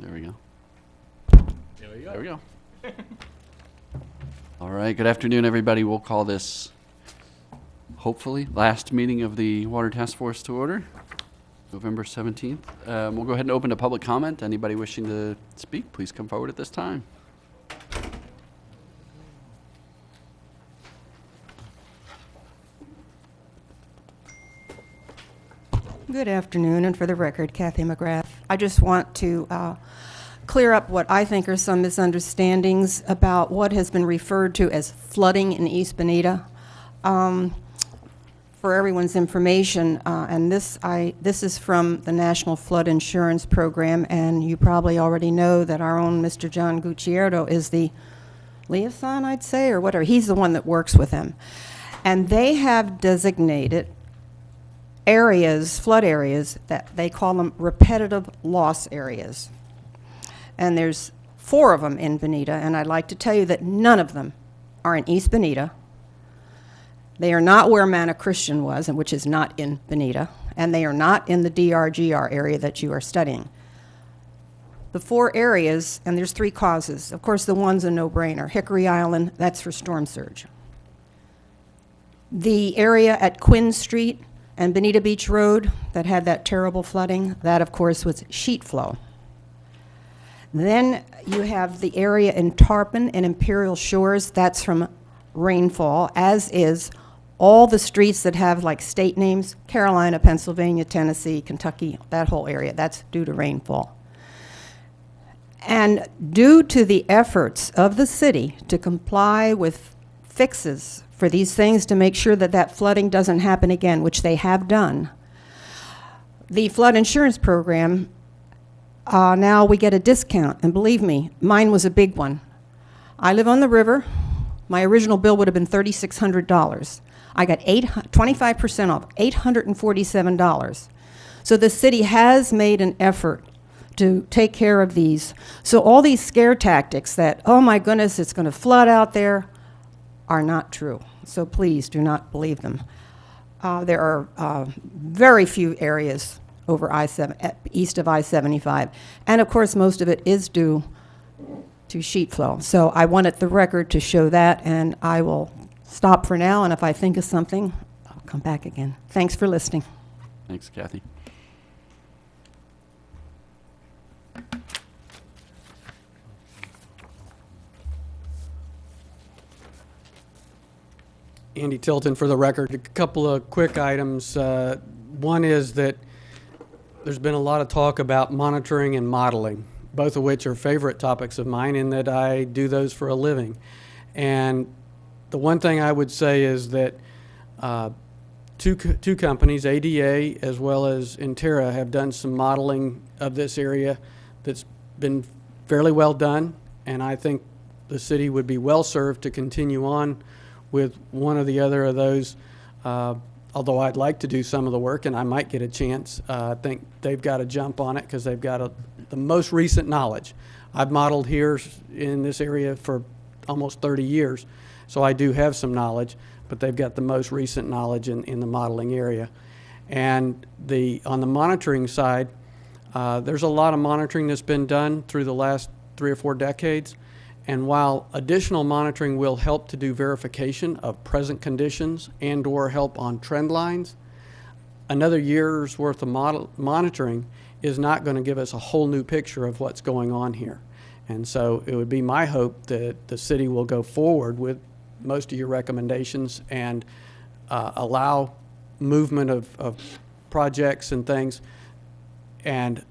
There we go. There we go. There we go. All right, good afternoon, everybody. We'll call this, hopefully, last meeting of the Water Task Force to order, November 17th. We'll go ahead and open to public comment. Anybody wishing to speak, please come forward at this time. Good afternoon, and for the record, Kathy McGrath. I just want to clear up what I think are some misunderstandings about what has been referred to as flooding in East Bonita. For everyone's information, and this is from the National Flood Insurance Program, and you probably already know that our own Mr. John Gutierrez is the liaison, I'd say, or whatever. He's the one that works with them. And they have designated areas, flood areas, that they call them repetitive loss areas. And there's 4 of them in Bonita, and I'd like to tell you that none of them are in East Bonita. They are not where Manna Christian was, and which is not in Bonita, and they are not in the DRGR area that you are studying. The 4 areas, and there's 3 causes. Of course, the one's a no-brainer. Hickory Island, that's for storm surge. The area at Quinn Street and Bonita Beach Road that had that terrible flooding, that, of course, was sheet flow. Then you have the area in Tarpon and Imperial Shores, that's from rainfall, as is all the streets that have like state names, Carolina, Pennsylvania, Tennessee, Kentucky, that whole area, that's due to rainfall. And due to the efforts of the city to comply with fixes for these things to make sure that that flooding doesn't happen again, which they have done, the flood insurance program, now we get a discount, and believe me, mine was a big one. I live on the river. My original bill would have been $3,600. I got 25% off, $847. So the city has made an effort to take care of these. So all these scare tactics that, oh my goodness, it's going to flood out there, are not true. So please do not believe them. There are very few areas over I-7, east of I-75. And of course, most of it is due to sheet flow. So I wanted the record to show that, and I will stop for now, and if I think of something, I'll come back again. Thanks for listening. Thanks, Kathy. Andy Tilton for the record. A couple of quick items. One is that there's been a lot of talk about monitoring and modeling, both of which are favorite topics of mine in that I do those for a living. And the one thing I would say is that two companies, ADA as well as Intera, have done some modeling of this area that's been fairly well done, and I think the city would be well served to continue on with one or the other of those. Although I'd like to do some of the work, and I might get a chance, I think they've got to jump on it because they've got the most recent knowledge. I've modeled here in this area for almost 30 years, so I do have some knowledge, but they've got the most recent knowledge in the modeling area. And on the monitoring side, there's a lot of monitoring that's been done through the last 3 or 4 decades. And while additional monitoring will help to do verification of present conditions and or help on trend lines, another year's worth of monitoring is not going to give us a whole new picture of what's going on here. And so it would be my hope that the city will go forward with most of your recommendations and allow movement of projects and things and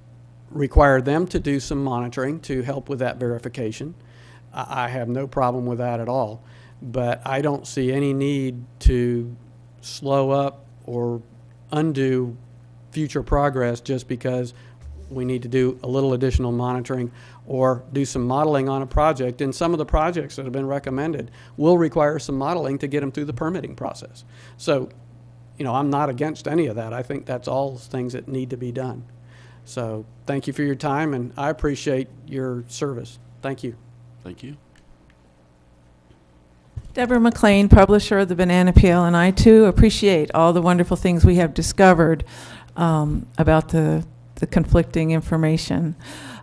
require them to do some monitoring to help with that verification. I have no problem with that at all, but I don't see any need to slow up or undo future progress just because we need to do a little additional monitoring or do some modeling on a project. And some of the projects that have been recommended will require some modeling to get them through the permitting process. So, I'm not against any of that. I think that's all things that need to be done. So thank you for your time, and I appreciate your service. Thank you. Thank you. Deborah McLean, publisher of the Banana Peel, and I too appreciate all the wonderful things we have discovered about the conflicting information.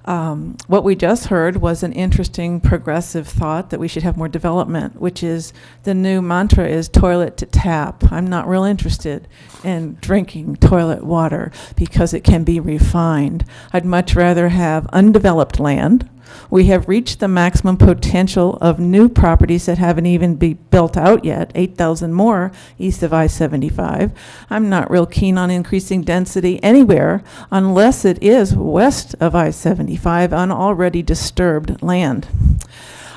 What we just heard was an interesting progressive thought that we should have more development, which is the new mantra is toilet to tap. I'm not real interested in drinking toilet water because it can be refined. I'd much rather have undeveloped land. We have reached the maximum potential of new properties that haven't even been built out yet, 8,000 more east of I-75. I'm not real keen on increasing density anywhere unless it is west of I-75 on already disturbed land.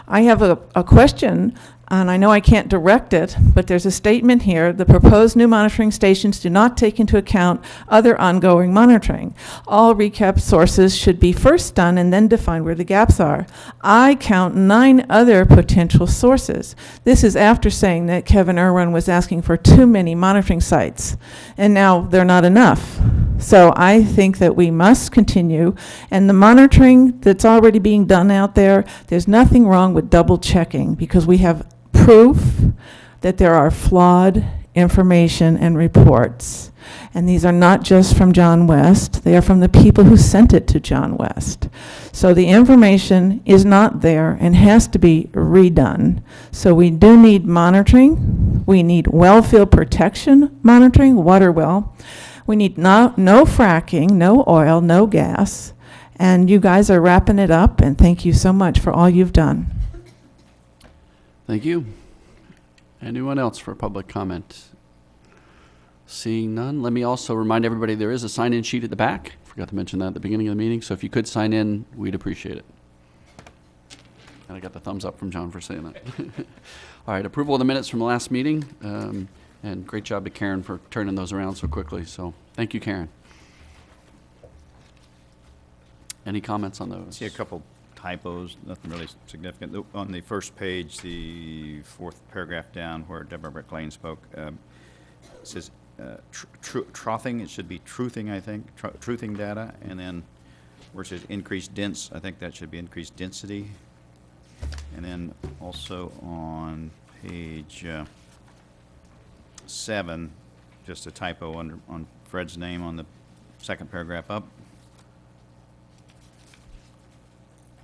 I have a question, and I know I can't direct it, but there's a statement here: the proposed new monitoring stations do not take into account other ongoing monitoring. All recap sources should be first done and then define where the gaps are. I count 9 other potential sources. This is after saying that Kevin Irwin was asking for too many monitoring sites, and now they're not enough. So I think that we must continue, and the monitoring that's already being done out there, there's nothing wrong with double checking, because we have proof that there are flawed information and reports. And these are not just from John West, they are from the people who sent it to John West. So the information is not there and has to be redone. So we do need monitoring. We need well field protection monitoring, water well. We need no fracking, no oil, no gas. And you guys are wrapping it up, and thank you so much for all you've done. Thank you. Anyone else for public comment? Seeing none, let me also remind everybody there is a sign-in sheet at the back. Forgot to mention that at the beginning of the meeting, so if you could sign in, we'd appreciate it. And I got the thumbs up from John for saying that. All right, approval of the minutes from the last meeting, and great job to Karen for turning those around so quickly, so thank you, Karen. Any comments on those? See a couple typos, nothing really significant. On the first page, the 4th paragraph down where Deborah McLean spoke, it says troughing, it should be truthing, I think, truthing data, and then where it says increased dense, I think that should be increased density. And then also on page 7, just a typo on Fred's name on the 2nd paragraph up.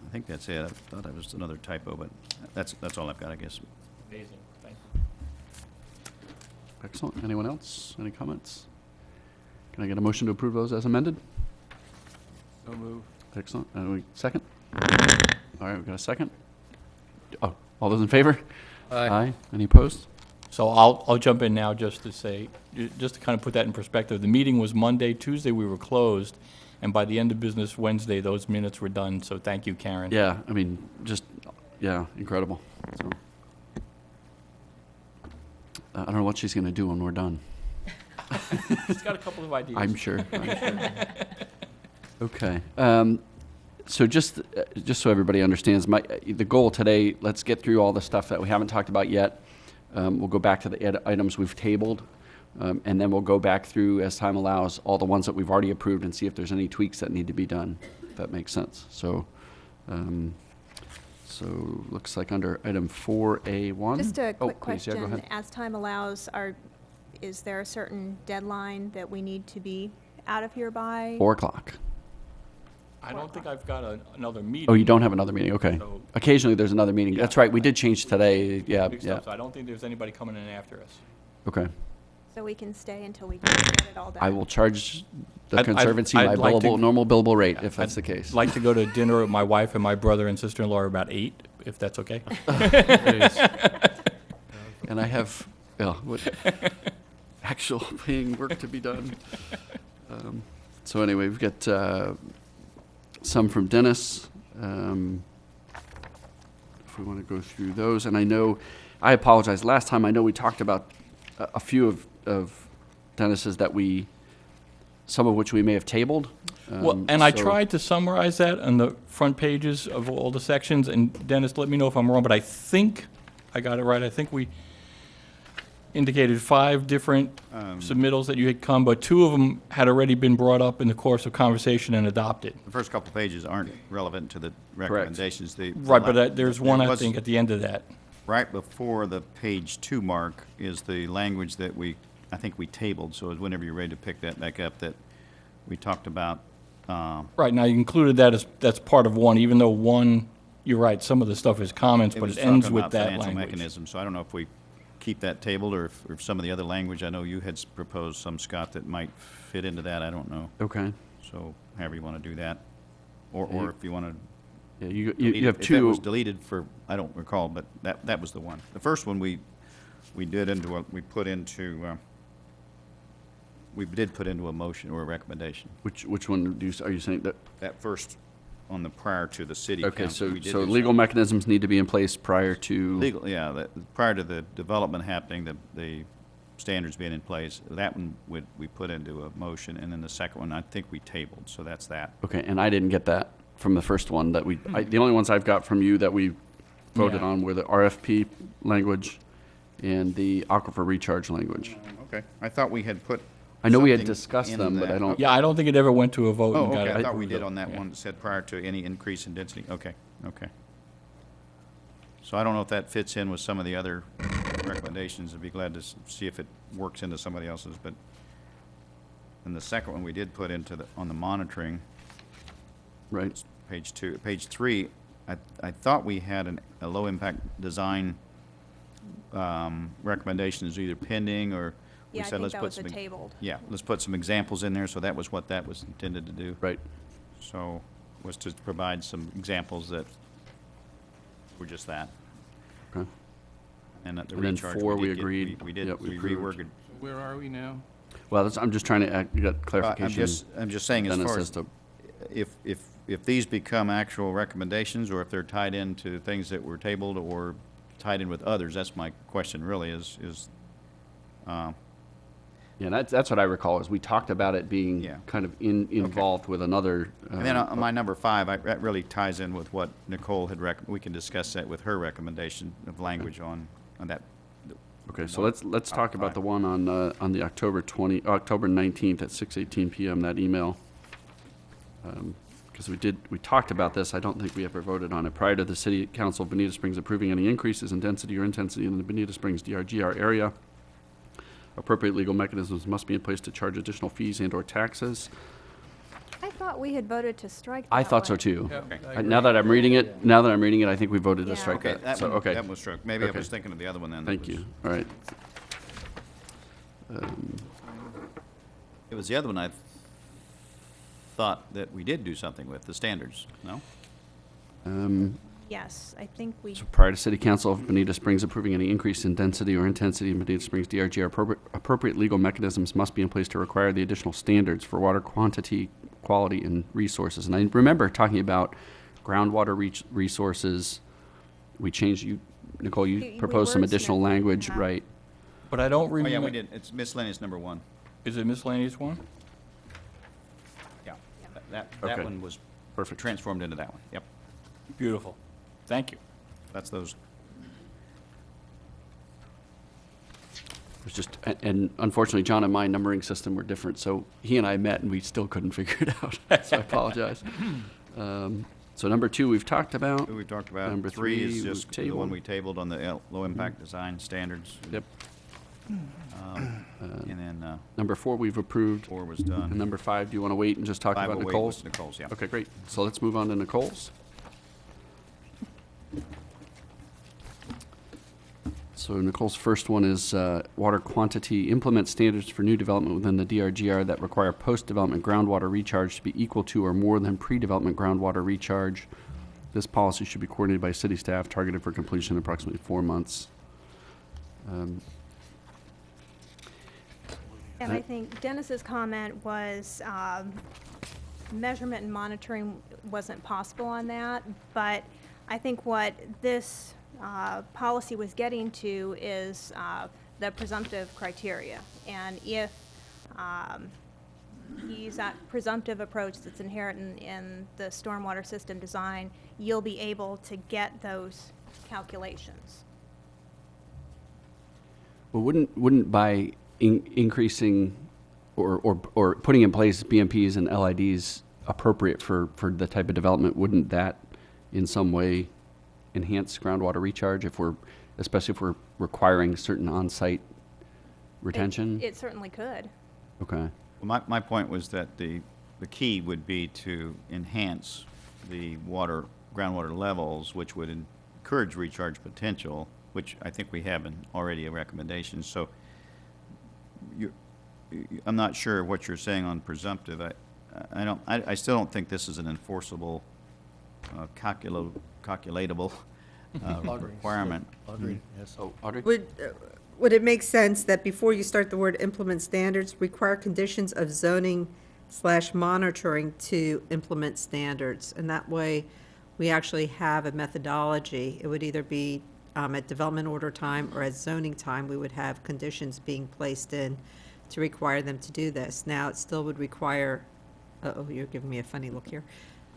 I think that's it. I thought it was another typo, but that's all I've got, I guess. Amazing. Thank you. Excellent. Anyone else? Any comments? Can I get a motion to approve those as amended? So move. Excellent. Second? All right, we got a second. Oh, all those in favor? Aye. Any opposed? So I'll jump in now just to say, just to kind of put that in perspective. The meeting was Monday, Tuesday we were closed, and by the end of business Wednesday, those minutes were done. So thank you, Karen. Yeah, I mean, just, yeah, incredible. So, I don't know what she's going to do when we're done. She's got a couple of ideas. I'm sure. Okay. So just so everybody understands, the goal today, let's get through all the stuff that we haven't talked about yet. We'll go back to the items we've tabled, and then we'll go back through, as time allows, all the ones that we've already approved and see if there's any tweaks that need to be done, if that makes sense. So, looks like under item 4A1. Just a quick please, yeah, go question. ahead. As time allows, is there a certain deadline that we need to be out of here by? 4 o'clock. I don't think I've got another meeting. Oh, you don't have another meeting? Okay. So- Occasionally, there's another meeting. Yeah. That's right. We did change today. Yeah, Mixed yeah. up, so I don't think there's anybody coming in after us. Okay. So we can stay until we can get it all done? I will charge the I'd Conservancy my like to- billable, normal billable rate, if that's the case. I'd like to go to dinner with my wife and my brother and sister-in-law about 8, if that's okay. And I have, actual paying work to be done. So anyway, we've got some from Dennis. If we want to go through those, and I apologize. Last time, I know we talked about a few of Dennis's some of which we may have tabled. Well, and I so- tried to summarize that on the front pages of all the sections, and Dennis, let me know if I'm wrong, but I think I got it right. I think we indicated 5 different submittals that you had come, but 2 of them had already been brought up in the course of conversation and adopted. The first couple pages aren't relevant to the recommendations. Right, but there's one, I was- think, at the end of that. Right before the page 2 mark is the language that I think we tabled, so whenever you're ready to pick that back up, that we talked about Right, now you included that as, that's part of one, even though one, you're right, some of the stuff is comments, but was it ends talking with about that financial language. mechanisms, so I don't know if we keep that tabled or if some of the other language, I know you had proposed some, Scott, that might fit into that, I don't know. Okay. So however you want to do that, or if you want to. Yeah, you have If it was two, deleted for, I don't recall, but that was the one. The first one we did into, we did put into a motion or a recommendation. which one are you saying that? That first, on the prior to the city Okay, council. so, we did so do legal something. mechanisms need to be in place prior to. Legal, yeah, prior to the development happening, the standards being in place, that one we put into a motion, and then the second one, I think we tabled, so that's that. Okay, and I didn't get that from the first one that the only ones I've got from you that we voted Yeah. on were the RFP language and the aquifer recharge language. Okay, I thought we had put. I know we had something discussed in them, but I that. don't. Yeah, I don't think it ever went to a vote Oh, and got okay, I it thought we approved did of. on that Yeah. one that said prior to any increase in density. Okay, okay. So I don't know if that fits in with some of the other recommendations. I'd be glad to see if it works into somebody else's, but. And the second one we did put into on the monitoring, Right. page 2. Page 3, I thought we had a low-impact design recommendations either pending or we Yeah, I said think let's that put was some. a tabled. Yeah, let's put some examples in there, so that was what that was intended to do. Right. So, was to provide some examples that were just that. Okay. And that the And then recharge. 4 we did get- agreed. We did, Yep, we we approved. reworked. Where are we now? Well, I'm just trying to get clarification. I'm just saying as Dennis, far as as, to- if these become actual recommendations, or if they're tied into things that were tabled or tied in with others, that's my question really is, Yeah, that's what I recall, is we talked about it being Yeah. kind of involved with another. and then on my number 5, that really ties in with what Nicole had we can discuss that with her recommendation of language on that. Okay, so let's Top talk about 5. the one on the October 19th at 6:18 PM, that email. Because we talked about this, I don't think we ever voted on it. Prior to the City Council of Bonita Springs approving any increases in density or intensity in the Bonita Springs DRGR area, appropriate legal mechanisms must be in place to charge additional fees and/or taxes. I thought we had voted to strike I that thought so one. too. Okay. Now that I'm reading it, I think we voted to Yeah. strike Okay, that. that So, one, okay, that was struck. Maybe I Okay. was thinking of the other one then. that thank was- you. All right. It was the other one I thought that we did do something with, the standards, no? Yes, I think we, So prior to City Council of Bonita Springs approving any increase in density or intensity in Bonita Springs DRGR, appropriate legal mechanisms must be in place to require the additional standards for water quantity, quality, and resources. And I remember talking about groundwater resources. We changed, Nicole, We you proposed some additional wordsmithed, language, yeah. right? But I don't Oh, yeah, remember. we did. It's miscellaneous number 1. Is it miscellaneous one? Yeah. That Okay. one was Perfect. transformed into that one. Yep. Beautiful. Thank you. That's those. It was just, and unfortunately, John and my numbering system were different, so he and I met and we still couldn't figure it out, so I apologize. So number 2, we've talked about. Who we talked about. Number 3 3, is we've just the one tabled. we tabled on the low-impact design standards. Yep. And then Number 4, we've approved. 4 was And done. number 5, do you want to wait and just talk 5 about will wait Nicole's? was Nicole's, yeah. Okay, great. So let's move on to Nicole's. So Nicole's first one is water quantity. Implement standards for new development within the DRGR that require post-development groundwater recharge to be equal to or more than pre-development groundwater recharge. This policy should be coordinated by city staff, targeted for completion in approximately 4 months. and I think Dennis's comment was, measurement and monitoring wasn't possible on that, but I think what this policy was getting to is the presumptive criteria. And if use that presumptive approach that's inherent in the stormwater system design, you'll be able to get those calculations. Well, wouldn't by increasing or putting in place BMPs and LIDs appropriate for the type of development, wouldn't that in some way enhance groundwater recharge especially if we're requiring certain on-site retention? It certainly could. Okay. Well, my point was that the the key would be to enhance the groundwater levels, which would encourage recharge potential, which I think we have already a recommendation. So I'm not sure what you're saying on presumptive. I still don't think this is an enforceable, calculatable requirement. Agreed, yes. Oh, Audrey? Would it make sense that before you start the word implement standards, require conditions of zoning/monitoring to implement standards? And that way, we actually have a methodology. It would either be at development order time or at zoning time, we would have conditions being placed in to require them to do this. Now, it still would require, uh-oh, you're giving me a funny look here.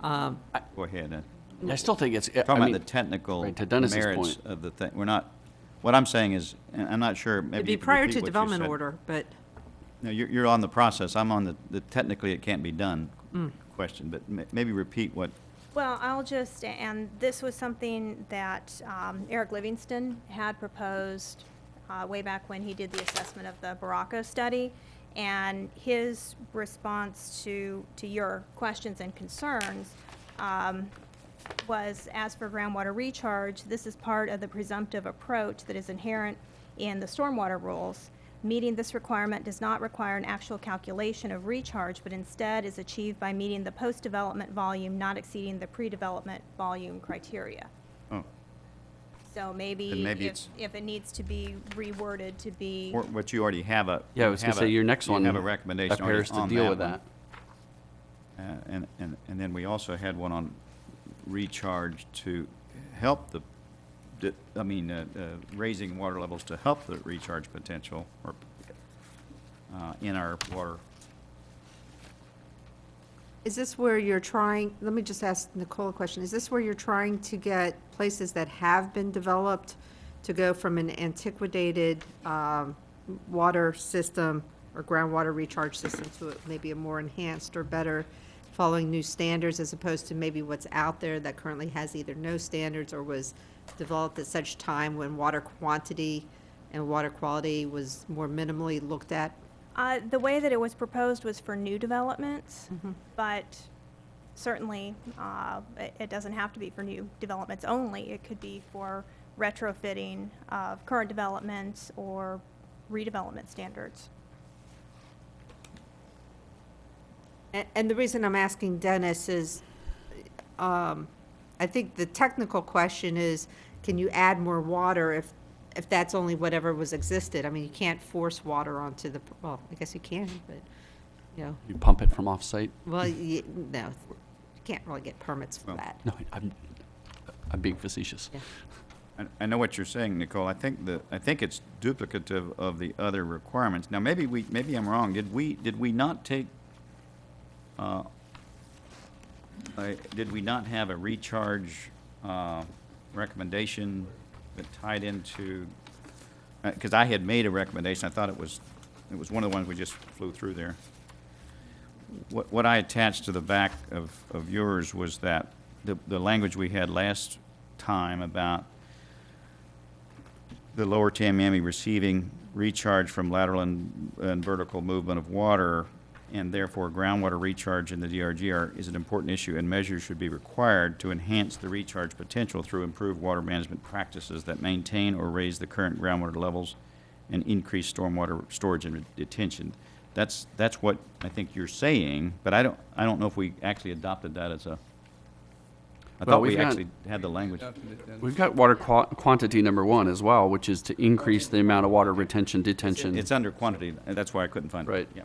Go ahead. I still think it's, Talking about the technical right, to Dennis's merits point. of the thing. We're not, what I'm saying is, and I'm not sure, maybe It'd you be could prior repeat to what you development said. order, but No, you're on the process. I'm on the technically it can't be done question, but maybe repeat what, Well, I'll just, and this was something that Eric Livingston had proposed way back when he did the assessment of the Baracco study. And his response to your questions and concerns was, as for groundwater recharge, this is part of the presumptive approach that is inherent in the stormwater rules. Meeting this requirement does not require an actual calculation of recharge, but instead is achieved by meeting the post-development volume not exceeding the pre-development volume criteria. oh, So Then maybe maybe it's- if it needs to be reworded to be, or what you already have a. Yeah, I was going to say, your next one You have a recommendation already appears to on deal with one. that. And then we also had one on recharge to help raising water levels to help the recharge potential or in our water. is this where you're trying, let me just ask Nicole a question. Is this where you're trying to get places that have been developed to go from an antiquated water system or groundwater recharge system to maybe a more enhanced or better, following new standards, as opposed to maybe what's out there that currently has either no standards or was developed at such time when water quantity and water quality was more minimally looked at? the way that it was proposed was for new developments, but certainly it doesn't have to be for new developments only. It could be for retrofitting of current developments or redevelopment standards. And the reason I'm asking Dennis is, I think the technical question is, can you add more water if that's only whatever was existed? I mean, you can't force water onto the, well, I guess you can, but, you know, You pump it from off-site? well, no, you can't really get permits for Well, that. No, I'm being facetious. Yeah. I know what you're saying, Nicole. I think it's duplicative of the other requirements. Now, maybe I'm wrong. Did we not take, did we not have a recharge recommendation that tied into, because I had made a recommendation. I thought it was one of the ones we just flew through there. What I attached to the back of yours was that the language we had last time about the lower Tamiami receiving recharge from lateral and vertical movement of water, and therefore groundwater recharge in the DRGR is an important issue, and measures should be required to enhance the recharge potential through improved water management practices that maintain or raise the current groundwater levels and increase stormwater storage and detention. That's what I think you're saying, but I don't know if we actually adopted that as a, I Well, thought we we've got- actually had the language. We've got water quantity number 1 as well, which is to increase the amount of water retention, detention. It's under quantity, and that's why I couldn't find it. Right. Yeah.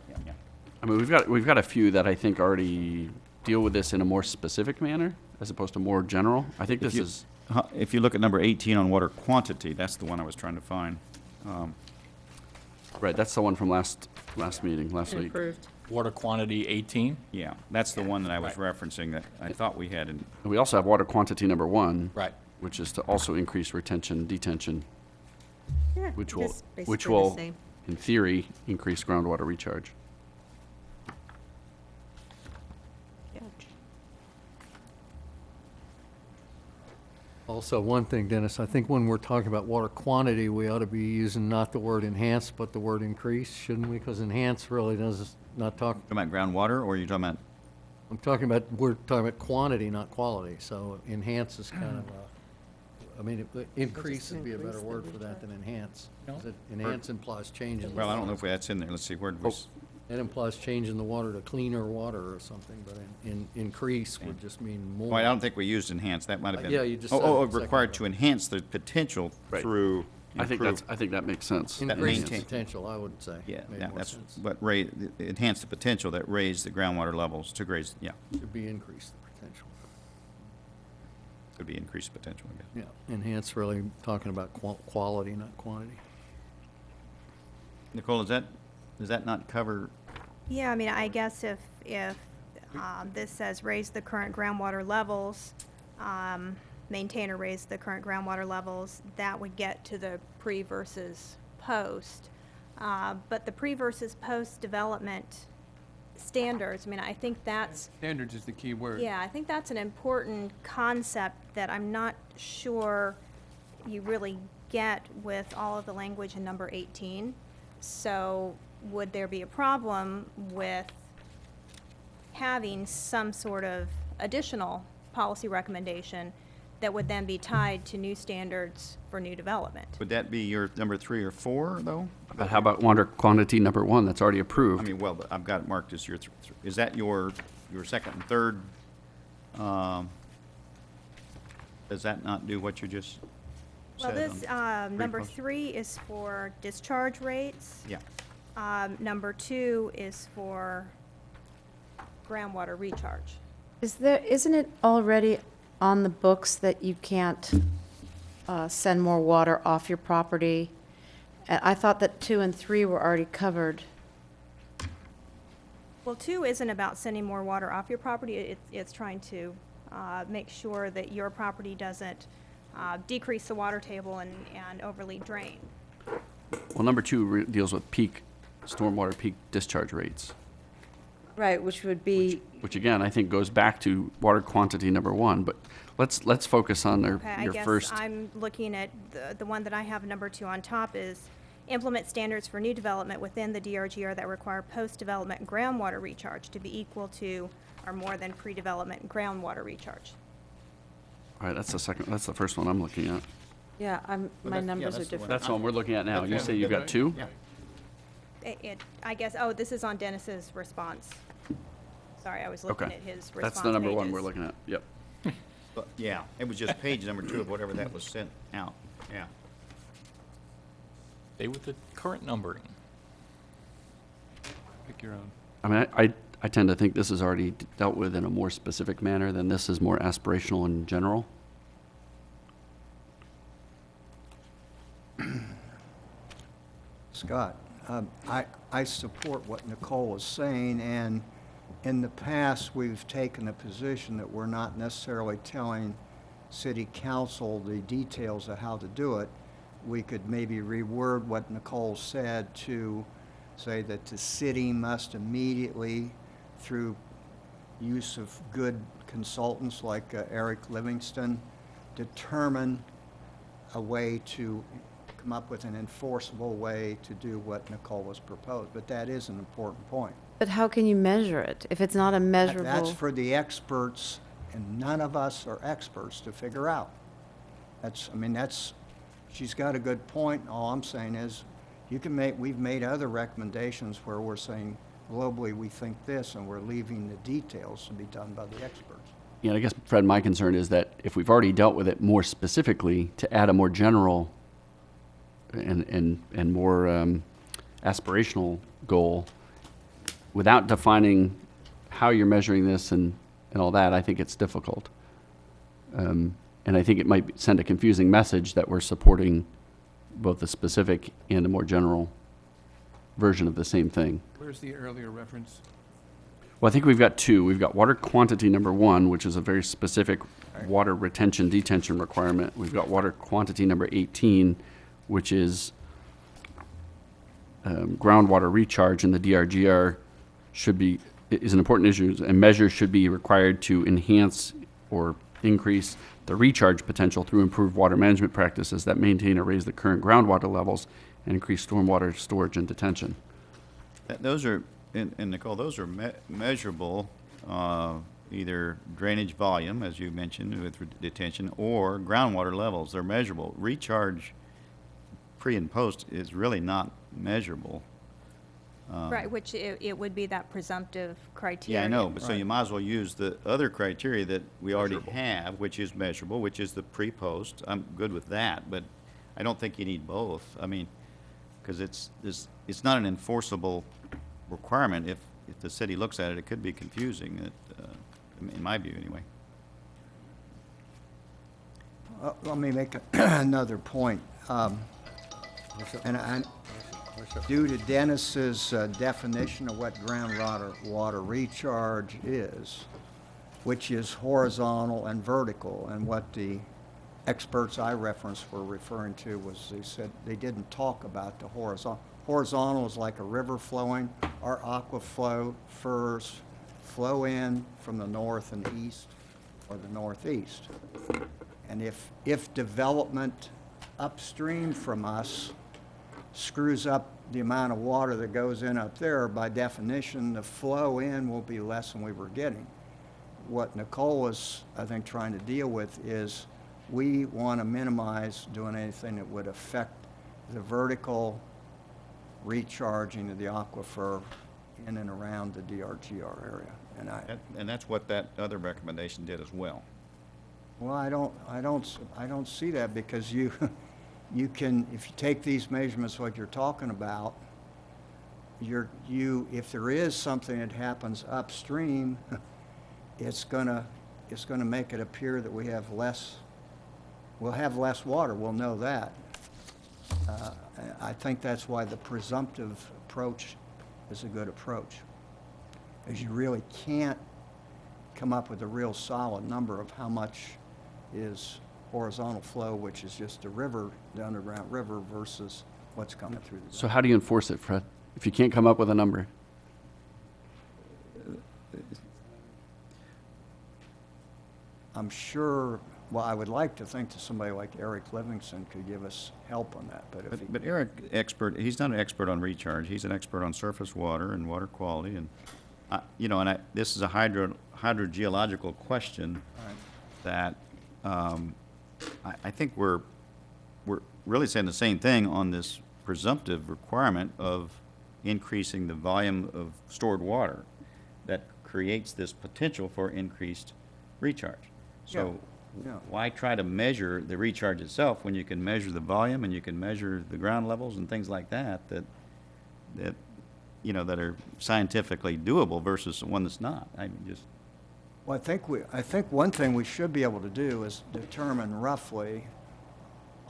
I mean, we've got a few that I think already deal with this in a more specific manner as opposed to more general. I think this is, If you look at number 18 on water quantity, that's the one I was trying to find. right, that's the one from last meeting, last week. Improved. Water quantity 18? Yeah, that's the one that I was referencing that I thought we had in, And we also have water quantity number 1. Right. Which is to also increase retention, detention, Yeah, which it will, is which basically the will, same. in theory, increase groundwater recharge. Also, one thing, Dennis, I think when we're talking about water quantity, we ought to be using not the word enhance, but the word increase, shouldn't we? Because enhance really does not talk, talking about groundwater, or are you talking about we're talking about quantity, not quality, so enhance is kind of increase would be a better word for that than enhance. 'Cause enhance implies change in the Well, I don't know water. if that's in there. Let's see, where Oh. was, It implies changing the water to cleaner water or something, but increase would just mean more. well, I don't think we used enhance. That might have been. Yeah, you just Oh, said oh, it a second required ago. to enhance the potential Right. through I think improved. I think that makes sense. That Increase maintain- potential, I would say. Yeah, made yeah, more that's sense. what enhance the potential that raised the groundwater levels to raise, yeah, Should be increase the potential. could be increased potential, I guess. Yeah, enhance really talking about quality, not quantity. Nicole, does that not cover, Yeah, I mean, I guess if this says raise the current groundwater levels, maintain or raise the current groundwater levels, that would get to the pre versus post. But the pre versus post development standards, I mean, I think that's, Standards is the key word. yeah, I think that's an important concept that I'm not sure you really get with all of the language in number 18. So would there be a problem with having some sort of additional policy recommendation that would then be tied to new standards for new development? would that be your number 3 or 4, though? But how about water quantity number 1 that's already I approved? mean, well, but I've got it marked as your, is that your second and third? Does that not do what you just Well, said? this, on number post? 3 is for discharge rates. Yeah, Number 2 is for groundwater recharge. Isn't it already on the books that you can't send more water off your property? I thought that 2 and 3 were already covered. Well, 2 isn't about sending more water off your property. It's trying to make sure that your property doesn't decrease the water table and overly drain. Well, number 2 deals with stormwater peak discharge rates, Right, which would be, which again, I think goes back to water quantity number 1, but let's focus on Okay, I your guess first. I'm looking at the one that I have number 2 on top is implement standards for new development within the DRGR that require post-development groundwater recharge to be equal to or more than pre-development groundwater recharge. All right, that's the first one I'm looking at. yeah, my numbers are that's the one. different. That's the one we're looking at now. That's You one say we you've did, got right? 2? yeah. I guess, oh, this is on Dennis's response. Sorry, I was looking Okay. at his response That's the number 1 pages. we're looking at. Yep. But, yeah, it was just page number 2 of whatever that was sent out, yeah. Stay with the current numbering. Pick your own. I mean, I tend to think this is already dealt with in a more specific manner than this is more aspirational in general. Scott, I support what Nicole is saying, and in the past, we've taken a position that we're not necessarily telling city council the details of how to do it. We could maybe reword what Nicole said to say that the city must immediately, through use of good consultants like Eric Livingston, determine a way to come up with an enforceable way to do what Nicole has proposed. But that is an important point. But how can you measure it if it's not a measurable? That's for the experts, and none of us are experts to figure out. She's got a good point. All I'm saying is, we've made other recommendations where we're saying globally we think this, and we're leaving the details to be done by the experts. Yeah, I guess, Fred, my concern is that if we've already dealt with it more specifically, to add a more general and more aspirational goal, without defining how you're measuring this and all that, I think it's difficult. And I think it might send a confusing message that we're supporting both the specific and a more general version of the same thing. Where's the earlier reference? Well, I think we've got 2. We've got water quantity number 1, which is a very specific water retention, detention requirement. We've got water quantity number 18, which is groundwater recharge in the DRGR is an important issue, and measures should be required to enhance or increase the recharge potential through improved water management practices that maintain or raise the current groundwater levels and increase stormwater storage and detention. Those are, and Nicole, those are measurable. either drainage volume, as you mentioned, with detention, or groundwater levels. They're measurable. Recharge pre and post is really not measurable. Right, which it would be that presumptive criteria. Yeah, I know, but so you might as well use the other criteria that we already have, which is measurable, which is the pre-post. I'm good with that, but I don't think you need both. I mean, because it's not an enforceable requirement. If the city looks at it, it could be confusing, in my view, anyway. Let me make another point. Due to Dennis's definition of what groundwater recharge is, which is horizontal and vertical, and what the experts I referenced were referring to was they said they didn't talk about the horizontal. Horizontal is like a river flowing. Our aquifers flow in from the north and east or the northeast. And if development upstream from us screws up the amount of water that goes in up there, by definition, the flow in will be less than we were getting. What Nicole is, I think, trying to deal with is we want to minimize doing anything that would affect the vertical recharging of the aquifer in and around the DRGR area. And that's what that other recommendation did as well. Well, I don't see that, because you can, if you take these measurements, what you're talking about, if there is something that happens upstream, it's gonna make it appear that we'll have less water. We'll know that. I think that's why the presumptive approach is a good approach, because you really can't come up with a real solid number of how much is horizontal flow, which is just a river, the underground river, versus what's coming through the ground. So how do you enforce it, Fred, if you can't come up with a number? I'm sure, well, I would like to think that somebody like Eric Livingston could give us help on that, but if he... But Eric, he's not an expert on recharge. He's an expert on surface water and water quality, and, this is a hydrogeological question that I think we're really saying the same thing on this presumptive requirement of increasing the volume of stored water that creates this potential for increased recharge. So Yeah. why try to measure the recharge itself when you can measure the volume and you can measure the ground levels and things like that are scientifically doable versus one that's not? I mean, just... Well, I think one thing we should be able to do is determine roughly,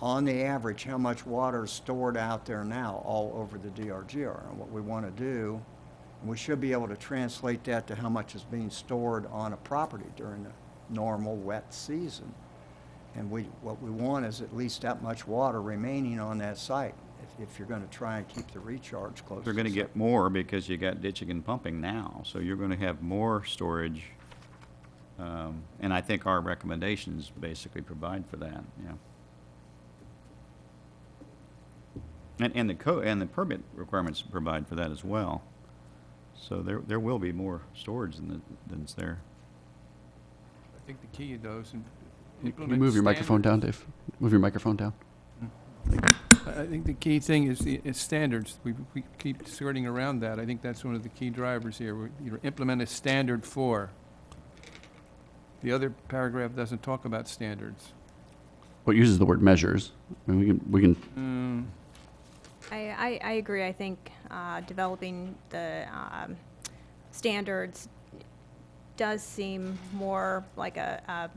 on the average, how much water is stored out there now all over the DRGR. And what we want to do, we should be able to translate that to how much is being stored on a property during the normal wet season. And what we want is at least that much water remaining on that site if you're going to try and keep the recharge close. They're going to get more because you got ditching and pumping now, so you're going to have more storage. And I think our recommendations basically provide for that, yeah. And the permit requirements provide for that as well. So there will be more storage than's there. I think the key, though, is Can you implement move your microphone down, standards. Dave? Move your microphone down. I think the key thing is standards. We keep skirting around that. I think that's one of the key drivers here. Implement a standard for. The other paragraph doesn't talk about standards. Well, it uses the word measures. I mean, we can. I agree. I think developing the standards does seem more like a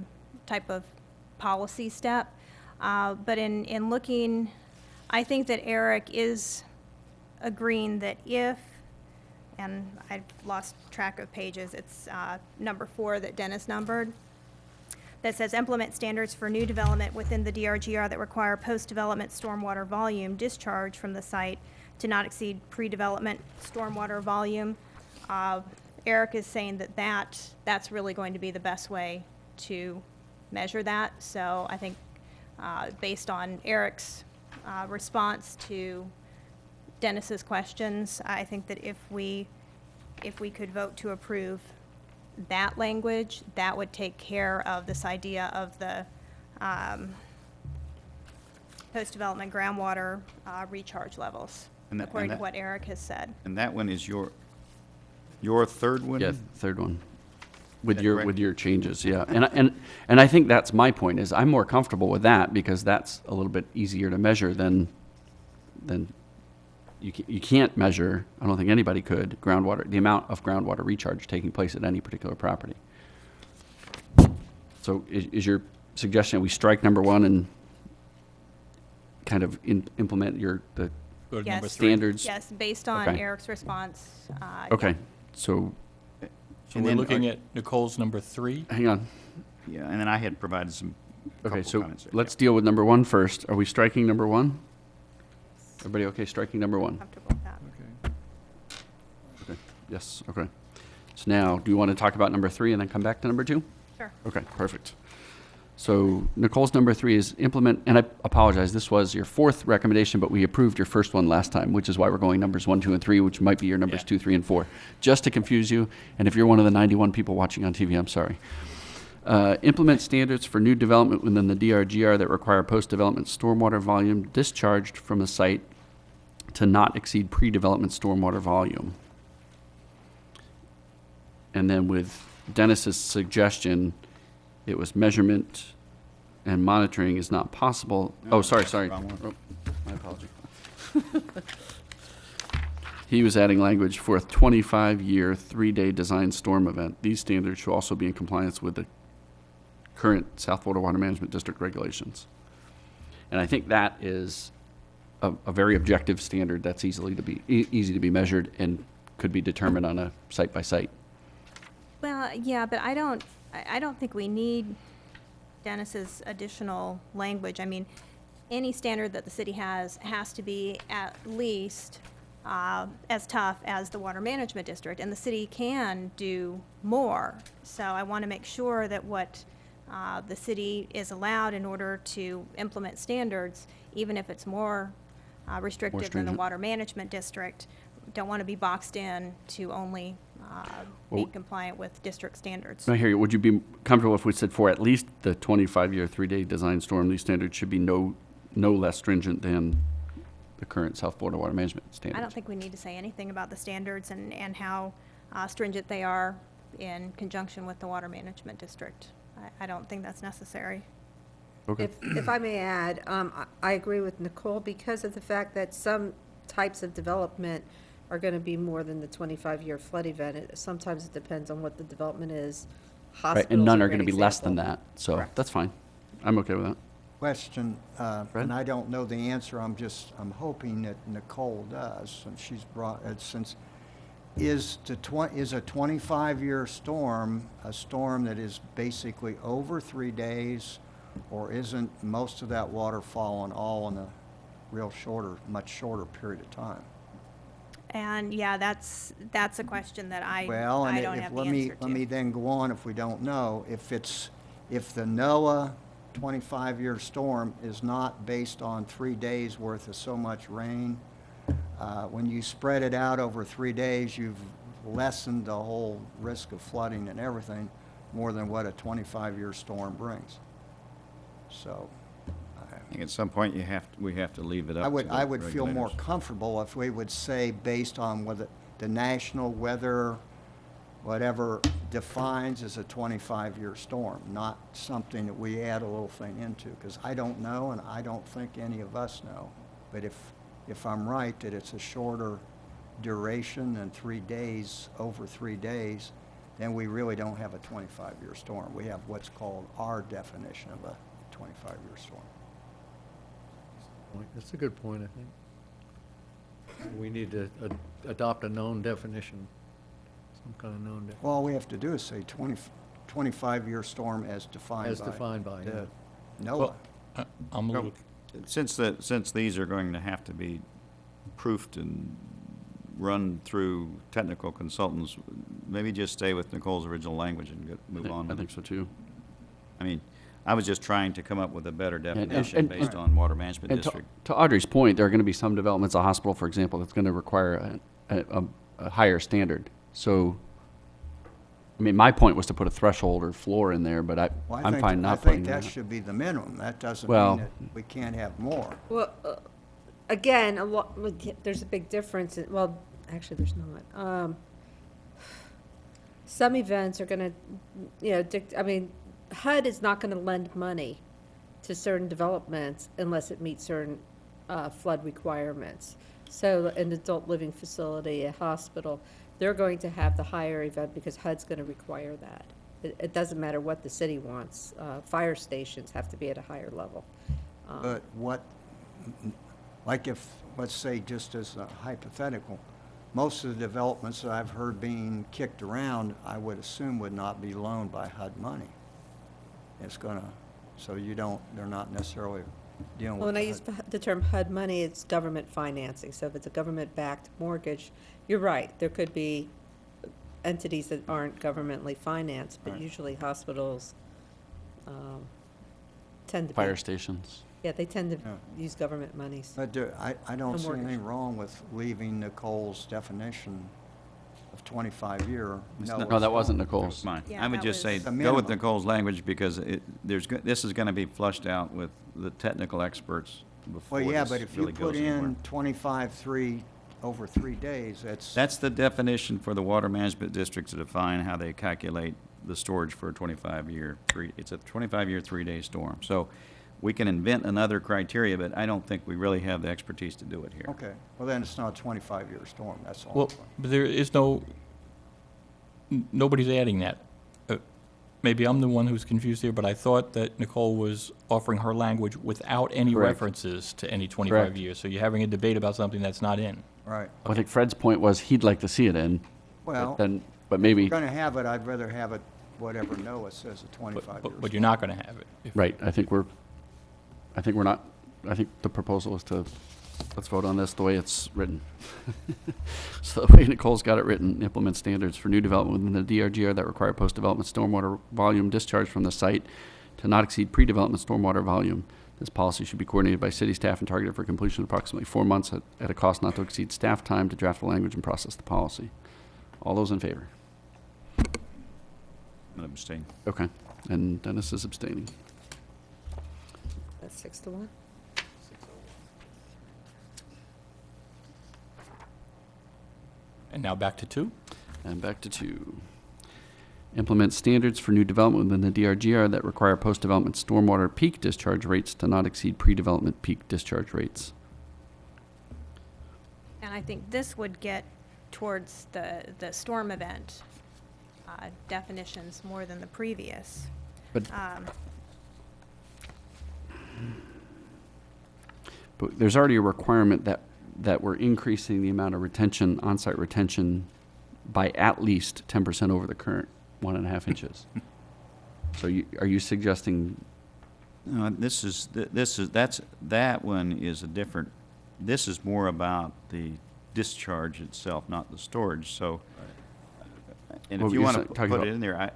type of policy step. But in looking, I think that Eric is agreeing that if, and I've lost track of pages, it's number 4 that Dennis numbered, that says implement standards for new development within the DRGR that require post-development stormwater volume discharge from the site to not exceed pre-development stormwater volume. Eric is saying that that's really going to be the best way to measure that. So I think based on Eric's response to Dennis's questions, I think that if we could vote to approve that language, that would take care of this idea of the post-development groundwater recharge levels, And that- according and to what Eric has said. And that one is your third one? Yeah, third one. With that your, correct? with your changes, yeah. And I think that's my point, is I'm more comfortable with that because that's a little bit easier to measure than you can't measure, I don't think anybody could, groundwater, the amount of groundwater recharge taking place at any particular property. So is your suggestion we strike number one and kind of implement the Go to number Yes. 3. standards? Yes, based on Okay. Eric's response. Okay, so, So And we're then looking are- at Nicole's number 3. hang on. Yeah, and then I had provided some Okay, couple so comments there. let's deal with number one first. Are we striking number one? Everybody okay striking number one? Comfortable with that. Okay. Okay, yes, okay. So now, do you want to talk about number 3 and then come back to number 2? Sure. Okay, perfect. So Nicole's number 3 is implement, and I apologize, this was your 4th recommendation, but we approved your first one last time, which is why we're going numbers 1, 2, and 3, which might be your numbers Yeah. 2, 3, and 4. Just to confuse you, and if you're one of the 91 people watching on TV, I'm sorry. Implement standards for new development within the DRGR that require post-development stormwater volume discharged from a site to not exceed pre-development stormwater volume. And then with Dennis's suggestion, it was measurement and monitoring is not possible. No, Oh, sorry. wrong one. Oh, my apology. He was adding language for a 25-year, 3-day design storm event. These standards should also be in compliance with the current South Florida Water Management District regulations. And I think that is a very objective standard that's easy to be measured and could be determined on a site-by-site. Well, yeah, but I don't think we need Dennis's additional language. I mean, any standard that the city has to be at least as tough as the water management district, and the city can do more. So I want to make sure that what the city is allowed in order to implement standards, even if it's more restrictive than the stringent. water management district, don't want to be boxed in to only be Well- compliant with district standards. I hear you. Would you be comfortable if we said for at least the 25-year, 3-day design storm, these standards should be no less stringent than the current South Florida Water Management standards? I don't think we need to say anything about the standards and how stringent they are in conjunction with the water management district. I don't think that's necessary. Okay. If I may add, I agree with Nicole because of the fact that some types of development are going to be more than the 25-year flood event. Sometimes it depends on what the development is. Right, Hospitals and none a are great going to be less than example. that, so Correct. that's fine. I'm okay with that. Question, Fred? and I don't know the answer, I'm hoping that Nicole does, since she's brought, is a 25-year storm a storm that is basically over 3 days, or isn't most of that water falling all in a much shorter period of time? And yeah, that's a question that I Well, and don't if, have the let answer me to. then go on, if we don't know, if the NOAA 25-year storm is not based on 3 days worth of so much rain, when you spread it out over 3 days, you've lessened the whole risk of flooding and everything more than what a 25-year storm brings. So, I think at some point we have to leave it up to the I would feel more regulators. comfortable if we would say, based on what the national weather, whatever defines as a 25-year storm, not something that we add a little thing into, because I don't know, and I don't think any of us know. But if I'm right, that it's a shorter duration than 3 days, over 3 days, then we really don't have a 25-year storm. We have what's called our definition of a 25-year storm. That's a good point, I think. We need to adopt a known definition, some kind of known definition. All we have to do is say 25-year storm as defined by. As defined by, yeah. NOAA. Well, I'm a little, Since these are going to have to be proofed and run through technical consultants, maybe just stay with Nicole's original language and move on. I think so too. I mean, I was just trying to come up with a better definition and- based on water management And district. to Audrey's point, there are going to be some developments, a hospital, for example, that's going to require a higher standard. So I mean, my point was to put a threshold or floor in there, but Well, I'm fine not I putting think that that. should be the minimum. That doesn't Well- mean that we can't have more. Well, again, there's a big difference, well, actually, there's not. Some events are gonna, I mean, HUD is not gonna lend money to certain developments unless it meets certain flood requirements. So an adult living facility, a hospital, they're going to have the higher event because HUD's gonna require that. It doesn't matter what the city wants. Fire stations have to be at a higher level. But like if, let's say, just as a hypothetical, most of the developments that I've heard being kicked around, I would assume would not be loaned by HUD money. It's gonna, so they're not necessarily dealing Well, with when I the use HUD. the term HUD money, it's government financing. So if it's a government-backed mortgage, you're right, there could be entities that aren't governmentally financed, but Right. usually hospitals tend to be. Fire stations. Yeah, they tend to Yeah. use government monies. But I don't No see anything mortgage. wrong with leaving Nicole's definition of 25-year. No, that wasn't Nicole's. Mine. Yeah, I would that just say, was- The go with minimum. Nicole's language, because this is gonna be flushed out with the technical experts before Well, yeah, this but if you really put goes anywhere. in 25, over 3 days, That's the definition for the water management district to define how they calculate the storage for a 25-year, it's a 25-year, 3-day storm. So we can invent another criteria, but I don't think we really have the expertise to do it here. okay. Well, then it's not a 25-year storm, that's all. Well, but there is nobody's adding that. Maybe I'm the one who's confused here, but I thought that Nicole was offering her language without any Correct. references to any 25 Correct. years. So you're having a debate about something that's not in. Right. I think Fred's point was he'd like to see it in, Well, but if maybe, you're gonna have it, I'd rather have it, whatever Noah says, a But, 25 years. but you're not going to have it. right, I think we're not, I think the proposal is to, let's vote on this the way it's written. So the way Nicole's got it written, implement standards for new development within the DRGR that require post-development stormwater volume discharge from the site to not exceed pre-development stormwater volume. This policy should be coordinated by city staff and targeted for completion in approximately 4 months at a cost not to exceed staff time to draft the language and process the policy. All those in favor? I'm gonna abstain. Okay, and Dennis is abstaining. That's 6-1. And now back to 2. And back to 2. Implement standards for new development within the DRGR that require post-development stormwater peak discharge rates to not exceed pre-development peak discharge rates. And I think this would get towards the storm event definitions more than the previous. But, Um, but there's already a requirement that we're increasing the amount of retention, on-site retention, by at least 10% over the current 1.5 inches. So are you suggesting, No, that one is a different, this is more about the discharge itself, not the storage, so. And Well, if you you're want to talking put about it in there,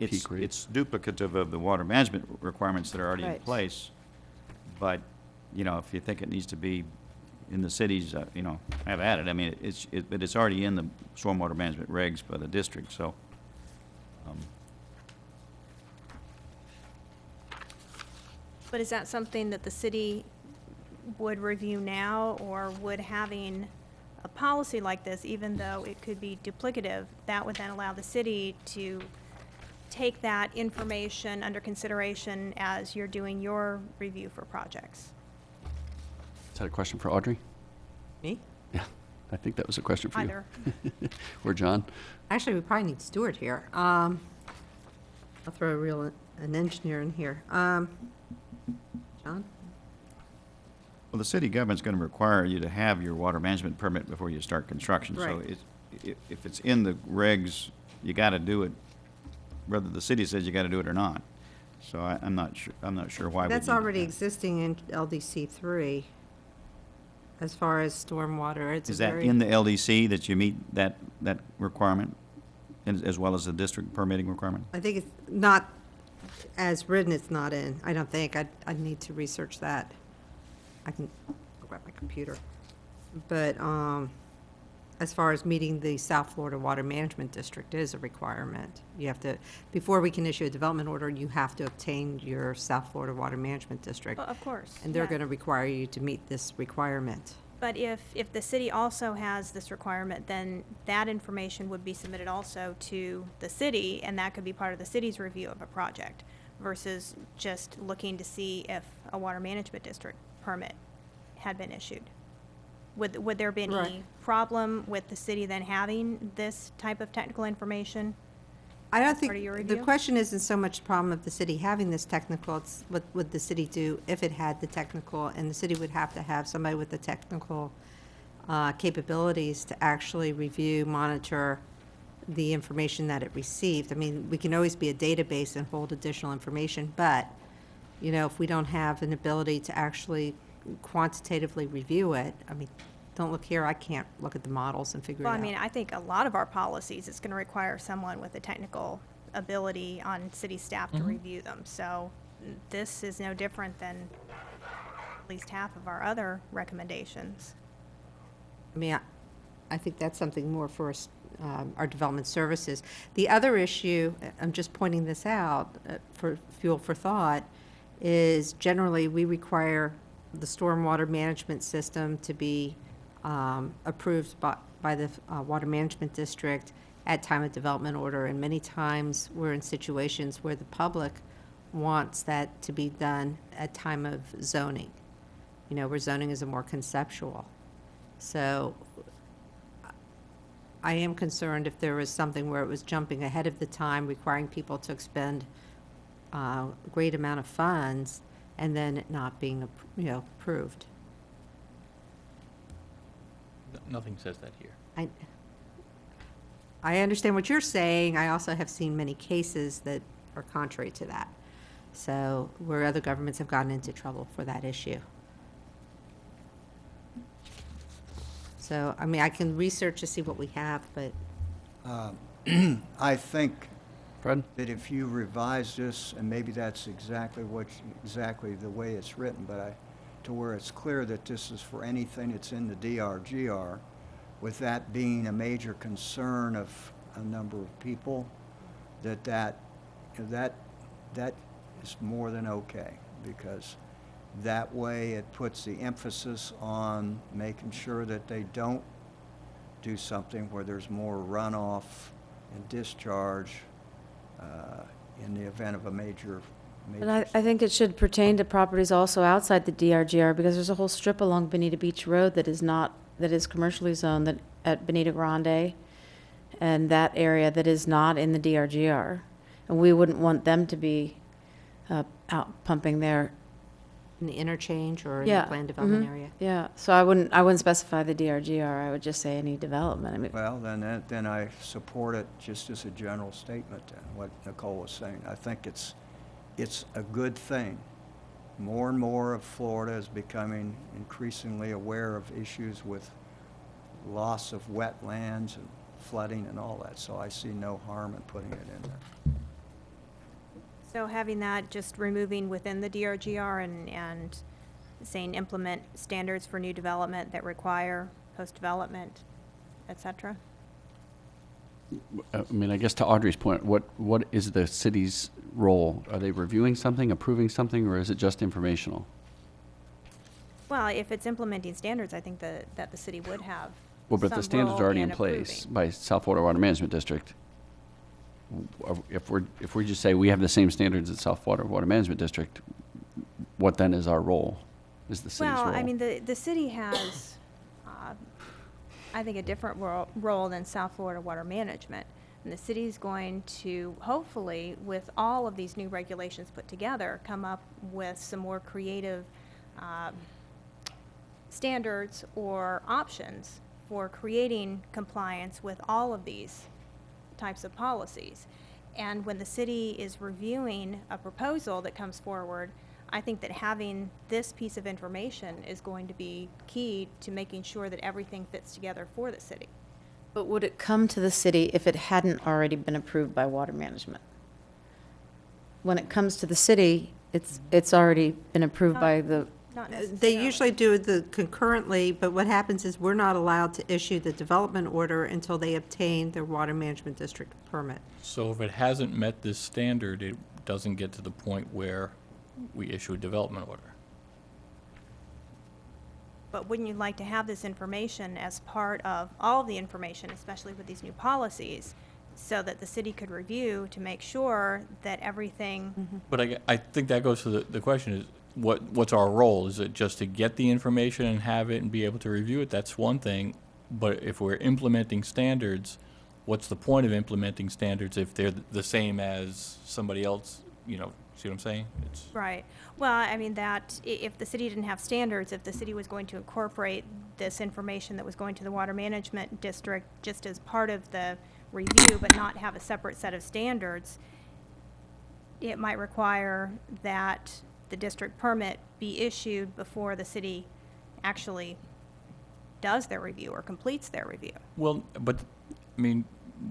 it's peak rate. it's duplicative of the water management requirements that are already in Right. place. But, if you think it needs to be in the cities, have at it. I mean, but it's already in the stormwater management regs by the district, so. But is that something that the city would review now, or would having a policy like this, even though it could be duplicative, that would then allow the city to take that information under consideration as you're doing your review for projects? is that a question for Audrey? Me? Yeah, I think that was a question for you. Either. Or John? Actually, we probably need Stuart here. I'll throw an engineer in here. John? Well, the city government's going to require you to have your water management permit before you start construction. So Right. if it's in the regs, you got to do it, whether the city says you got to do it or not. So I'm not sure why we That's need to already have- existing in LDC 3, as far as stormwater. It's a Is that very- in the LDC that you meet that requirement, as well as the district permitting requirement? I think it's not, as written, it's not in. I don't think. I'd need to research that. I can grab my computer. But as far as meeting the South Florida Water Management District is a requirement. You have to, before we can issue a development order, you have to obtain your South Florida Water Management District. Well, of course. And they're yeah. going to require you to meet this requirement. But if the city also has this requirement, then that information would be submitted also to the city, and that could be part of the city's review of a project, versus just looking to see if a water management district permit had been issued. Would there be any Right. problem with the city then having this type of technical information? I don't As part of your think, the review? question isn't so much the problem of the city having this technical, it's what would the city do if it had the technical, and the city would have to have somebody with the technical capabilities to actually review, monitor the information that it received. I mean, we can always be a database and hold additional information, but, you know, if we don't have an ability to actually quantitatively review it, I mean, don't look here, I can't look at the models and figure it Well, out. I mean, I think a lot of our policies, it's going to require someone with a technical ability on city staff to review them. So this is no different than at least half of our other recommendations. I mean, I think that's something more for our development services. The other issue, I'm just pointing this out for fuel for thought, is generally we require the stormwater management system to be approved by the Water Management District at time of development order. And many times we're in situations where the public wants that to be done at time of zoning. You know, where zoning is a more conceptual. So I am concerned if there was something where it was jumping ahead of the time, requiring people to expend a great amount of funds, and then it not being, approved. Nothing says that here. I understand what you're saying. I also have seen many cases that are contrary to that. So where other governments have gotten into trouble for that issue. So, I mean, I can research to see what we have, but I think Fred? that if you revise this, and maybe that's exactly the way it's written, but to where it's clear that this is for anything that's in the DRGR, with that being a major concern of a number of people, that is more than okay, because that way it puts the emphasis on making sure that they don't do something where there's more runoff and discharge in the event of a major. And I think it should pertain to properties also outside the DRGR, because there's a whole strip along Bonita Beach Road that is commercially zoned at Bonita Grande, and that area that is not in the DRGR. And we wouldn't want them to be out pumping there. in the interchange or in Yeah. the planned development Mhm. area. Yeah, so I wouldn't specify the DRGR, I would just say any development. I mean, Well, then I support it just as a general statement, then, what Nicole was saying. I think it's a good thing. More and more of Florida is becoming increasingly aware of issues with loss of wetlands and flooding and all that, so I see no harm in putting it in there. So having that, just removing within the DRGR and saying implement standards for new development that require post-development, et cetera? I mean, I guess to Audrey's point, what is the city's role? Are they reviewing something, approving something, or is it just informational? Well, if it's implementing standards, I think that the city would have Well, but some the standards role are already in in place approving. by South Florida Water Management District. If we just say we have the same standards as South Florida Water Management District, what then is our role? Is the city's role? Well, I mean, the city has, I think, a different role than South Florida Water Management. And the city's going to, hopefully, with all of these new regulations put together, come up with some more creative standards or options for creating compliance with all of these types of policies. And when the city is reviewing a proposal that comes forward, I think that having this piece of information is going to be key to making sure that everything fits together for the city. but would it come to the city if it hadn't already been approved by water management? When it comes to the city, it's already been approved by the Not They necessarily. usually do the concurrently, but what happens is we're not allowed to issue the development order until they obtain their water management district permit. So if it hasn't met this standard, it doesn't get to the point where we issue a development order. But wouldn't you like to have this information as part of all of the information, especially with these new policies, so that the city could review to make sure that everything, But I think that goes to the question is, what's our role? Is it just to get the information and have it and be able to review it? That's one thing. But if we're implementing standards, what's the point of implementing standards if they're the same as somebody else, you know, see what I'm saying? It's, right? Well, I mean, that, if the city didn't have standards, if the city was going to incorporate this information that was going to the water management district just as part of the review, but not have a separate set of standards, it might require that the district permit be issued before the city actually does their review or completes their review. well, but, I mean,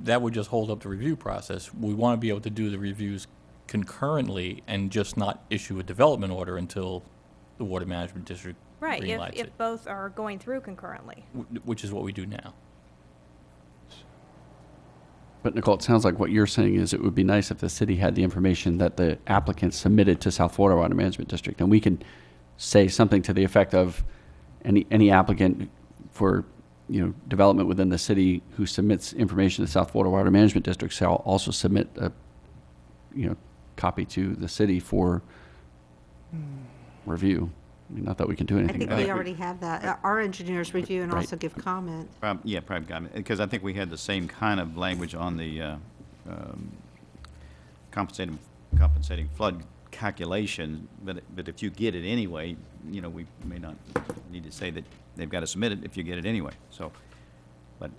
that would just hold up the review process. We want to be able to do the reviews concurrently and just not issue a development order until the water management district Right, greenlights it, if both are going through concurrently. which is what we do now. But Nicole, it sounds like what you're saying is it would be nice if the city had the information that the applicant submitted to South Florida Water Management District, and we can say something to the effect of any applicant for, you know, development within the city who submits information to South Florida Water Management District shall also submit a, you know, copy to the city for review. I mean, not that we can do I anything think about we it. already have that. Our engineers review and Right. also give comment. Yeah, private comment, because I think we had the same kind of language on the compensating flood calculation, but if you get it anyway, you know, we may not need to say that they've got to submit it if you get it anyway, so, but,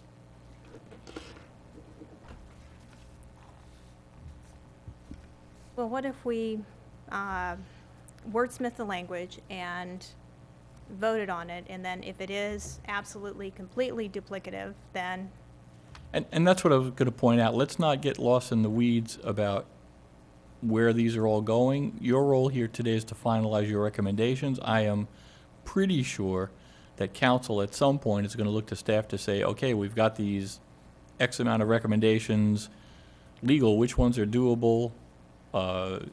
Well, what if we wordsmith the language and voted on it, and then if it is absolutely, completely duplicative, then, And that's what I was going to point out. Let's not get lost in the weeds about where these are all going. Your role here today is to finalize your recommendations. I am pretty sure that council at some point is going to look to staff to say, okay, we've got these X amount of recommendations, legal, which ones are doable,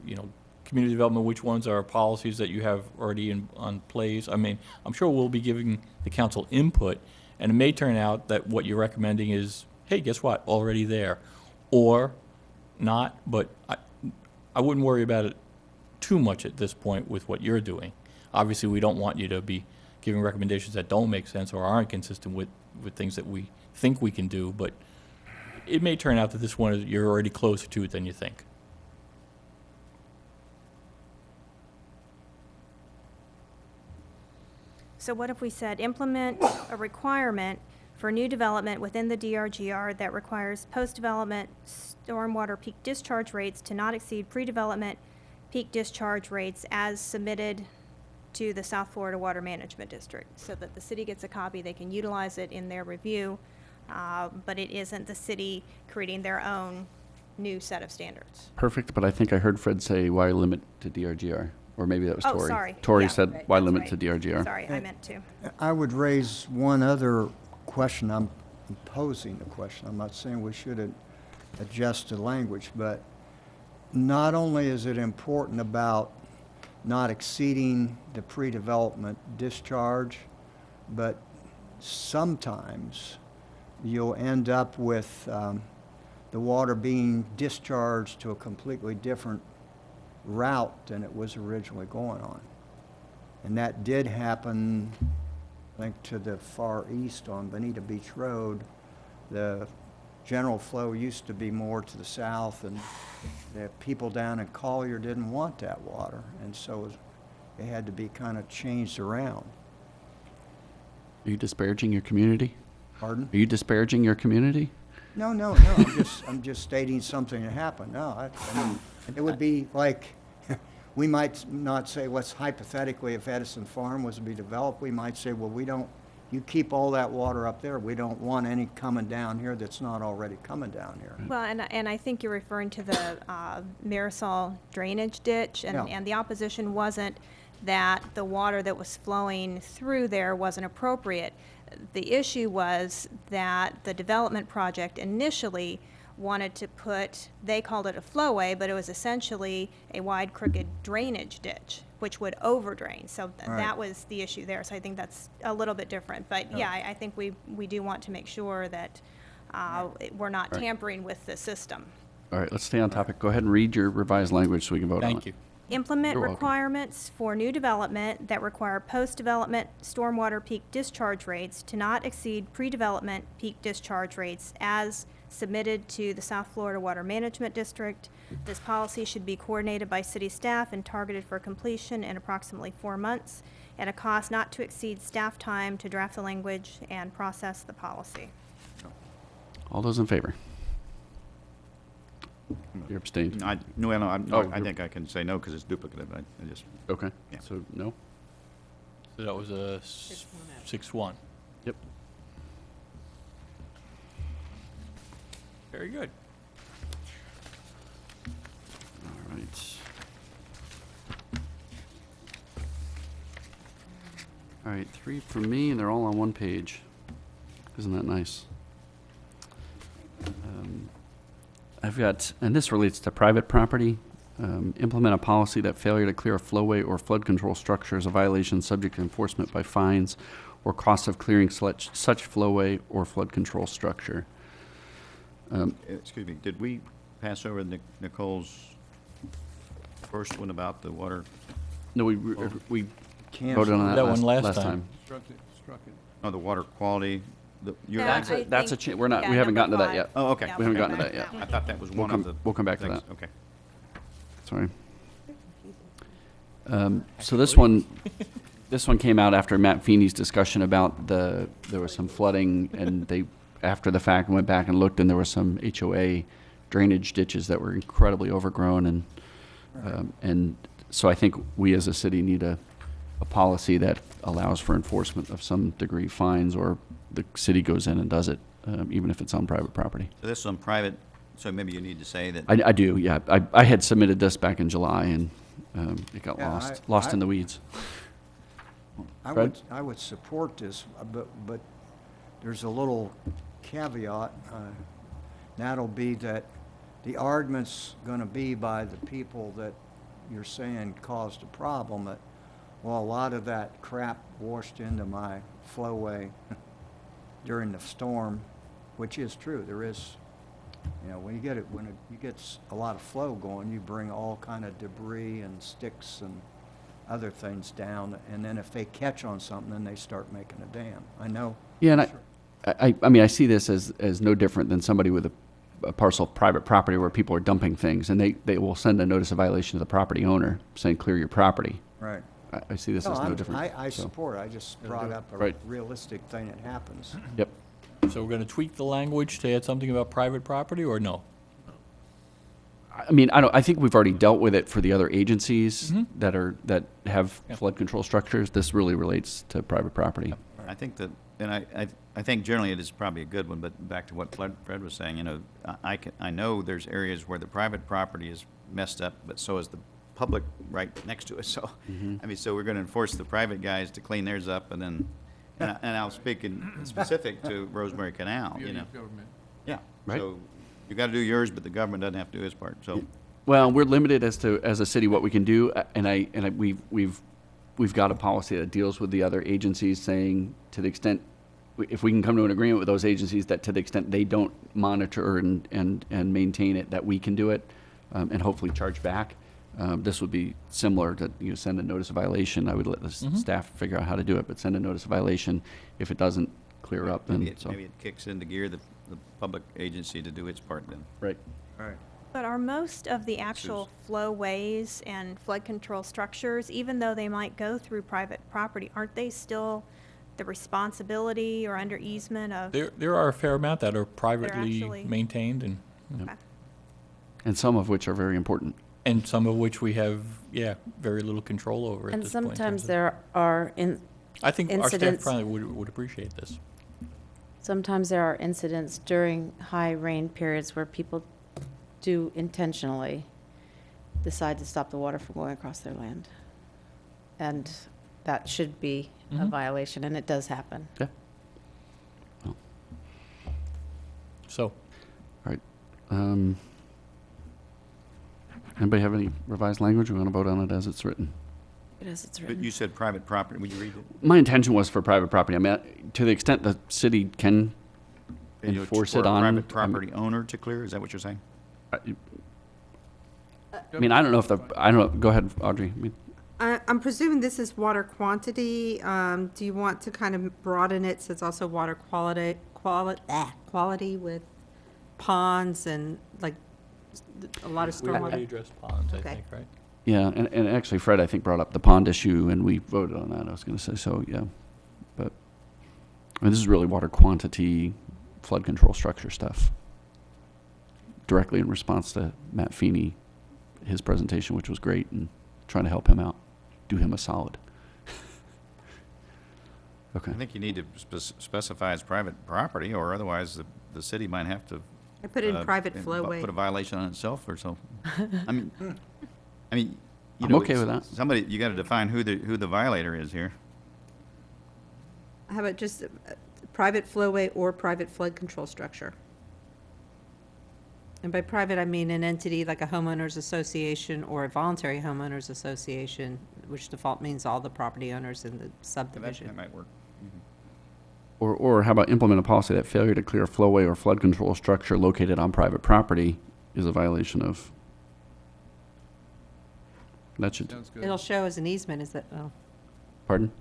you know, community development, which ones are policies that you have already on place. I mean, I'm sure we'll be giving the council input, and it may turn out that what you're recommending is, hey, guess what, already there, or not, but I wouldn't worry about it too much at this point with what you're doing. Obviously, we don't want you to be giving recommendations that don't make sense or aren't consistent with things that we think we can do, but it may turn out that this one, you're already closer to it than you think. so what if we said, implement a requirement for new development within the DRGR that requires post-development stormwater peak discharge rates to not exceed pre-development peak discharge rates as submitted to the South Florida Water Management District, so that the city gets a copy, they can utilize it in their review, but it isn't the city creating their own new set of standards. Perfect, but I think I heard Fred say, why limit to DRGR? Or maybe that was Oh, Tori. sorry. Tori Yeah, said, why that's limit right. to DRGR? Sorry, I meant to. I would raise one other question. I'm posing a question. I'm not saying we should adjust the language, but not only is it important about not exceeding the pre-development discharge, but sometimes you'll end up with the water being discharged to a completely different route than it was originally going on. And that did happen, I think, to the far east on Bonita Beach Road. The general flow used to be more to the south, and the people down in Collier didn't want that water, and so it had to be kind of changed around. Are you disparaging your community? Pardon? Are you disparaging your community? No, I'm just stating something that happened. No, I mean, it would be like, we might not say, let's hypothetically, if Edison Farm was to be developed, we might say, well, you keep all that water up there. We don't want any coming down here that's not already coming down here. Well, and I think you're referring to the Marisol drainage ditch, Yeah. and the opposition wasn't that the water that was flowing through there wasn't appropriate. The issue was that the development project initially wanted to put, they called it a flowway, but it was essentially a wide crooked drainage ditch, which would overdrain. So Right. that was the issue there. So I think that's a little bit different. But yeah, I think we do want to make sure that we're not Right. tampering with the system. All right, let's stay on topic. Go ahead and read your revised language so we can vote on it. Thank you. Implement You're welcome. requirements for new development that require post-development stormwater peak discharge rates to not exceed pre-development peak discharge rates as submitted to the South Florida Water Management District. This policy should be coordinated by city staff and targeted for completion in approximately 4 months at a cost not to exceed staff time to draft the language and process the policy. All those in favor? You're abstained. I think I can say no because it's duplicative. I just, Okay, Yeah. so no? So that was a 6-1. Yep. Very good. All right. All right, 3 for me, and they're all on one page. Isn't that nice? I've got, and this relates to private property, implement a policy that failure to clear a flowway or flood control structure is a violation subject to enforcement by fines or costs of clearing such flowway or flood control structure. excuse me, did we pass over Nicole's first one about the water? No, we Cancel. voted on that That one last last time. time. Struck it. Oh, the water quality? Yeah, That's I a, that's a, think- we're not, yeah, we haven't gotten number to that yet. 5. Oh, okay. Yeah, We haven't we'll gotten go to that back yet. I thought that was one of the. We'll come back to things. that. Okay. Sorry. So this one came out after Matt Feeney's discussion about there was some flooding, and they, after the fact, went back and looked, and there was some HOA drainage ditches that were incredibly overgrown, and so I think we as a city need a policy that allows for enforcement of some degree, fines, or the city goes in and does it, even if it's on private property. So this is on private, so maybe you need to say that. I do, yeah. I had submitted this back in July, and it got Yeah, lost in I- the weeds. I would support this, but there's a little caveat. That'll be that the argument's gonna be by the people that you're saying caused the problem, that, well, a lot of that crap washed into my flowway during the storm, which is true. There is, when you get a lot of flow going, you bring all kind of debris and sticks and other things down, and then if they catch on something, then they start making a dam. I know. Yeah, and I mean, I see this as no different than somebody with a parcel of private property where people are dumping things, and they will send a notice of violation to the property owner saying, clear your property. Right. I see this as no different. I so. support it. I just brought up a Right. realistic thing that happens. Yep. So we're going to tweak the language to add something about private property, or no? I mean, I think we've already dealt with it for the other agencies that have Yeah. flood control structures. This really relates to private property. I think that, and I think generally it is probably a good one, but back to what Fred was saying, I know there's areas where the private property is messed up, but so is the public right next to it. So, I mean, so we're going to enforce the private guys to clean theirs up, and then, and I'll speak in specific to Rosemary Canal, Beauty of government. Yeah. Right. So you got to do yours, but the government doesn't have to do its part. So, Well, we're limited as a city what we can do, and we've got a policy that deals with the other agencies, saying to the extent, if we can come to an agreement with those agencies that to the extent they don't monitor and maintain it, that we can do it, and hopefully charge back. This would be similar to, send a notice of violation. I would let the staff figure out how to do it, but send a notice of violation. If it doesn't clear up, then maybe it kicks into gear the public agency to do its part then. right. Right. But are most of the actual flowways and flood control structures, even though they might go through private property, aren't they still the responsibility or under easement of? There are a fair amount that are privately actually- maintained, Okay. And some of which are very important. and some of which we have, very little control over at And this point. in sometimes terms of- there are, I think our staff incidents- probably would appreciate this. sometimes there are incidents during high rain periods where people do intentionally decide to stop the water from going across their land. and that should be a violation, and it does happen. Yeah. Well, So, all right. Anybody have any revised language? We want to vote on it as it's written. It is, it's But written. you said private property, would you read it? My intention was for private property. I mean, to the extent the city can You know, enforce for it a on. private property owner to clear, is that what you're saying? I mean, I don't know if I don't know. Go ahead, Audrey. I mean, I'm presuming this is water quantity. Do you want to kind of broaden it so it's also water quality with ponds and like a lot of we already stormwater? addressed ponds, I Okay. think, right? yeah, and actually, Fred, I think, brought up the pond issue, and we voted on that. I was going to say so, yeah. But I mean, this is really water quantity, flood control structure stuff. Directly in response to Matt Feeney, his presentation, which was great, and trying to help him out, do him a solid. Okay. I think you need to specify as private property, or otherwise the city might have to. I put in private and flowway. Put a violation on itself or so. I mean, you I'm know, okay with that. Somebody, you gotta define who the violator is here. How about just private flowway or private flood control structure? And by private, I mean an entity like a homeowners association or a voluntary homeowners association, which default means all the property owners in the That subdivision. might work. Or how about implement a policy that failure to clear a flowway or flood control structure located on private property is a violation of. That should, Sounds good. It'll show as an easement, is that, oh, pardon?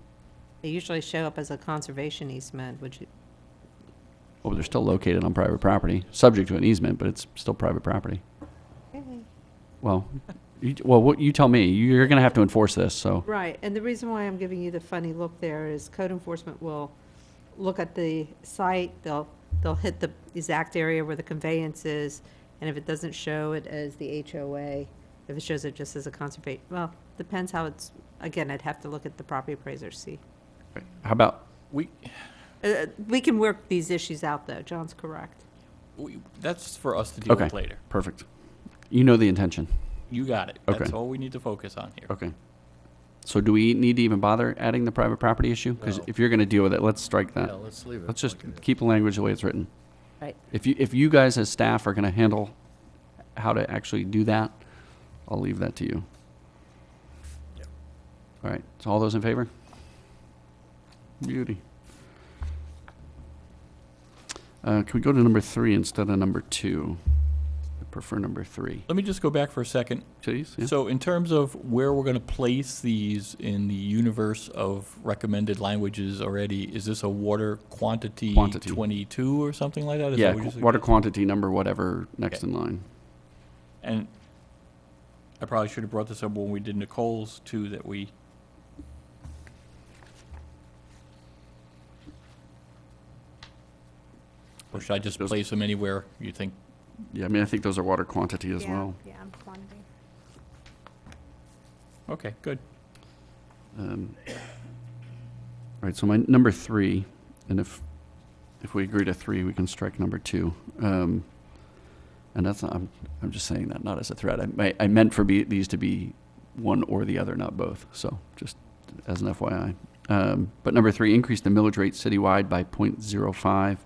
they usually show up as a conservation easement, which, Oh, they're still located on private property, subject to an easement, but it's still private property. Well, what you tell me. You're going to have to enforce this, so. right, and the reason why I'm giving you the funny look there is code enforcement will look at the site, they'll hit the exact area where the conveyance is, and if it doesn't show it as the HOA, if it shows it just as a conservation, well, depends how it's, again, I'd have to look at the property appraiser, see. How about, We We can work these issues out, though, John's correct. that's for us to deal okay, with later. perfect. You know the intention. You got it. Okay. That's all we need to focus on here. Okay. So do we need to even bother adding the private property issue? Because No. if you're going to deal with it, let's strike that. Yeah, let's leave it. Let's just like it is. keep the language the way it's written. Right. If you guys as staff are going to handle how to actually do that, I'll leave that to you. Yep. All right, so all those in favor? Beauty. Can we go to number 3 instead of number 2? I prefer number 3. Let me just go back for a second. Please, yeah. So in terms of where we're going to place these in the universe of recommended languages already, is this a water quantity Quantity. 22 or something like that? Is Yeah, that what you're water suggesting? quantity number, whatever, next Okay. in line. And I probably should have brought this up when we did Nicole's too, that we, or should I just Those- place them anywhere you think? Yeah, I mean, I think those are water quantity as Yeah, well. Yeah, quantity. Okay, good. All right, so my number 3, and if we agree to 3, we can strike number 2. And that's not, I'm just saying that not as a threat. I meant for these to be one or the other, not both. So just as an FYI. But number 3, increase the millage rate citywide by 0.05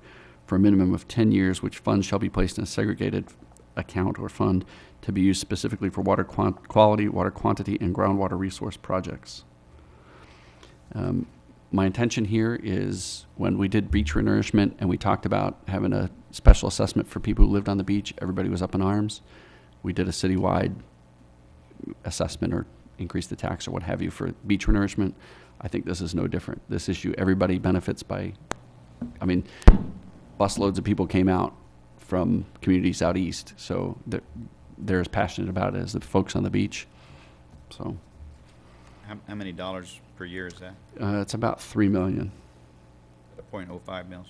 for a minimum of 10 years, which funds shall be placed in a segregated account or fund to be used specifically for water quality, water quantity, and groundwater resource projects. My intention here is when we did beach renourishment and we talked about having a special assessment for people who lived on the beach, everybody was up in arms. We did a citywide assessment or increase the tax or what have you for beach renourishment. I think this is no different. This issue, everybody benefits by, I mean, busloads of people came out from communities out east, so they're as passionate about it as the folks on the beach. So How many dollars per year is that? it's about $3 million. 0.05 mils?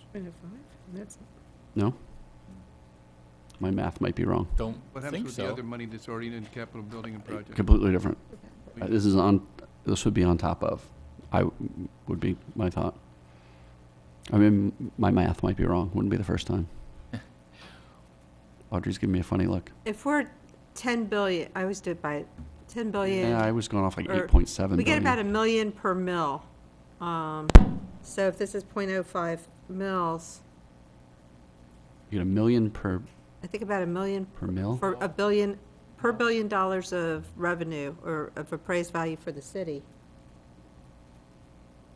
No? My math might be wrong. Don't What happens think with the so. other money that's already in capital building and project? Completely different. This would be on top of, would be my thought. I mean, my math might be wrong. Wouldn't be the first time. Audrey's giving me a funny look. If we're 10 billion, I always do it by 10 billion. Yeah, I was going off like or 8.7 We get billion. about $1 million per mill. So if this is 0.05 mils, You get $1 million per I think about $1 million mill? for $1 billion, per $1 billion of revenue or of appraised value for the city.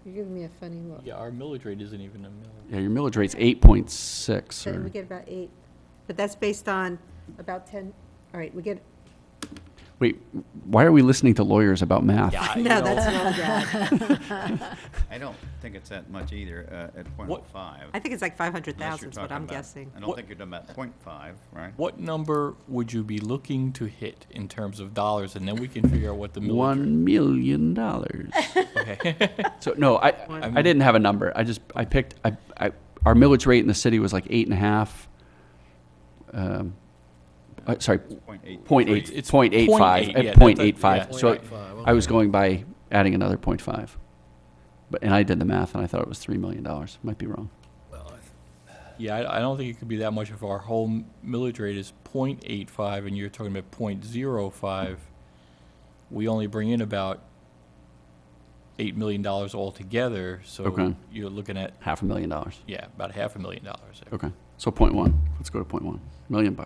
You're giving me a funny look. Yeah, our millage rate isn't even a mill. Yeah, your millage rate's 8.6 So or, we get about 8, but that's based on about 10, all right, we get, wait, why are we listening to lawyers about math? Yeah, you no, know, that's really bad. I don't think it's that much either, at What- .05. I think it's like unless 500,000 you're is what talking I'm about- guessing. I don't What- think you're talking about .5, right? What number would you be looking to hit in terms of dollars, and then we can figure out what the millage $1 million. Okay. So, no, I didn't have a number. I picked, our millage rate in the city was like 8.5. Sorry, .8. 0.8, It's 0.85, 0.8, at yeah, 0.85. yeah. So 0.85, I was okay. going by adding another 0.5. And I did the math and I thought it was $3 million. Might be wrong. Yeah, I don't think it could be that much if our whole millage rate is 0.85 and you're talking about 0.05. We only bring in about $8 million altogether, so Okay. you're looking at, $500,000. yeah, about $500,000. Okay, so 0.1. Let's go to 0.1. $1 million.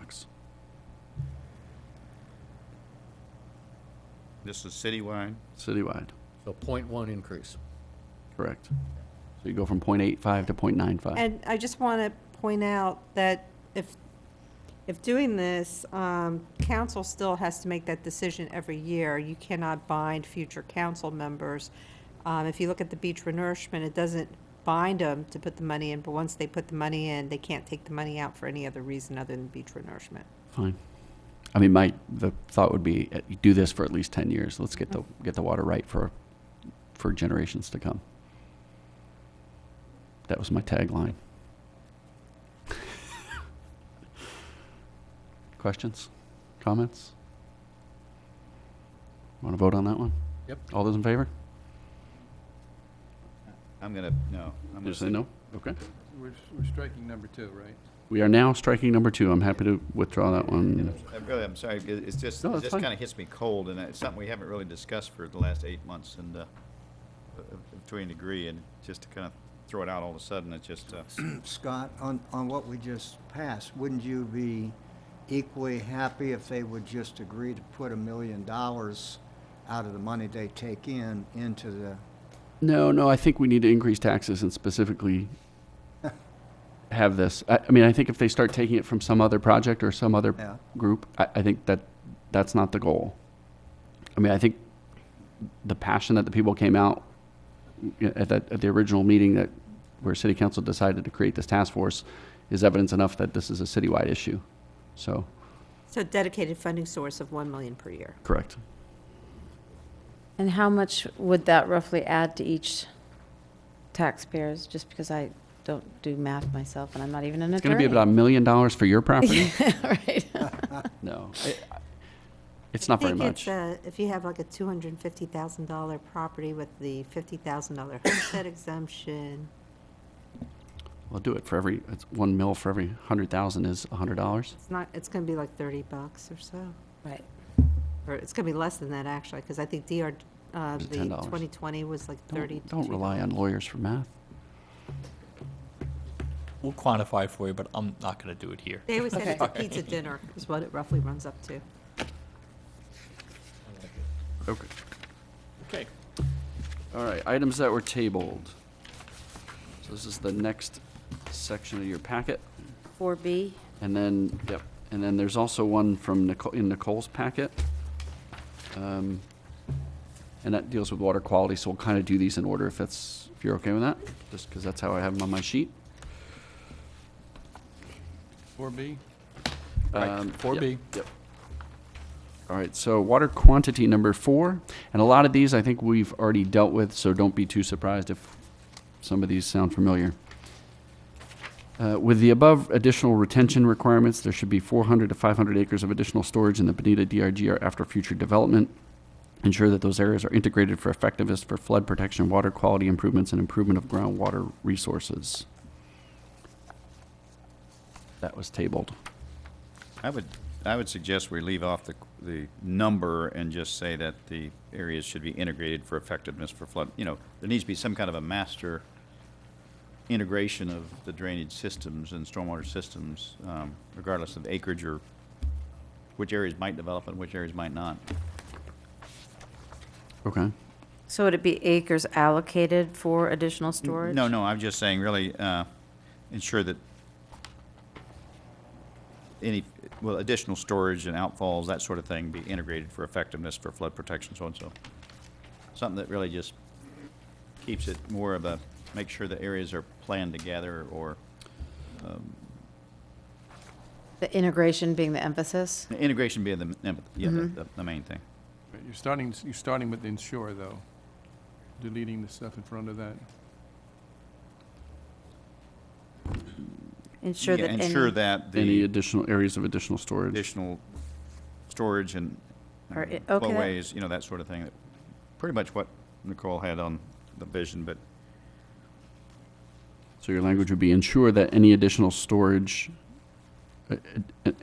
This is citywide? Citywide, So 0.1 increase. correct. So you go from 0.85 to 0.95. And I just want to point out that if doing this, council still has to make that decision every year. You cannot bind future council members. If you look at the beach renourishment, it doesn't bind them to put the money in, but once they put the money in, they can't take the money out for any other reason other than beach renourishment. Fine. I mean, the thought would be, you do this for at least 10 years. Let's get the water right for generations to come. That was my tagline. Questions? Comments? Want to vote on that one? Yep. All those in favor? I'm gonna, no. I'm gonna Just say no? Okay. We're striking number 2, right? We are now striking number 2. I'm happy to withdraw that one. I'm sorry, it's just, No, it that's just fine. kind of hits me cold, and it's something we haven't really discussed for the last 8 months, and to a degree, and just to kind of throw it out all of a sudden, it's just, Scott, on what we just passed, wouldn't you be equally happy if they would just agree to put $1 million out of the money they take in into the, No, I think we need to increase taxes and specifically have this. I mean, I think if they start taking it from some other project or some other Yeah. group, I think that's not the goal. I mean, I think the passion that the people came out at the original meeting where city council decided to create this task force is evidence enough that this is a citywide issue. So, So dedicated funding source of 1 million per year. correct. And how much would that roughly add to each taxpayers, just because I don't do math myself and I'm not even an It's attorney? going to be about $1 million for your property? Right. No. It's not very I much. think it's, if you have like a $250,000 property with the $50,000 homestead exemption, We'll do it for it's 1 mil for every 100,000 is $100. it's going to be like $30 or so. Right. Or it's going to be less than that, actually, because I think the it $10? 2020 was like 30. Don't rely on lawyers for math. We'll quantify it for you, but I'm not going to do it here. They always said it's a pizza dinner is what it roughly runs up to. Okay. Okay. All right, items that were tabled. So this is the next section of your packet. 4B. And then, yep, and then there's also one from Nicole's packet. And that deals with water quality, so we'll kind of do these in order if you're okay with that, just because that's how I have them on my sheet. 4B? Right, Um, 4B. Yep. All right, so water quantity number 4, and a lot of these I think we've already dealt with, so don't be too surprised if some of these sound familiar. With the above additional retention requirements, there should be 400 to 500 acres of additional storage in the Bonita DRGR after future development. Ensure that those areas are integrated for effectiveness for flood protection, water quality improvements, and improvement of groundwater resources. That was tabled. I would suggest we leave off the the number and just say that the areas should be integrated for effectiveness for flood. You know, there needs to be some kind of a master integration of the drainage systems and stormwater systems, regardless of acreage or which areas might develop and which areas might not. Okay. So would it be acres allocated for additional storage? No, I'm just saying really ensure that additional storage and outfalls, that sort of thing, be integrated for effectiveness for flood protection, so and so. Something that really just keeps it more of a, make sure the areas are planned together, or The integration being the emphasis? integration being the main thing. But you're starting with ensure, though, deleting the stuff in front of that. Ensure Yeah, that ensure that Any the additional areas of additional storage? additional storage and Or okay. flowways, you know, that sort of thing. Pretty much what Nicole had on the vision, but So your language would be ensure that any additional storage,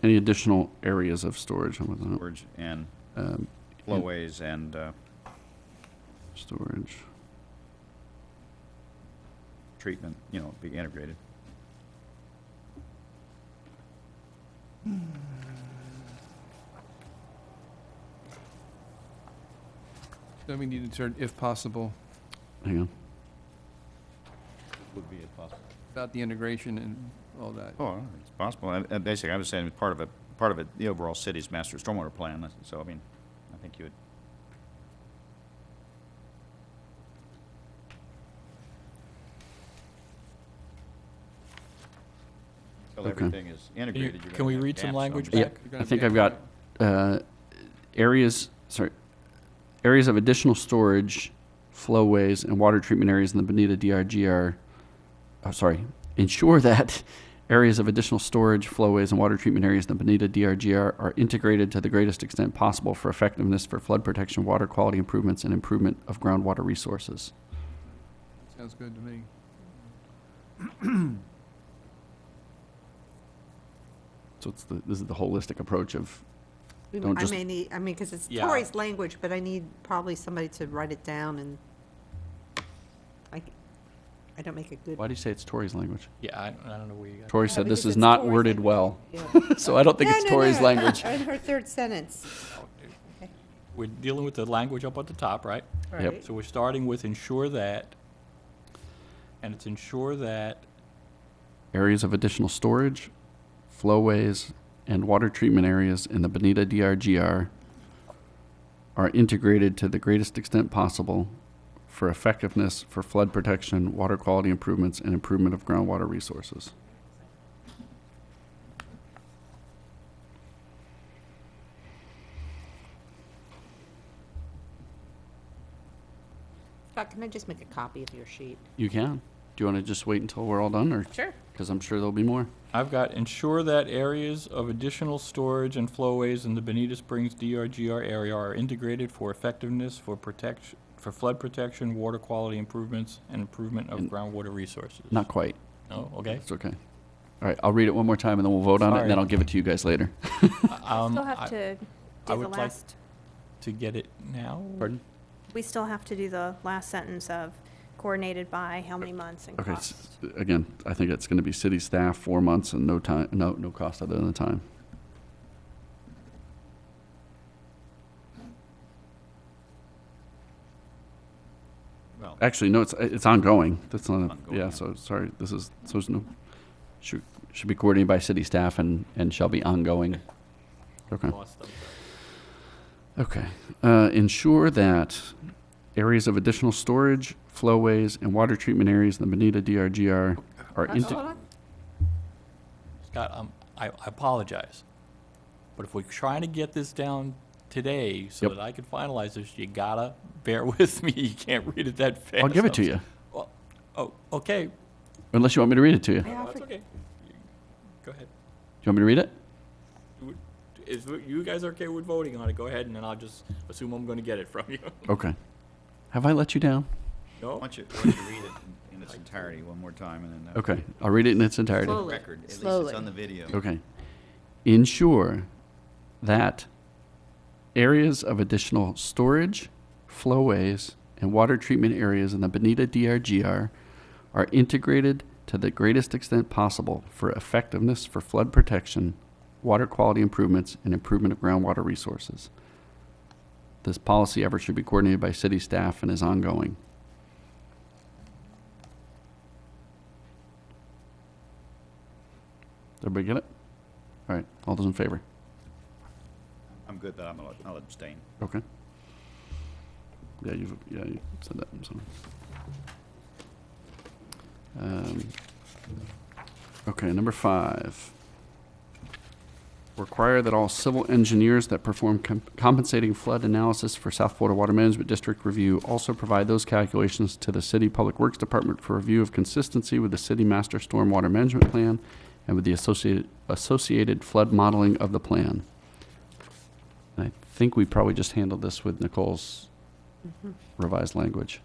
any additional areas of storage, how about that? storage and Um, flowways and Storage. treatment, you know, be integrated. So we need to insert, if possible, Hang on. Would be if possible. about the integration and all that. Oh, it's possible. Basically, I was saying part of it, the overall city's master stormwater plan. So, I mean, I think you would. Until Okay. everything is integrated. you're Can gonna we have read some gaps language somewhere. back? You're gonna I think be- I've got areas of additional storage, flowways, and water treatment areas in the Bonita DRGR. Ensure that areas of additional storage, flowways, and water treatment areas in the Bonita DRGR are integrated to the greatest extent possible for effectiveness for flood protection, water quality improvements, and improvement of groundwater resources. Sounds good to me. So this is the holistic approach of, I Don't just- may need, because it's Yeah. Tori's language, but I need probably somebody to write it down, and I don't make a good. why do you say it's Tory's language? Yeah, I don't know where you got. Tori Yeah, said this because is it's not Tori's worded language. well, Yeah. so I don't think No, it's no, Tori's no, language. In her third sentence, We're dealing with the language up at the top, right? Yep. right? So we're starting with ensure that, and it's ensure that Areas of additional storage, flowways, and water treatment areas in the Bonita DRGR are integrated to the greatest extent possible for effectiveness for flood protection, water quality improvements, and improvement of groundwater resources. Scott, can I just make a copy of your sheet? You can. Do you want to just wait until we're all done, or? Sure. Because I'm sure there'll be more. I've got ensure that areas of additional storage and flowways in the Bonita Springs DRGR area are integrated for effectiveness for protection, for flood protection, water quality improvements, and improvement of And- groundwater resources. Not quite. No, okay. It's okay. All right, I'll read it one more time, and then we'll vote on it, and then Sorry. I'll give it to you guys later. Still have to I do the would like- last, To get it now? Pardon? we still have to do the last sentence of coordinated by how many months and Okay, cost. again, I think it's going to be city staff, 4 months, and no time, no cost other than the time. Well, Actually, no, it's ongoing. That's not, Ongoing, yeah, yeah. so, sorry, so there's no, should be coordinated by city staff and shall be ongoing. Okay. Cost of the- Okay. Ensure that areas of additional storage, flowways, and water treatment areas in the Bonita DRGR are Hold on. Scott, I apologize, but if we're trying to get this down today so Yep. that I can finalize this, you gotta bear with me. You can't read it that fast. I'll give it to you, Well, oh, okay. unless you want me to read it to you. Do No, that's okay. Go ahead. you want me to read it? If you guys are okay with voting on it, go ahead, and then I'll just assume I'm gonna get it from you. Okay. Have I let you down? No? why don't you read it in its entirety one more time, and then. Okay, I'll read it in its entirety. Slowly. Record, at least Slowly. it's on the video. Okay. Ensure that areas of additional storage, flowways, and water treatment areas in the Bonita DRGR are integrated to the greatest extent possible for effectiveness for flood protection, water quality improvements, and improvement of groundwater resources. This policy effort should be coordinated by city staff and is ongoing. Did everybody get it? All right, all those in favor? I'm good, but I'll abstain. Okay. Yeah, you said that, so. Okay, number 5. Require that all civil engineers that perform compensating flood analysis for South Florida Water Management District review also provide those calculations to the City Public Works Department for review of consistency with the City Master Stormwater Management Plan and with the associated flood modeling of the plan. And I think we probably just handled this with Nicole's revised language.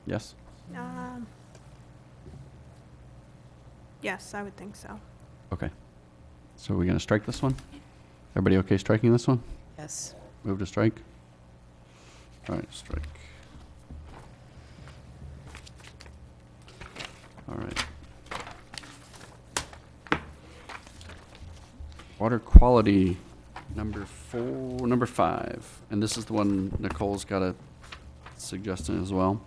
Yes? Yes, I would think so. Okay. So are we going to strike this one? Everybody okay striking this one? Yes. Move to strike? All right, strike. All right. Water quality, number 5. And this is the one Nicole's got a suggestion as well.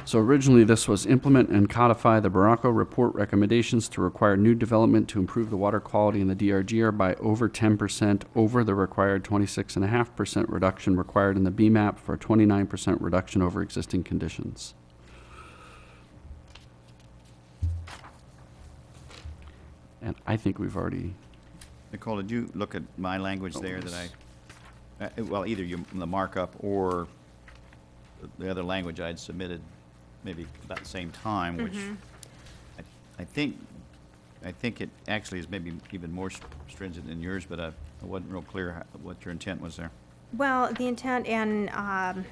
So originally, this was implement and codify the Baracco report recommendations to require new development to improve the water quality in the DRGR by over 10% over the required 26.5% reduction required in the BMAP for a 29% reduction over existing conditions. And I think we've already, Nicole, did you look at my language there that well, either the markup or the other language I'd submitted maybe about the same time, which I think it actually is maybe even more stringent than yours, but I wasn't real clear what your intent was there. Well, the intent, and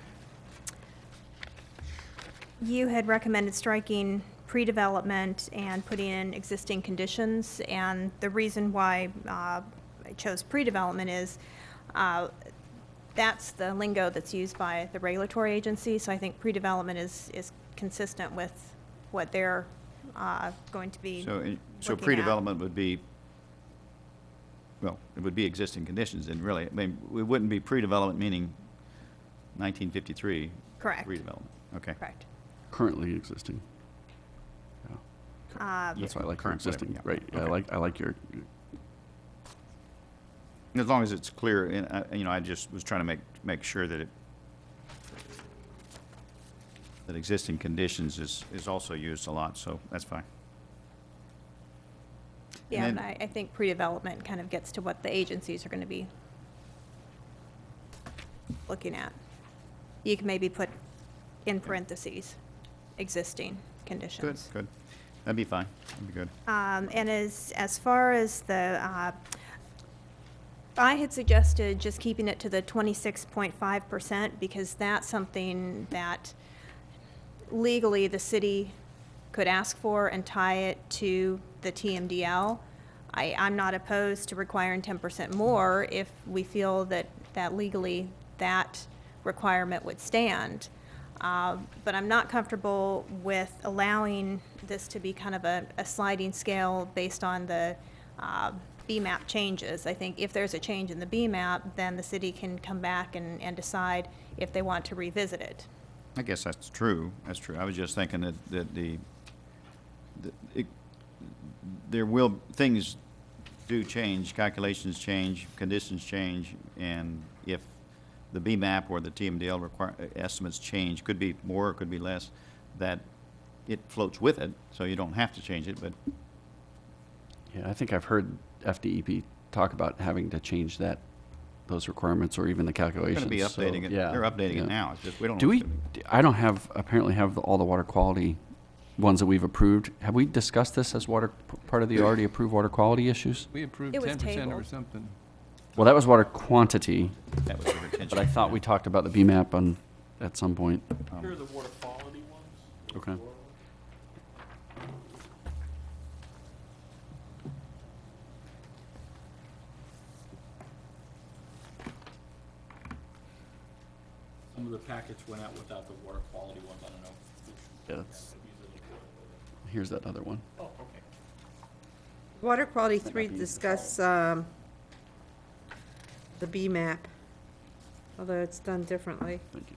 you had recommended striking pre-development and putting in existing conditions, and the reason why I chose pre-development is that's the lingo that's used by the regulatory agency, so I think pre-development is consistent with what they're going to be So looking pre-development would be, well, it would be existing conditions, and really, I mean, it wouldn't be pre-development meaning 1953. Correct. Redevelopment, okay. Correct. currently existing. That's why I like your current, existing, whatever, yeah. right? Okay. I like your, As long as it's clear, and, I just was trying to make sure that that existing conditions is also used a lot, so that's fine. Yeah, And and I think pre-development kind of gets to what the agencies are going to be looking at. You can maybe put in parentheses, existing conditions. Good. That'd be fine. That'd be good. And as far as the, I had suggested just keeping it to the 26.5% because that's something that legally the city could ask for and tie it to the TMDL. I'm not opposed to requiring 10% more if we feel that legally that requirement would stand. But I'm not comfortable with allowing this to be kind of a sliding scale based on the BMAP changes. I think if there's a change in the BMAP, then the city can come back and decide if they want to revisit it. I guess that's true. That's true. I was just thinking that things do change, calculations change, conditions change, and if the BMAP or the TMDL estimates change, could be more, or could be less, that it floats with it, so you don't have to change it, but yeah, I think I've heard FDEP talk about having to change those requirements or even the they're calculations. going to be updating so, it. yeah, They're updating yeah. it now. It's just, we don't know. Do what's we, gonna be. I don't apparently have all the water quality ones that we've approved. Have we discussed this as part of the already approved water quality issues? We approved It was 10% or tabled. something. Well, that was water quantity, That was the retention. but I thought we talked about the BMAP at some point. Here are the water quality ones. Okay. Some of the packets went out without the water quality ones, I don't know. Yeah, that's, here's that other one. Oh, okay. Water quality Might not 3 be discuss the B map, although it's done differently. Thank you.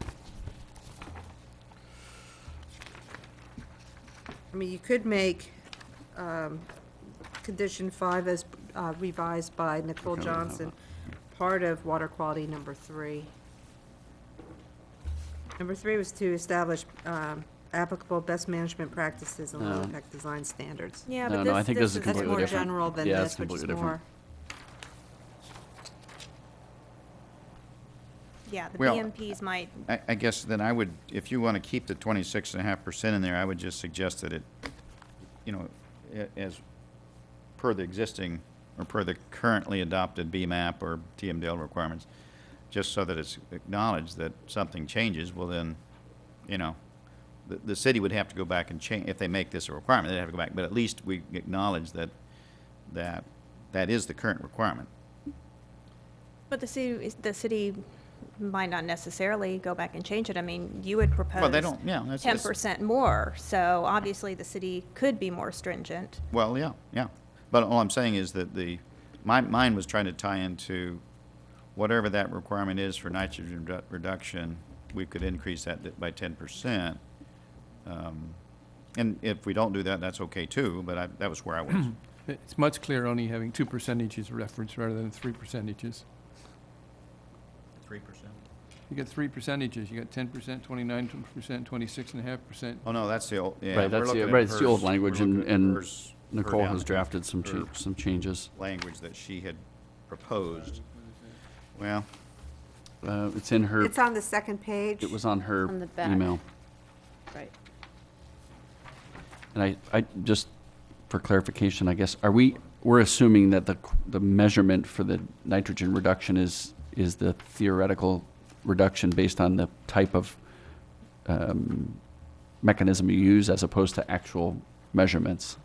I mean, you could make condition 5 as revised by Nicole Okay, we have Johnson, part of water quality number 3. Number 3 was to establish applicable best management practices and low No. impact design standards. Yeah, No, but no, I this, think this is is That's completely more different. general than Yeah, this, it's which is completely more. Yeah, the Well, BMPs might, I guess then I would, if you want to keep the 26.5% in there, I would just suggest that it, you know, as per the existing, or per the currently adopted BMAP or TMDL requirements, just so that it's acknowledged that something changes, well then, you know, the city would have to go back and change, if they make this a requirement, they'd have to go back, but at least we acknowledge that is the current requirement. but the city might not necessarily go back and change it. I mean, you would propose. Well, they don't, yeah, that's. 10% more, so obviously the city could be more stringent. Well, yeah, yeah. But all I'm saying is that mine was trying to tie into whatever that requirement is for nitrogen reduction, we could increase that by 10%. And if we don't do that, that's okay too, but that was where I was. It's much clearer only having 2 percentages referenced rather than 3 percentages. 3%? You get 3 percentages, you got 10%, 29%, 26.5%. Oh, no, that's the old, yeah. Right, we're that's looking the, at right, it's the old hers. language, We're and, looking at and hers- her Nicole down has there. drafted some Her some changes. language that she had proposed. Well, It's in her, It's on the second page. it was on her On the back. email. Right. And I just, for clarification, I guess, we're assuming that the measurement for the nitrogen reduction is the theoretical reduction based on the type of mechanism you use as opposed to actual measurements.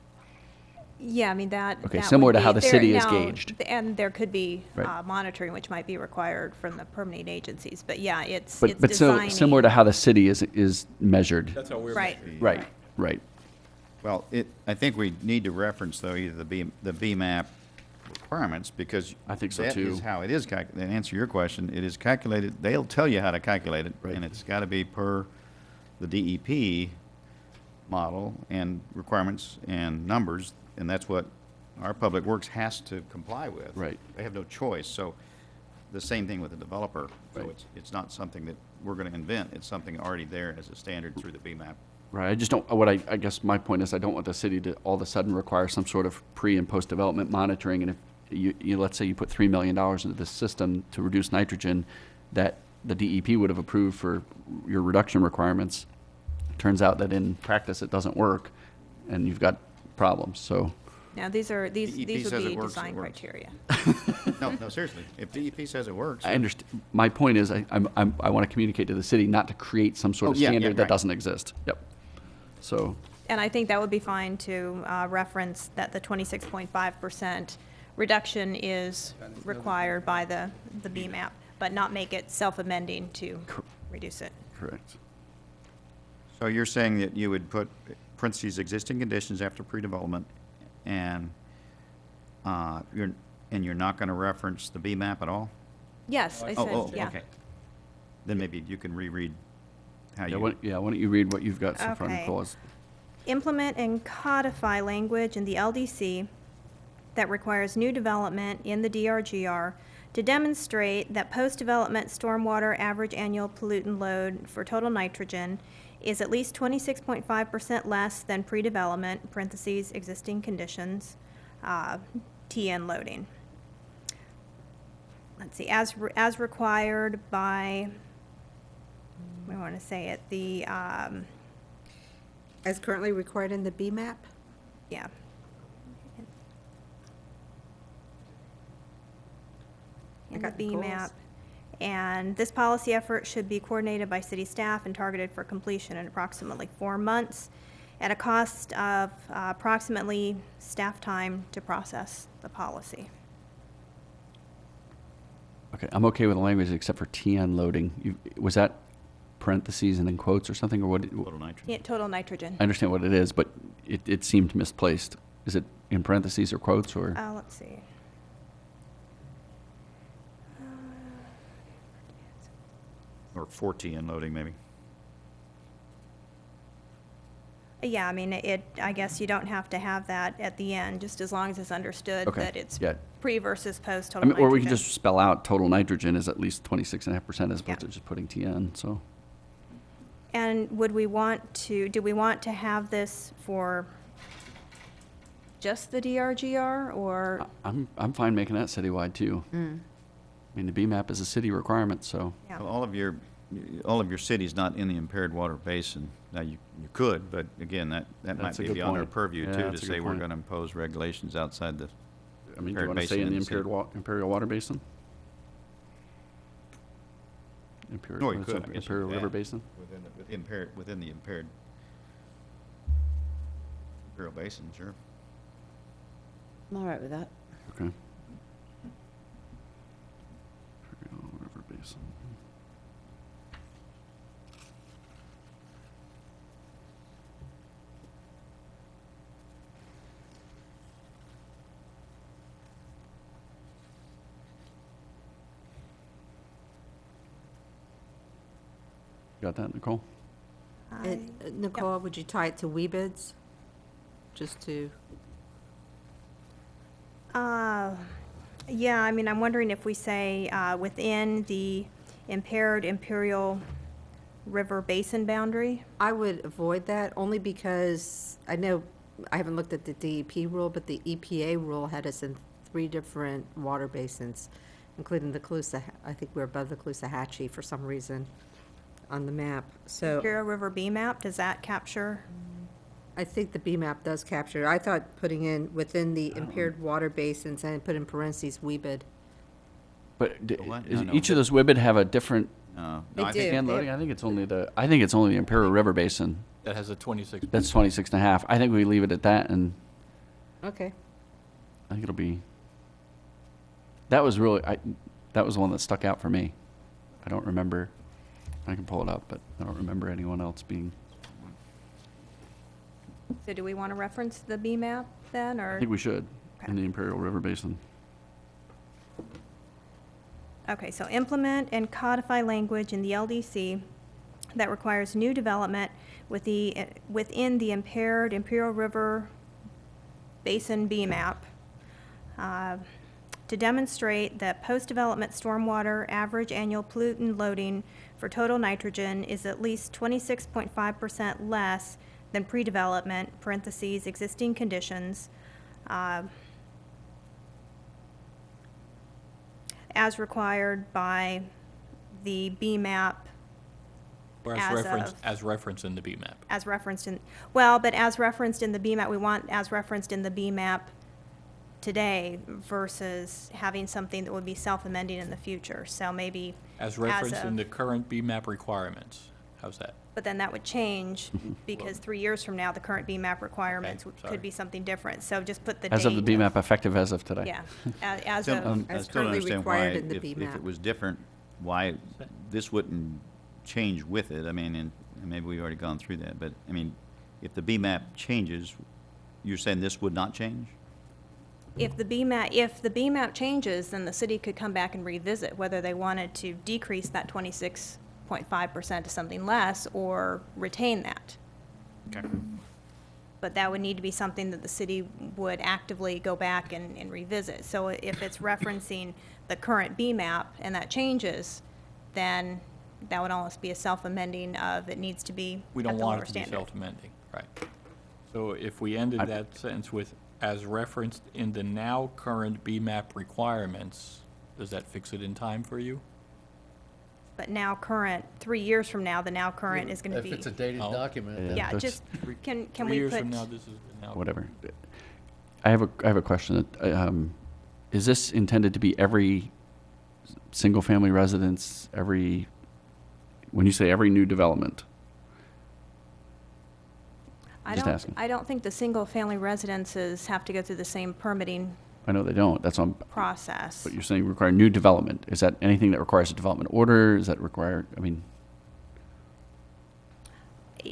Yeah, I mean, that. Okay, that similar would to be- how the there- city is now, gauged. And there could be Right. monitoring, which might be required from the permitting agencies, but yeah, it's But so, designing. similar to how the city is measured. That's how we're. Right. Right, right. well, I think we need to reference, though, either the BMAP requirements, because I think so, that too. is how it is calculated. To answer your question, it is calculated, they'll tell you how to calculate it, Right. and it's got to be per the DEP model and requirements and numbers, and that's what our Public Works has to comply with. Right. They have no choice, so the same thing with the developer. So Right. it's not something that we're going to invent, it's something already there as a standard through the BMAP. Right, I just don't, I guess my point is I don't want the city to all of a sudden require some sort of pre- and post-development monitoring, and if let's say you put $3 million into this system to reduce nitrogen that the DEP would have approved for your reduction requirements, turns out that in practice it doesn't work, and you've got problems, so. Now, these DEP would says it be works, it design works. criteria. No, seriously, if DEP says it works. I understand, my point is, I want to communicate to the city not to create some sort Oh, of yeah, standard that right. doesn't exist. Yep. So, And I think that would be fine to reference that the 26.5% reduction is required by the BMAP, but not make it self-amending to reduce it. correct. So you're saying that you would put parentheses existing conditions after pre-development, and you're not going to reference the BMAP at all? Yes, I Oh, said, yeah. okay. Then maybe you can reread how Yeah, you. why don't you read what you've got so far, Okay. Nicole? Implement and codify language in the LDC that requires new development in the DRGR to demonstrate that post-development stormwater average annual pollutant load for total nitrogen is at least 26.5% less than pre-development, parentheses, existing conditions, TN loading. Let's see, as required by, we want to say it, the, As currently required in the B map? yeah. I In the got Nicole's. BMAP. And this policy effort should be coordinated by city staff and targeted for completion in approximately 4 months at a cost of approximately staff time to process the policy. Okay, I'm okay with the language except for TN loading. Was that parentheses and in quotes or something, or what? Total nitrogen. Yeah, total nitrogen. I understand what it is, but it seemed misplaced. Is it in parentheses or quotes, or? Let's see. Or 4T unloading, maybe. Yeah, I mean, I guess you don't have to have that at the end, just as long as it's understood Okay, that it's yeah. pre versus post I total mean, or we could nitrogen. just spell out total nitrogen is at least 26.5% as Yeah. opposed to just putting TN, so. And do we want to have this for just the DRGR, or? I'm fine making that citywide too. I mean, the BMAP is a city requirement, so. Yeah. Well, all of your cities not in the impaired water basin. Now, you could, but again, that might That's a be good beyond our point. purview Yeah, too, to that's a say good we're point. gonna impose regulations outside the I mean, do you impaired want to basin say in the in the city. Imperial Water Basin? Imperial, Or you what's could, up, I guess you Imperial could River add. Basin? Within the impaired basin, sure. I'm all right with that. Okay. Imperial River Basin. Got that, Nicole? And, Nicole, would you tie it to WeBids? Just to, Yeah, I mean, I'm wondering if we say within the impaired Imperial River Basin boundary. I would avoid that only because I know, I haven't looked at the DEP rule, but the EPA rule had us in 3 different water basins, including the Calusa, I think we're above the Caloosahatchee for some reason on the map. So Imperial River BMAP, does that capture? I think the BMAP does capture. I thought putting in within the impaired water basins and put in parentheses WeBid. But what? is No, each no. of those WIBID have a different No, They I think do. TN loading? I think it's only the Imperial River Basin. That has a 26. That's 26 and a half. I think we leave it at that, and Okay. I think it'll be, that was really, that was the one that stuck out for me. I don't remember, I can pull it up, but I don't remember anyone else being, So do we want to reference the BMAP then, or? I think we should, in Okay. the Imperial River Basin. Okay, so implement and codify language in the LDC that requires new development within the impaired Imperial River Basin BMAP to demonstrate that post-development stormwater average annual pollutant loading for total nitrogen is at least 26.5% less than pre-development, parentheses, existing conditions, as required by the BMAP Or as as referenced in the BMAP. as referenced in, well, but as referenced in the BMAP, we want as referenced in the BMAP today versus having something that would be self-amending in the future. So maybe As referenced in of- the current BMAP requirements. How's that? But then that would change because 3 years from now, the current BMAP requirements Okay, sorry. could be something different. So just put the As of the date BMAP, effective as of today. Yeah, as Still, of, I As still don't currently understand why, required in the if BMAP. it was different, why this wouldn't change with it. I mean, and maybe we've already gone through that, but, I mean, if the BMAP changes, you're saying this would not change? if the BMAP changes, then the city could come back and revisit whether they wanted to decrease that 26.5% to something less or retain that. Okay. But that would need to be something that the city would actively go back and revisit. So if it's referencing the current BMAP and that changes, then that would almost be a self-amending of it needs to be We at don't the want lower it to be standard. self-amending, right. So if we ended that sentence with, as referenced in the now current BMAP requirements, does that fix it in time for you? But now current, 3 years from now, the now current is going to be. If it's a dated Oh. document, then Yeah, that's- just, can 3 we years put? from now, this is the now. Whatever. I have a question. Is this intended to be every single-family residence, when you say every new development? Just asking. I don't think the single-family residences have to go through the same permitting I know they don't, that's on, process. but you're saying require new development. Is that anything that requires a development order? Is that required, I mean,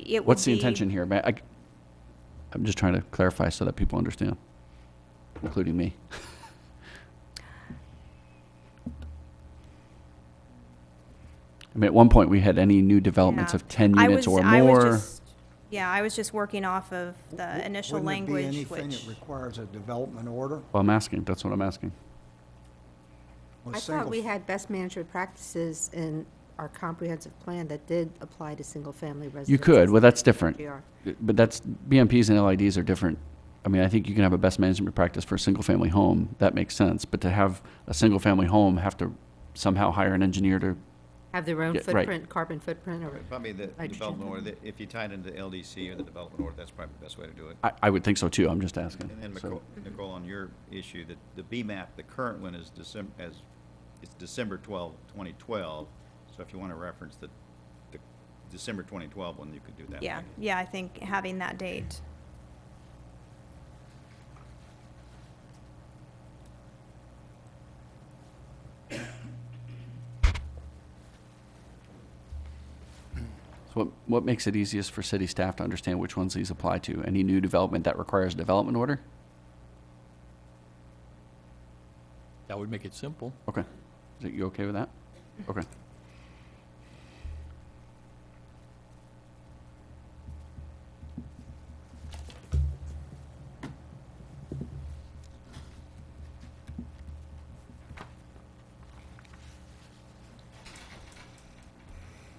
it would What's the be- intention here? I'm just trying to clarify so that people understand, including me. I mean, at one point, we had any new developments Yeah. of 10 I units was- or I was more. just- Yeah, I was just working off of the initial language, Wouldn't it be anything which, that requires a development order? Well, I'm asking, that's what I'm asking. With I thought single- we had best management practices in our comprehensive plan that did apply to single-family residences. You could, well, that's different. GR. But that's, BMPs and LIDs are different. I mean, I think you can have a best management practice for a single-family home, that makes sense. But to have a single-family home, have to somehow hire an engineer to, Have their own Yeah, right. footprint, carbon footprint, or Probably the Nitrogen. development order, if you tie it into the LDC or the development order, that's probably the best way to do it. I would think so too, I'm just asking. And then So- Nicole, on your issue, that the BMAP, the current one is it's December 12, 2012. So if you want to reference the December 2012 one, you could do that. yeah, yeah, I think having that date. So what makes it easiest for city staff to understand which ones these apply to? Any new development that requires a development order? That would make it simple. Okay. Is you okay with that? Okay.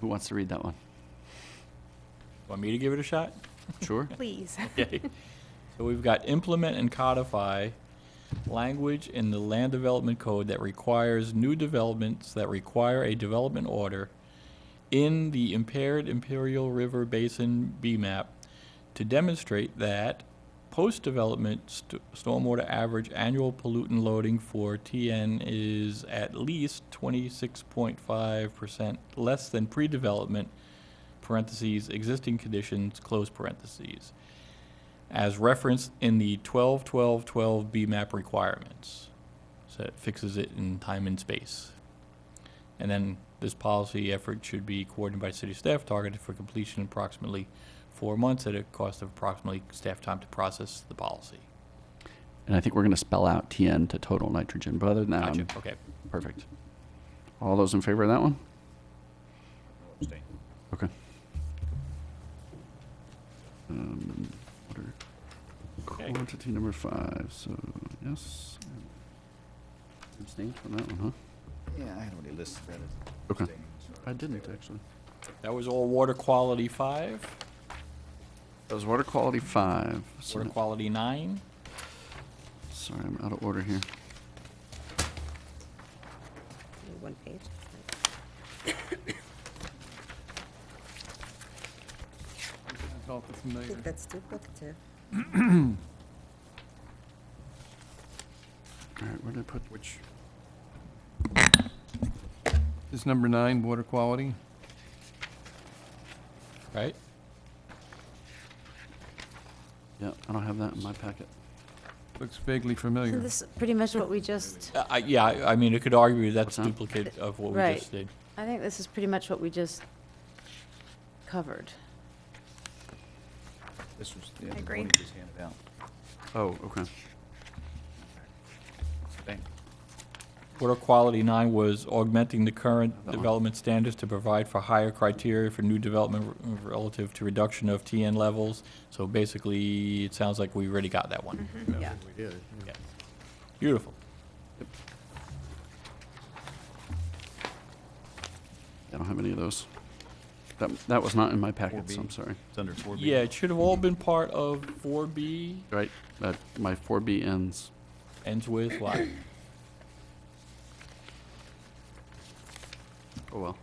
Who wants to read that one? Want me to give it a shot? Sure. Please. Okay. So we've got implement and codify language in the land development code that requires new developments that require a development order in the impaired Imperial River Basin BMAP to demonstrate that post-development stormwater average annual pollutant loading for TN is at least 26.5% less than pre-development, parentheses, existing conditions, close parentheses, as referenced in the 12-12-12 BMAP requirements. So it fixes it in time and space. And then this policy effort should be coordinated by city staff, targeted for completion in approximately 4 months at a cost of approximately staff time to process the policy. And I think we're going to spell out TN to total nitrogen, but other than that, Gotcha, I'm okay. perfect. All those in favor of that one? Abstain. Okay. Water Okay. quantity number 5, so yes. Abstained from that one, huh? Yeah, I had already listed that as Okay. abstaining, so- I didn't, actually. That was all water quality 5, That was water quality 5. So water quality 9, sorry, I'm out of order here. one page. It's all I familiar. think that's duplicative. All right, where did I put which? This is number 9, water quality. right? Yeah, I don't have that in my packet. Looks vaguely So familiar. this is pretty much what we just, Yeah, I mean, it could argue that's What's that? duplicate of what we Right. just did. I think this is pretty much what we just covered. This was, I yeah, the agree. one you just handed out. Oh, okay. Abstain. Water quality 9 was augmenting the current That one. development standards to provide for higher criteria for new development relative to reduction of TN levels. So basically, it sounds like we already got that one. Yeah. We did. Yeah. Beautiful. I don't have any of those. That was not in my packet, so 4B. I'm sorry. It's under 4B. Yeah, it should have all been part of 4B, Right, my 4B ends. ends with what? Oh, well.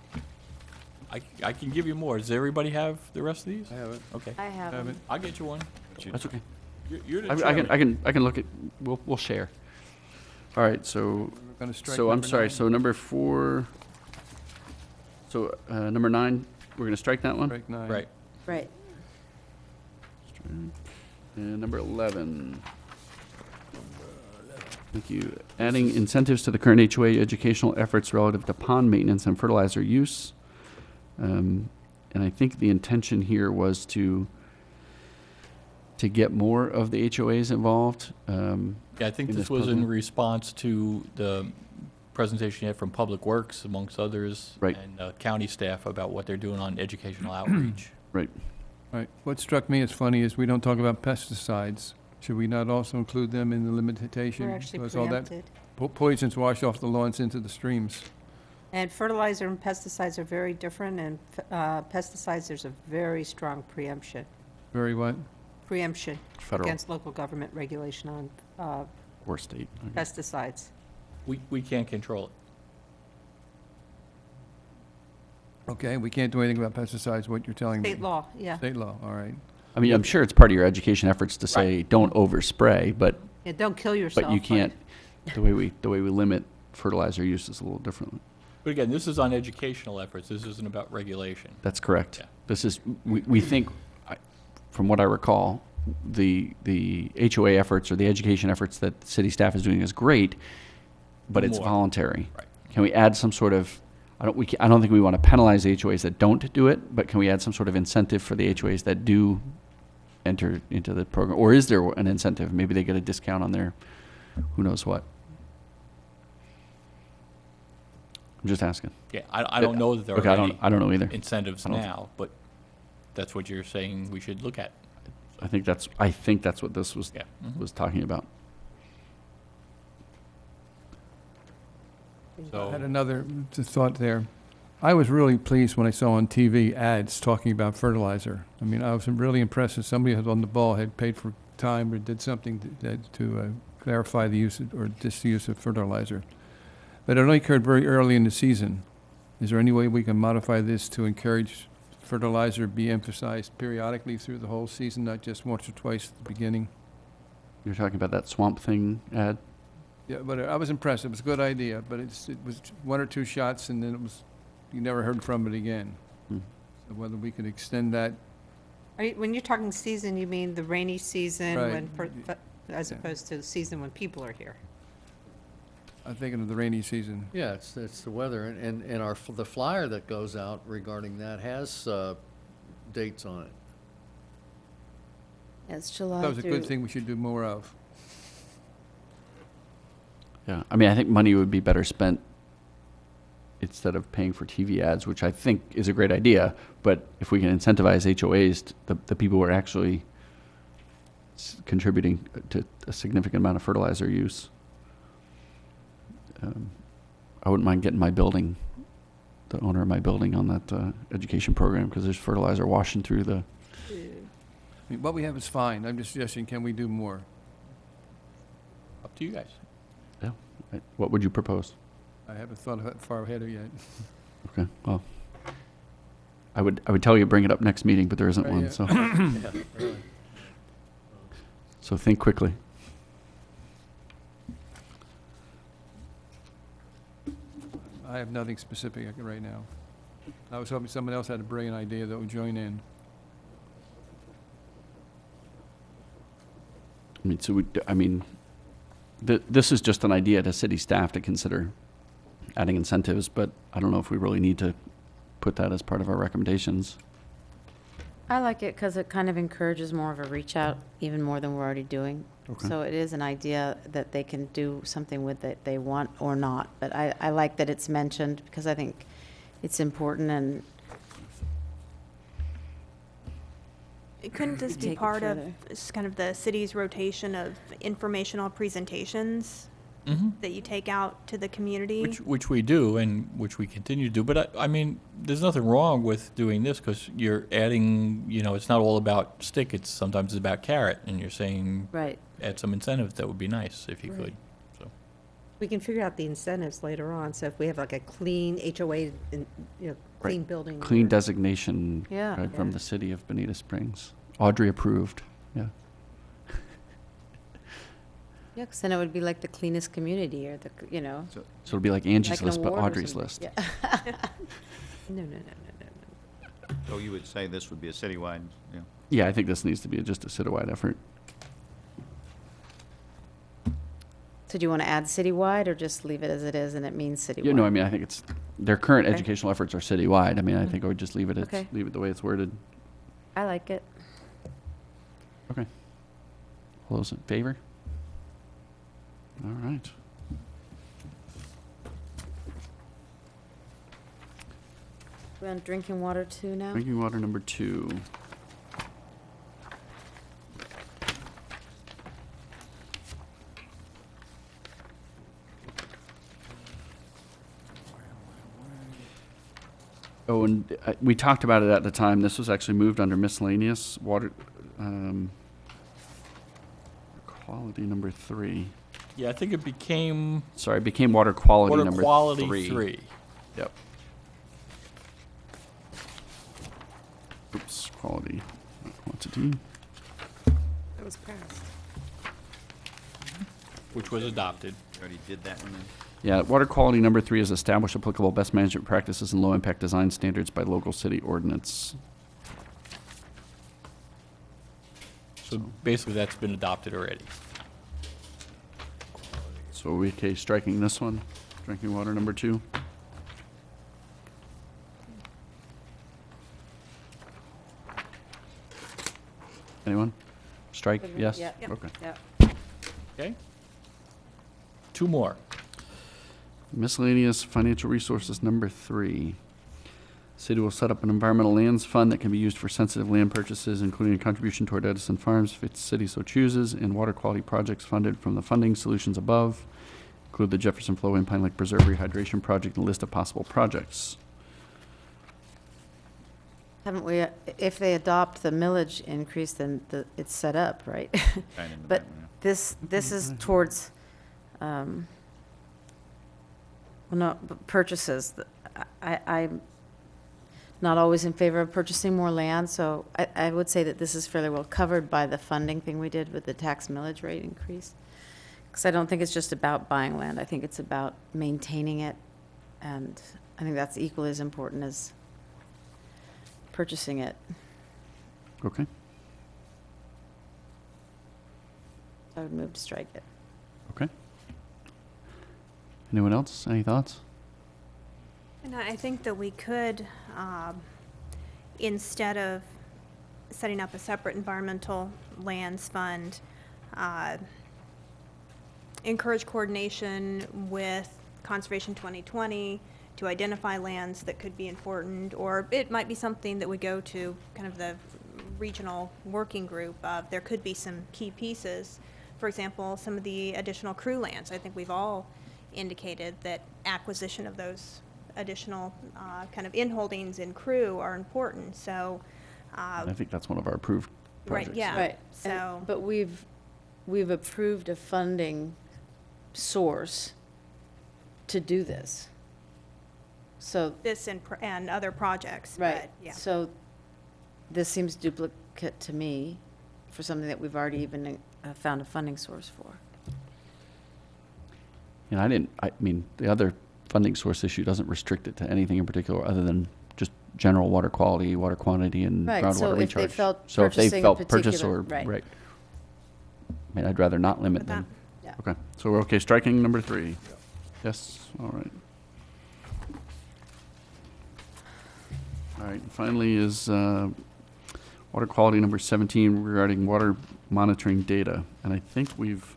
I can give you more. Does everybody have the rest of these? I have it. Okay, I have Have them. it. I'll get you one. That's okay. You're the I chairman. can look at, we'll share. All right, so, We're gonna strike so I'm number sorry, 9. so number 4, so, number 9, we're gonna strike that one? Strike 9. Right. Right. And number 11. Thank you. Adding incentives to the current HOA educational efforts relative to pond maintenance and fertilizer use. And I think the intention here was to get more of the HOAs involved. Yeah, I think in this this was in program? response to the presentation you had from Public Works, amongst others. Right. And county staff about what they're doing on educational outreach. Right. Right. What struck me as funny is we don't talk about pesticides. Should we not also include them in the limitation? We're actually Because all that preempted. Poisons wash off the lawns into the streams. And fertilizer and pesticides are very different, and pesticides, there's a very strong preemption Federal against local government regulation on or state. Okay. pesticides. We can't control it. Okay, we can't do anything about pesticides, what you're telling me. State law, yeah. State law, all right. I mean, I'm sure it's part of your education efforts to say, don't overspray, but Yeah, don't kill yourself. you can't, the way we limit fertilizer use is a little different. But again, this is on educational efforts. This isn't about regulation. That's correct. Yeah. This is, we think, from what I recall, the HOA efforts or the education efforts that city staff is doing is great, but it's More. voluntary. Right. Can we add some sort of, I don't think we want to penalize the HOAs that don't do it, but can we add some sort of incentive for the HOAs that do enter into the program? Or is there an incentive? Maybe they get a discount on their, who knows what? I'm just asking. Yeah, I don't know that there Okay, are any I don't know either. incentives I don't- now, but that's what you're saying we should look at. I think that's what this was, Yeah. was talking about. I had So, another thought there. I was really pleased when I saw on TV ads talking about fertilizer. I mean, I was really impressed that somebody had on the ball, had paid for time or did something to clarify the use or disuse of fertilizer. But it only occurred very early in the season. Is there any way we can modify this to encourage fertilizer be emphasized periodically through the whole season, not just once or twice at the beginning? You're talking about that Swamp Thing ad? Yeah, but I was impressed. It was a good idea, but it was one or two shots and then you never heard from it again. Hmm. So whether we could extend that, When you're talking season, you mean the rainy season, Right. as Yeah. opposed to the season when people are here? I'm thinking of the rainy season. Yeah, it's the weather, and the flyer that goes out regarding that has dates on it. It's July That was a good through, thing we should do more of. Yeah, I mean, I think money would be better spent instead of paying for TV ads, which I think is a great idea. But if we can incentivize HOAs, the people who are actually contributing to a significant amount of fertilizer use, I wouldn't mind getting the owner of my building on that education program, because there's fertilizer washing through the, I mean, what we have is fine. I'm just suggesting, can we do more? up to you guys. yeah. What would you propose? I haven't thought of that far ahead of yet. Okay, well, I would tell you bring it up next meeting, but there isn't Right, one, yeah. so, Yeah, really. so think quickly. I have nothing specific right now. I was hoping someone else had a brilliant idea that would join in. I mean, this is just an idea to city staff to consider adding incentives, but I don't know if we really need to put that as part of our recommendations. I like it because it kind of encourages more of a reach out, even more than we're already doing. Okay. So it is an idea that they can do something with that they want or not. But I like that it's mentioned because I think it's important and Couldn't this be Take it part of further. kind of the city's rotation of informational presentations that you take out to the community? Which we do, and which we continue to do. But I mean, there's nothing wrong with doing this, because you're adding, it's not all about stick, sometimes it's about carrot, and you're saying, right. add some incentives. That would be nice if you Right. could, so. We can figure out the incentives later on, so if we have like a clean HOA, clean building. Clean or- designation Yeah. right, from Yeah. the city of Bonita Springs. Audrey approved, yeah. Yeah, because then it would be like the cleanest community or So it'll be like Angie's like an list, but award or Audrey's something. list. Yeah. No. So you would say this would be a citywide, yeah? Yeah, I think this needs to be just a citywide effort. So do you want to add citywide or just leave it as it is and it means citywide? Yeah, no, I mean, I think their current Okay. educational efforts are citywide. I mean, I think I would just leave it, Okay. leave it the way it's worded. I like it. Okay. All those in favor? All right. We're on drinking water too now? Drinking water number 2. Oh, and we talked about it at the time. This was actually moved under miscellaneous water, quality number 3. Yeah, I think it became Sorry, it became water quality water number quality 3. 3. Yep. Oops, quality, not quantity. That was passed. Which was adopted. Already did that one then? Yeah, water quality number 3 is establish applicable best management practices and low-impact design standards by local city ordinance. So basically, that's been adopted already. So are we okay striking this one, drinking water number 2? Anyone? Strike, yes? Yeah. Yep. Okay. Yeah. Okay? 2 more. Miscellaneous financial resources number 3. City will set up an environmental lands fund that can be used for sensitive land purchases, including a contribution toward Edison Farms if its city so chooses, and water quality projects funded from the funding solutions above. Include the Jefferson Flow and Pine Lake Preserve Rehydration Project and list of possible projects. Haven't we, if they adopt the millage increase, then it's set up, right? Kind of But that, yeah. this is towards, well, no, but purchases. I'm not always in favor of purchasing more land, so I would say that this is fairly well covered by the funding thing we did with the tax millage rate increase. Because I don't think it's just about buying land. I think it's about maintaining it, and I think that's equally as important as purchasing it. Okay. I would move to strike it. Okay. Anyone else? Any thoughts? And I think that we could, instead of setting up a separate environmental lands fund, encourage coordination with Conservation 2020 to identify lands that could be important, or it might be something that would go to kind of the regional working group of, there could be some key pieces. For example, some of the additional crew lands. I think we've all indicated that acquisition of those additional kind of inholdings in crew are important, so. I think that's one of our approved projects. Right, yeah. Right. So. But we've approved a funding source to do this. So, This and other projects, right, but, yeah. so this seems duplicate to me for something that we've already even found a funding source for. And I mean, the other funding source issue doesn't restrict it to anything in particular other than just general water quality, water quantity, and Right, groundwater so if they recharge. felt So if they purchasing a felt purchase particular- or, right. right. I mean, I'd rather not limit Put them. Yeah. Okay, so we're okay striking number 3? Yes, all right. All right, and finally is water quality number 17 regarding water monitoring data. And I think we've,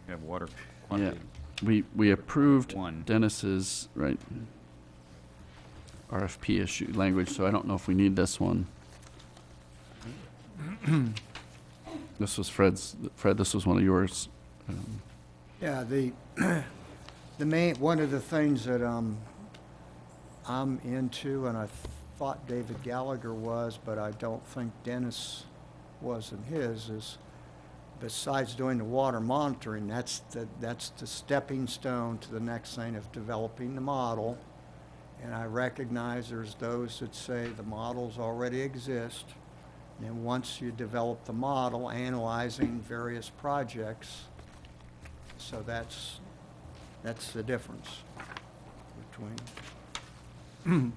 You have water yeah, quantity. we approved One. Dennis's, right, RFP issue language, so I don't know if we need this one. This was Fred, this was one of yours. Yeah, the main, one of the things that I'm into, and I thought David Gallagher was, but I don't think Dennis was in his, is besides doing the water monitoring, that's the stepping stone to the next thing of developing the model. And I recognize there's those that say the models already exist. And once you develop the model, analyzing various projects, so that's the difference between.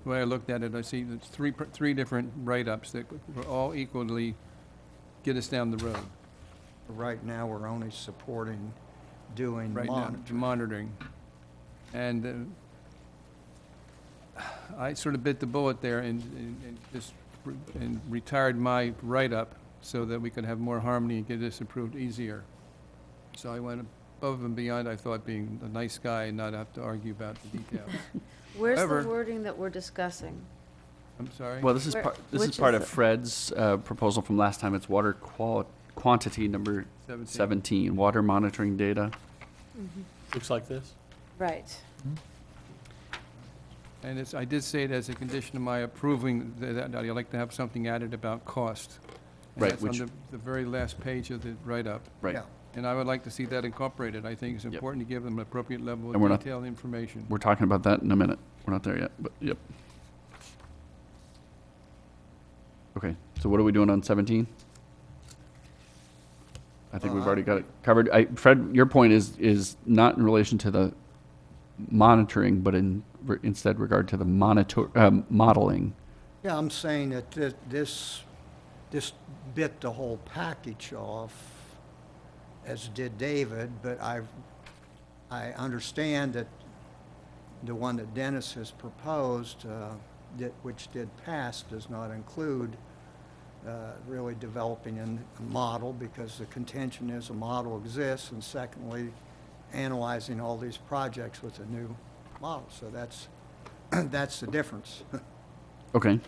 The way I looked at it, I see there's three different write-ups that will all equally get us down the road. Right now, we're only supporting doing Right now, monitoring. monitoring. And I sort of bit the bullet there and just and retired my write-up so that we could have more harmony and get this approved easier. So I went above and beyond, I thought, being a nice guy and not have to argue about the details. Where's the However- wording that we're discussing? I'm sorry? Well, this is Where- part, this which is part is of it? Fred's proposal from last time. It's water quantity number 17, water monitoring data. Looks like this. Right. And I did say it as a condition of my approving that I'd like to have something added about cost. And Right, that's which- on the very last page of the write-up. Right. Yeah. And I would like to see that incorporated. I think it's Yep. important to give them an appropriate level And we're of not- detailed information. We're talking about that in a minute. We're not there yet, but yep. Okay, so what are we doing on 17? I think we've already got it covered. Fred, your point is not in relation to the monitoring, but instead regard to the modeling. Yeah, I'm saying that this bit the whole package off, as did David, but I understand that the one that Dennis has proposed, which did pass, does not include really developing a model, because the contention is a model exists, and secondly, analyzing all these projects with a new model. So that's the difference. Okay.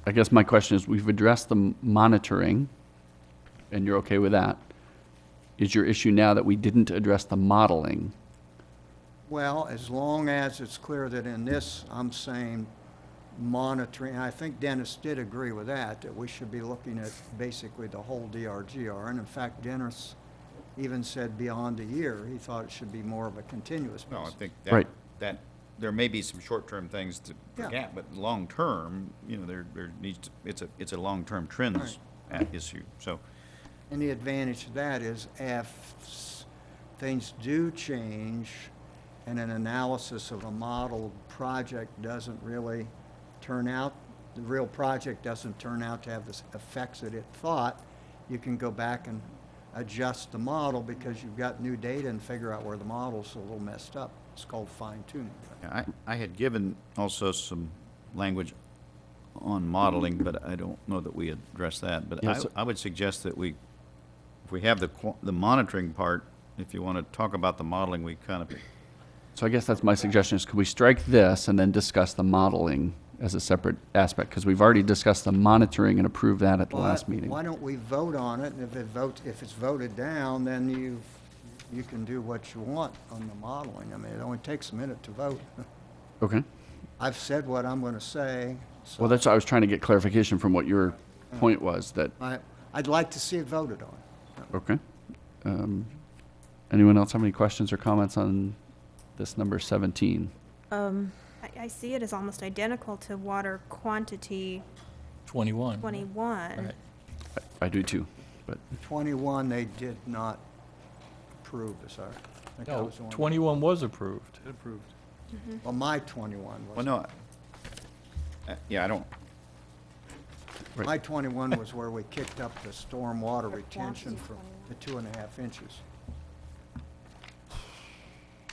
I guess my question is, we've addressed the monitoring, and you're okay with that. Is your issue now that we didn't address the modeling? Well, as long as it's clear that in this, I'm saying monitoring, I think Dennis did agree with that we should be looking at basically the whole DRGR. And in fact, Dennis even said beyond a year, he thought it should be more of a continuous No, I basis. think Right. that there may be some short-term things to Yeah. forget, but long-term, there needs to, it's a long-term trends issue, so. And the advantage of that is if things do change and an analysis of a model project doesn't really turn out, the real project doesn't turn out to have the effects that it thought, you can go back and adjust the model because you've got new data and figure out where the model's a little messed up. It's called fine tuning. Yeah, I had given also some language on modeling, but I don't know that we addressed that. But Yeah, so- I would suggest that if we have the monitoring part, if you want to talk about the modeling, we kind of, So I guess that's my suggestion, is could we strike this and then discuss the modeling as a separate aspect? Because we've already discussed the monitoring and approved that at the last meeting. Why don't we vote on it, and if it's voted down, then you can do what you want on the modeling. I mean, it only takes a minute to vote. Okay. I've said what I'm going to say, so Well, that's, I was trying to get clarification from what your point was, that, I'd like to see it voted on. okay. Anyone else have any questions or comments on this number 17? I see it as almost identical to water quantity 21. 21. Right. I do too, but, 21, they did not approve, as I think I No, was the one. 21 was approved. Approved. Well, my 21 was. well, no, yeah, I don't, right. My 21 was where we kicked up the stormwater retention from to 2.5 inches.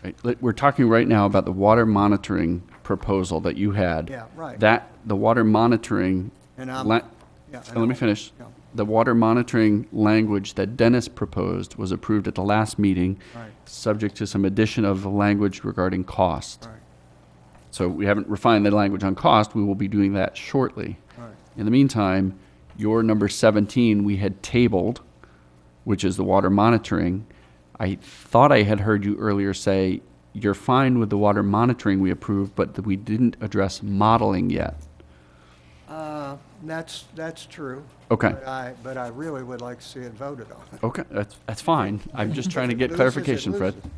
Right, we're talking right now about the water monitoring proposal that you had. Yeah, right. The water monitoring, And la- yeah, let me finish. Yeah. The water monitoring language that Dennis proposed was approved at the last meeting, Right, subject to some addition of the language regarding cost. right, So we haven't refined the language on cost. We will be doing that shortly. right. In the meantime, your number 17 we had tabled, which is the water monitoring. I thought I had heard you earlier say you're fine with the water monitoring we approved, but that we didn't address modeling yet. That's true. Okay. But I really would like to see it voted on. Okay, that's fine. I'm just trying to get Loses, it clarification, Fred. loses.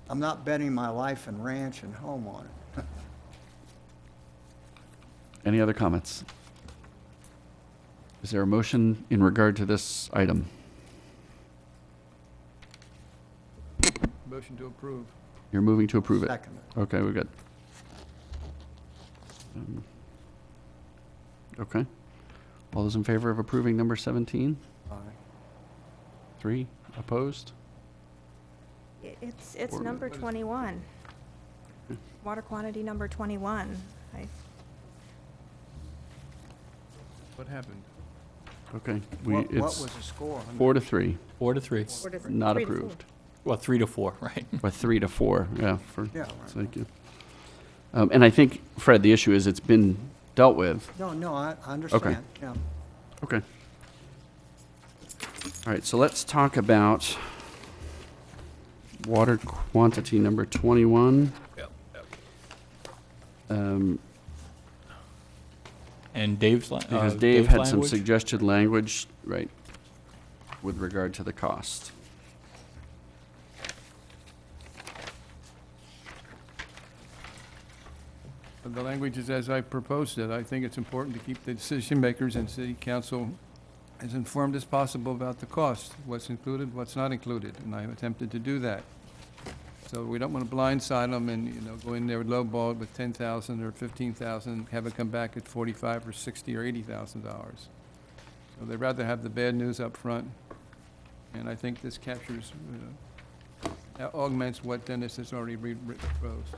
I'm not betting my life and ranch and home on it. Any other comments? Is there a motion in regard to this item? Motion to approve. You're moving to approve it? Second. Okay, we're good. Okay. All those in favor of approving number 17? Aye. 3 opposed? It's number 21. Water quantity number 21. What happened? Okay, What it's was the score? 4-3, 4-3. not 3 to 4. approved. Well, 3-4, right? Or 3-4, yeah, Yeah, right. thank you. And I think, Fred, the issue is it's been dealt with. No, I understand, yeah. Okay. All right, so let's talk about water quantity number 21. And Dave's Because Dave had some language? suggested language, right, with regard to the cost. But the language is as I proposed it. I think it's important to keep the decision makers and city council as informed as possible about the cost, what's included, what's not included, and I've attempted to do that. So we don't want to blindside them and, go in there lowball it with 10,000 or 15,000, have it come back at 45 or 60 or $80,000. So they'd rather have the bad news up front, and I think this captures, augments what Dennis has already proposed.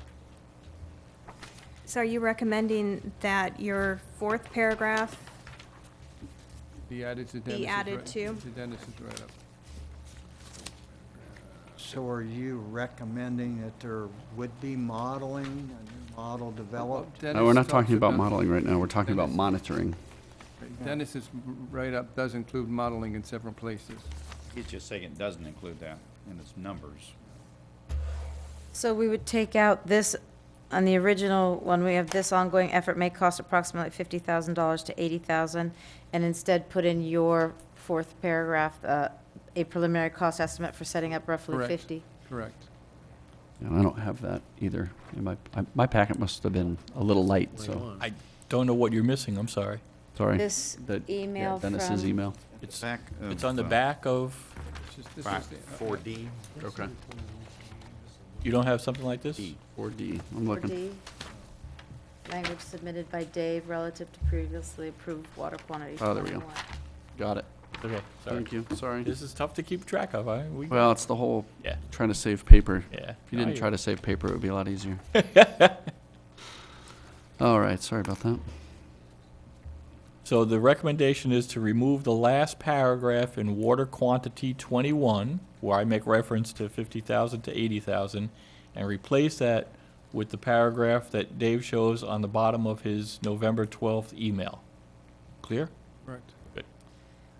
So are you recommending that your fourth paragraph Be added to Dennis's. be added right- to? Dennis's write-up. So are you recommending that there would be modeling, a new model developed? No, we're not talking about Dennis modeling right now, we're talking about Dennis- monitoring. Dennis's write-up does include modeling in several places. He's just saying it doesn't include that in its numbers. So we would take out this, on the original one, we have this ongoing effort may cost approximately $50,000 to $80,000, and instead put in your fourth paragraph, a preliminary cost estimate for setting up roughly Correct. 50. Correct. And I don't have that either. My packet must have been a little light, so, I don't know what you're missing, I'm sorry. sorry. This That- yeah, email Dennis's from- email. It's back of... It's on the back of, This is the- 4D. Okay. you don't have something like this? D. 4D, I'm looking. 4D. Language submitted by Dave relative to previously approved water quantity. Oh, there we go. 21. Got it. Okay, sorry. Thank you, sorry. This is tough to keep track of, Well, it's the whole Yeah, trying to save paper. yeah. If you didn't I- try to save paper, it would be a lot easier. All right, sorry about that. So the recommendation is to remove the last paragraph in water quantity 21, where I make reference to 50,000 to 80,000, and replace that with the paragraph that Dave shows on the bottom of his November 12th email. Clear? Correct.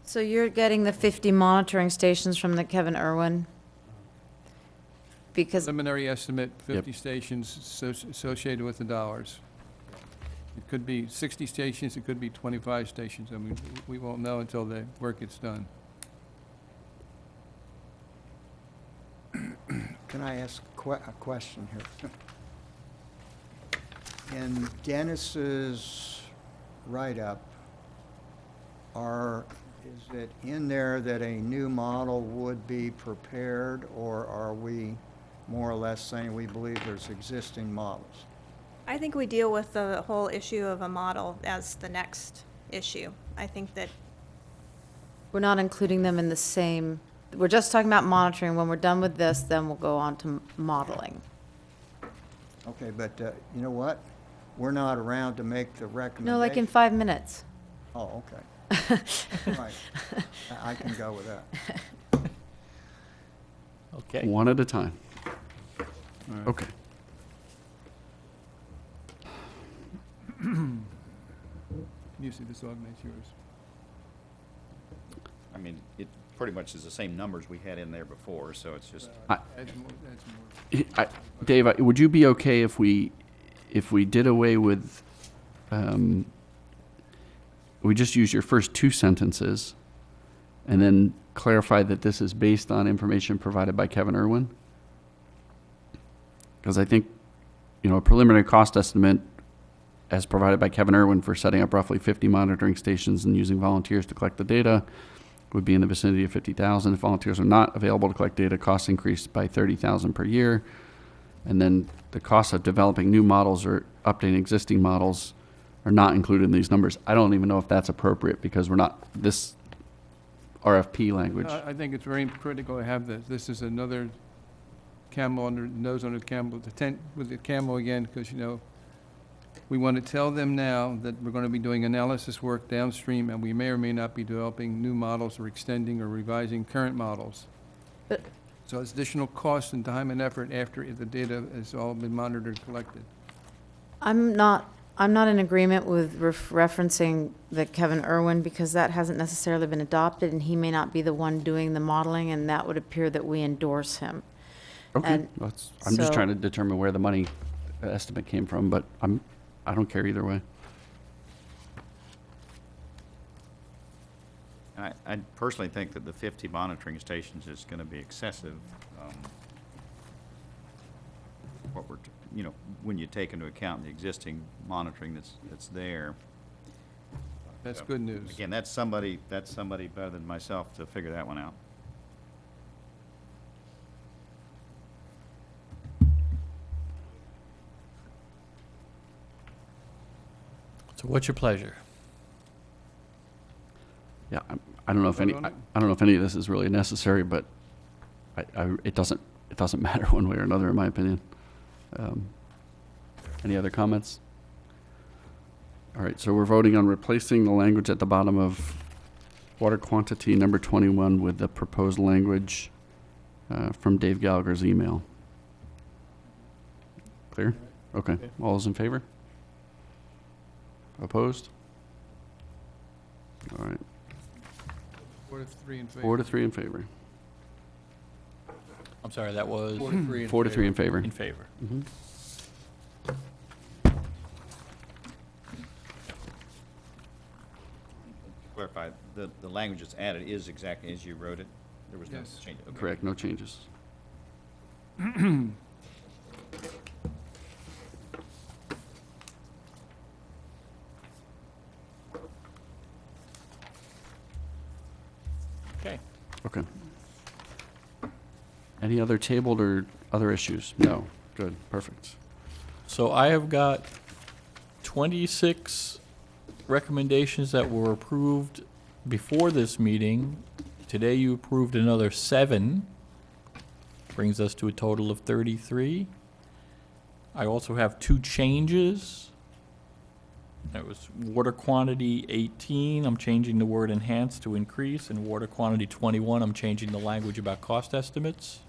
So you're getting the 50 monitoring stations from the Kevin Irwin? Because, Preliminary estimate, Yep. 50 stations associated with the dollars. It could be 60 stations, it could be 25 stations. I mean, we won't know until the work gets done. Can I ask a question here? In Dennis's write-up, is it in there that a new model would be prepared, or are we more or less saying we believe there's existing models? I think we deal with the whole issue of a model as the next issue. I think that we're not including them in the same, we're just talking about monitoring. When we're done with this, then we'll go on to modeling. Okay, but you know what? We're not around to make the recommendation. No, like in 5 minutes. Oh, okay. Right. I can go with that. Okay. One at a time. All right. Okay. Usually this augments yours. I mean, it pretty much is the same numbers we had in there before, so it's just... Adds more. Dave, would you be okay if we did away with, we just use your first two sentences and then clarify that this is based on information provided by Kevin Irwin? Because I think, a preliminary cost estimate as provided by Kevin Irwin for setting up roughly 50 monitoring stations and using volunteers to collect the data would be in the vicinity of 50,000. If volunteers are not available to collect data, costs increase by 30,000 per year. And then the cost of developing new models or updating existing models are not included in these numbers. I don't even know if that's appropriate because we're not, this RFP language. I think it's very critical to have this. This is another camel under, nose under the camel, the tent with the camel again, because, we want to tell them now that we're going to be doing analysis work downstream, and we may or may not be developing new models or extending or revising current models. But- So it's additional cost and time and effort after the data has all been monitored and collected. I'm not in agreement with referencing the Kevin Irwin, because that hasn't necessarily been adopted, and he may not be the one doing the modeling, and that would appear that we endorse him. Okay, And I'm just so- trying to determine where the money estimate came from, but I don't care either way. I personally think that the 50 monitoring stations is going to be excessive. What we're, when you take into account the existing monitoring that's there. That's So, good news. Again, that's somebody better than myself to figure that one out. So what's your pleasure? Yeah, I don't know if any, Vote on it? I don't know if any of this is really necessary, but it doesn't matter one way or another, in my opinion. Any other comments? All right, so we're voting on replacing the language at the bottom of water quantity number 21 with the proposed language from Dave Gallagher's email. Clear? Okay, all those in favor? Opposed? All right, 4 to 3 in favor. 4 to 3 in favor. I'm sorry, that was 4 to 3 in 4 to 3 in favor. in favor. Mhm. Clarify, the language that's added is exactly as you wrote it? There was no Yes. change? Okay. Correct, no changes. Okay. Okay. Any other tabled or other issues? No. Good, perfect. So I have got 26 recommendations that were approved before this meeting. Today you approved another 7. Brings us to a total of 33. I also have 2 changes. That was water quantity 18, I'm changing the word enhance to increase, and water quantity 21, I'm changing the language about cost estimates.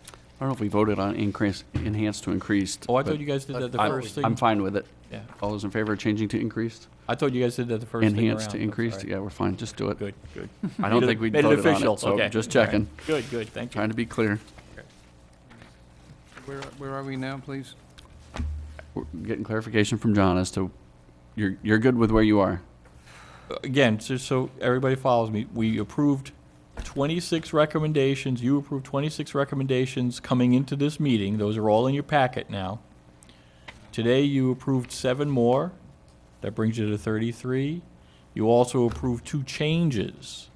I don't know if we voted on enhanced to increased. Oh, I thought but you guys did that the I- first thing. I'm fine with it. Yeah. All those in favor of changing to increased? I thought you guys did that the first thing around. Enhanced to I'm increased? sorry. Yeah, we're fine, just do it. Good, good. I don't Made it- think we made it voted on official. it, so Okay. just All right. checking. Good, good, thank you. Trying to be clear. Where are we now, please? We're getting clarification from John as to, you're good with where you are? Again, just so everybody follows me, we approved 26 recommendations, you approved 26 recommendations coming into this meeting, those are all in your packet now. Today, you approved 7 more, that brings you to 33. You also approved 2 changes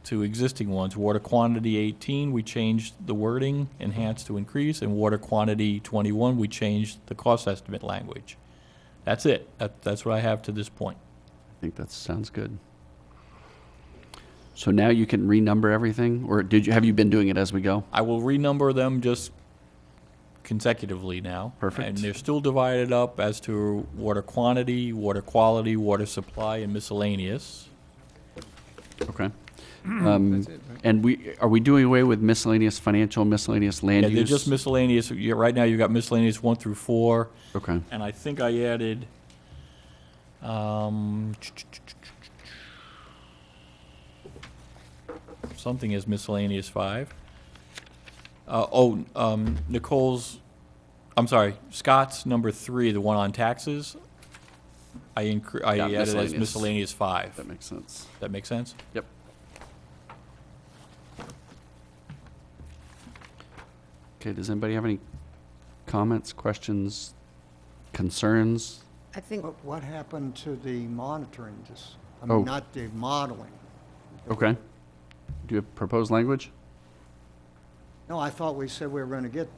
to existing ones. Water quantity 18, we changed the wording, enhance to increase, and water quantity 21, we changed the cost estimate language. That's it, that's what I have to this point. I think that sounds good. So now you can renumber everything, or have you been doing it as we go? I will renumber them just consecutively now. Perfect. And they're still divided up as to water quantity, water quality, water supply, and miscellaneous. Okay. That's it, right? And are we doing away with miscellaneous financial, miscellaneous land Yeah, use? they're just miscellaneous. Right now, you've got miscellaneous 1 through 4, Okay. and I think I added, something as miscellaneous 5. Nicole's, I'm sorry, Scott's number 3, the one on taxes, I Yeah, added as miscellaneous. miscellaneous 5. That makes sense. That make sense? Yep. Okay, does anybody have any comments, questions, concerns? I think, What happened to the monitoring, Oh. not the modeling? Okay. Do you have proposed language? No, I thought we said we were going to get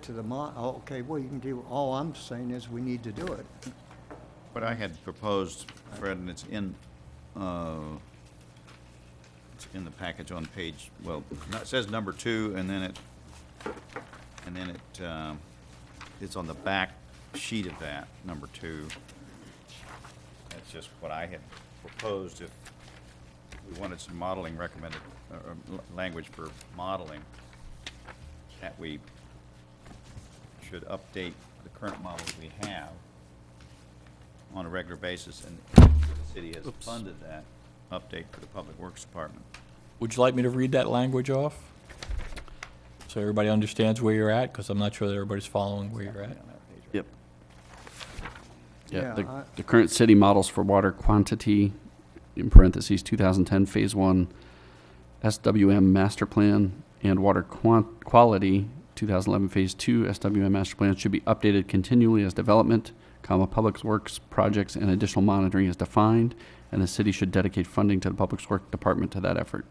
to the okay, well, you can do, all I'm saying is we need to do it. What I had proposed, Fred, and it's in the package on page, well, it says number 2, and then And then it's on the back sheet of that, number 2. That's just what I had proposed if we wanted some modeling recommended, language for modeling, that we should update the current models we have on a regular basis, and the city has funded that update for the Public Works Department. Would you like me to read that language off? So everybody understands where you're at, because I'm not sure that everybody's following where you're at. Yep. Yeah, Yeah, the current city models for water quantity, in parentheses, 2010 Phase 1 SWM Master Plan, and water quality, 2011 Phase 2 SWM Master Plan should be updated continually as development, Public Works projects and additional monitoring is defined, and the city should dedicate funding to the Public Works Department to that effort.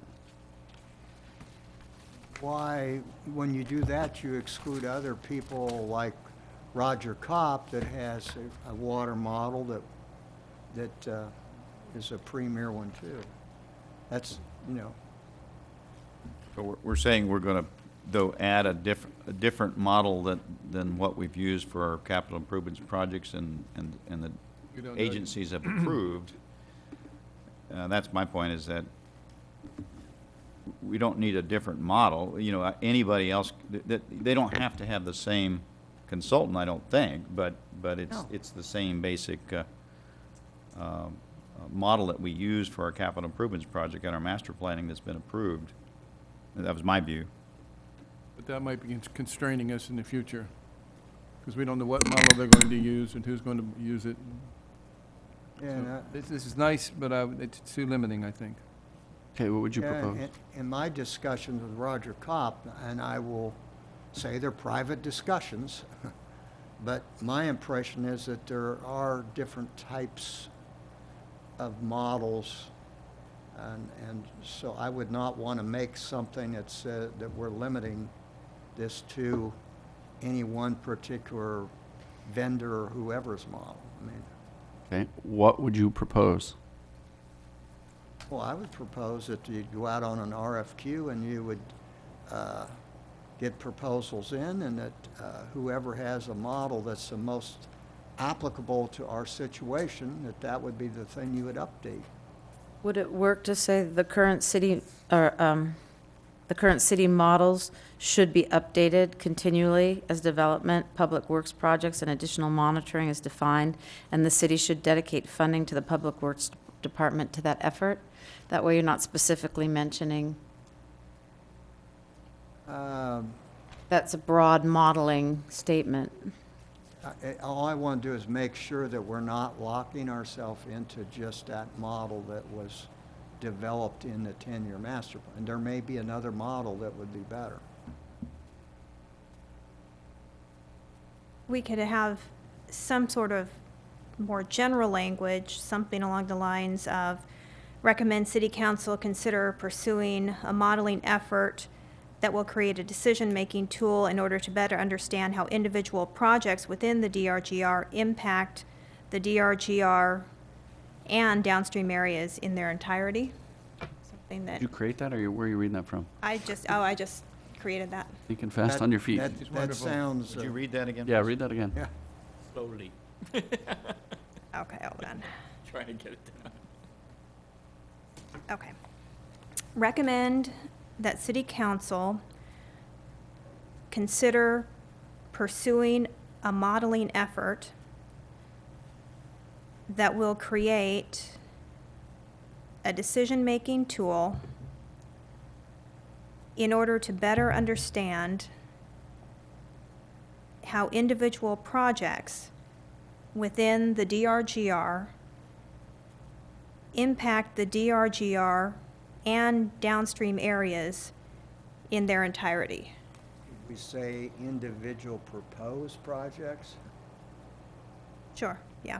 Why, when you do that, you exclude other people like Roger Kopp that has a water model that is a premier one too. That's, you know, So we're saying we're going to, though, add a different model than what we've used for our capital improvements projects and the You don't know- agencies have approved. That's my point, is that we don't need a different model. You know, anybody else, they don't have to have the same consultant, I don't think, but it's the same basic model that we use for our capital improvements project and our master planning that's been approved. That was my view. But that might be constraining us in the future, because we don't know what model they're going to use and who's going to use it. and, So this is nice, but it's too limiting, I think. Okay, what would you yeah, propose? in my discussions with Roger Kopp, and I will say they're private discussions, but my impression is that there are different types of models, and so I would not want to make something that's, that we're limiting this to any one particular vendor or whoever's model. I mean, Okay, what would you propose? well, I would propose that you'd go out on an RFQ and you would get proposals in, and that whoever has a model that's the most applicable to our situation, that would be the thing you would update. Would it work to say the current city, or the current city models should be updated continually as development, public works projects, and additional monitoring is defined, and the city should dedicate funding to the Public Works Department to that effort? That way you're not specifically mentioning, that's a broad modeling statement. All I want to do is make sure that we're not locking ourselves into just that model that was developed in the 10-year master plan. There may be another model that would be better. We could have some sort of more general language, something along the lines of recommend city council consider pursuing a modeling effort that will create a decision-making tool in order to better understand how individual projects within the DRGR impact the DRGR and downstream areas in their entirety. Something that Did you create that, or where are you reading that from? I just created that. Thinking fast That- on your feet. That wonderful. sounds, Would you read that again? Yeah, read that again. yeah. Slowly. Okay, hold on. Trying to get it down. Okay. Recommend that city council consider pursuing a modeling effort that will create a decision-making tool in order to better understand how individual projects within the DRGR impact the DRGR and downstream areas in their entirety. We say individual proposed projects. Sure, yeah.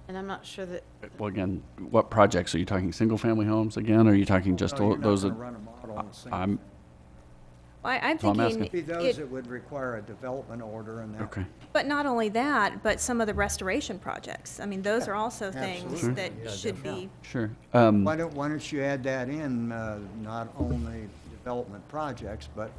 And I'm not sure that, Well, again, what projects? Are you talking single-family homes again, or are you talking just No, you're not those gonna that? run a model on a single. I'm, Well, I'm So I'm thinking, asking. Be those it- that would require a development order and that. okay. but not only that, but some of the restoration projects. I mean, those are also things Absolutely. that Yeah, should be, Sure. Why don't you add that in, not only development projects, but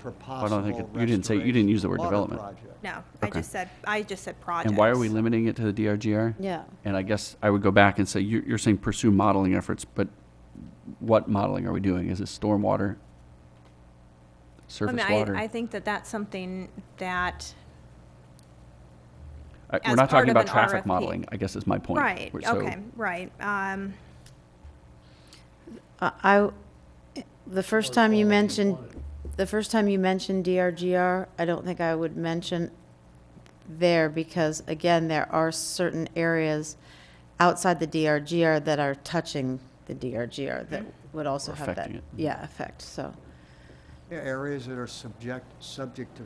for I don't think possible you didn't say, you didn't use the word water development. project. No, Okay. I just said projects. And why are we limiting it to the DRGR? Yeah. And I guess I would go back and say, you're saying pursue modeling efforts, but what modeling are we doing? Is it stormwater? Surface water? I think that that's something that, We're as not part talking of about an traffic RFP. modeling, I guess is my point. right, So- okay, right. The first time you mentioned DRGR, I don't think I would mention there because, again, there are certain areas outside the DRGR that are touching the DRGR that would also Or have that, affecting it. yeah, effect, so. Yeah, areas that are subject to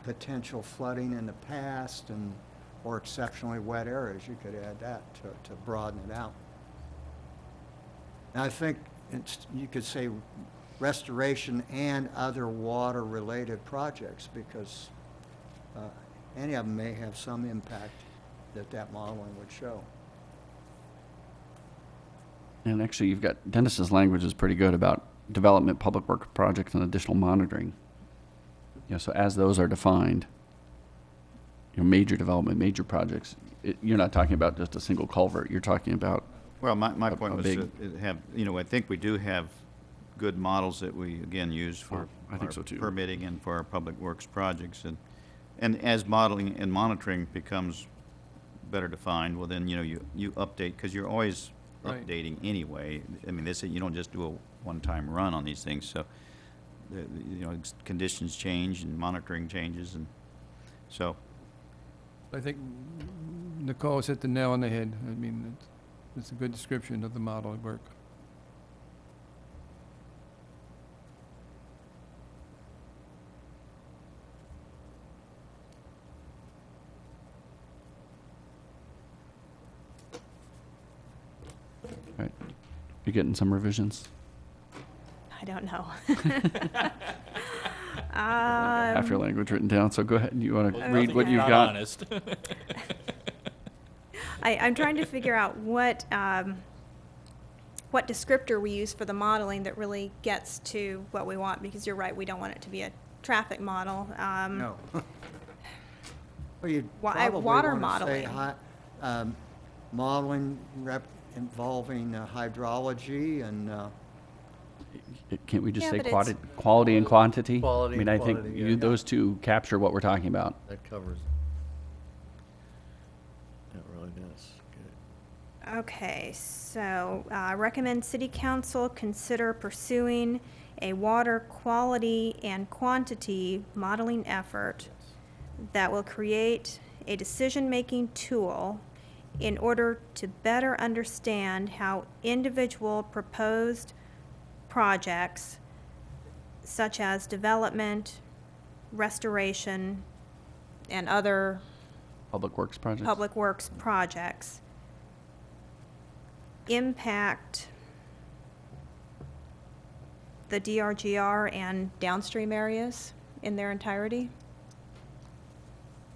potential flooding in the past and, or exceptionally wet areas, you could add that to broaden it out. And I think you could say restoration and other water-related projects, because any of them may have some impact that modeling would show. And actually, you've got, Dennis's language is pretty good about development, public work projects, and additional monitoring. You know, so as those are defined, major development, major projects, you're not talking about just a single culvert, you're talking about, Well, my a point was big- to have, I think we do have good models that we, again, use for I think our so too. permitting and for our public works projects. And as modeling and monitoring becomes better defined, well, then, you update, because you're always Right. updating anyway. I mean, you don't just do a one-time run on these things, so, conditions change and monitoring changes, and so, I think Nicole's hit the nail on the head. I mean, it's a good description of the model at work. right, you're getting some revisions? I don't know. Half your language written down, so go ahead, you want to Well, read nothing what if you've not got? honest. I'm trying to figure out what descriptor we use for the modeling that really gets to what we want, because you're right, we don't want it to be a traffic model. No. Well, you'd Wa- probably water wanna say modeling. modeling involving hydrology and, Can't we just Yeah, say but it's- quality and quantity? Quality I mean, and I think quantity, yeah. those two capture what we're talking about. That covers. That really does. Good. Okay, so recommend city council consider pursuing a water quality and quantity modeling effort that will create a decision-making tool in order to better understand how individual proposed projects such as development, restoration, and other Public Works projects? public works projects impact the DRGR and downstream areas in their entirety?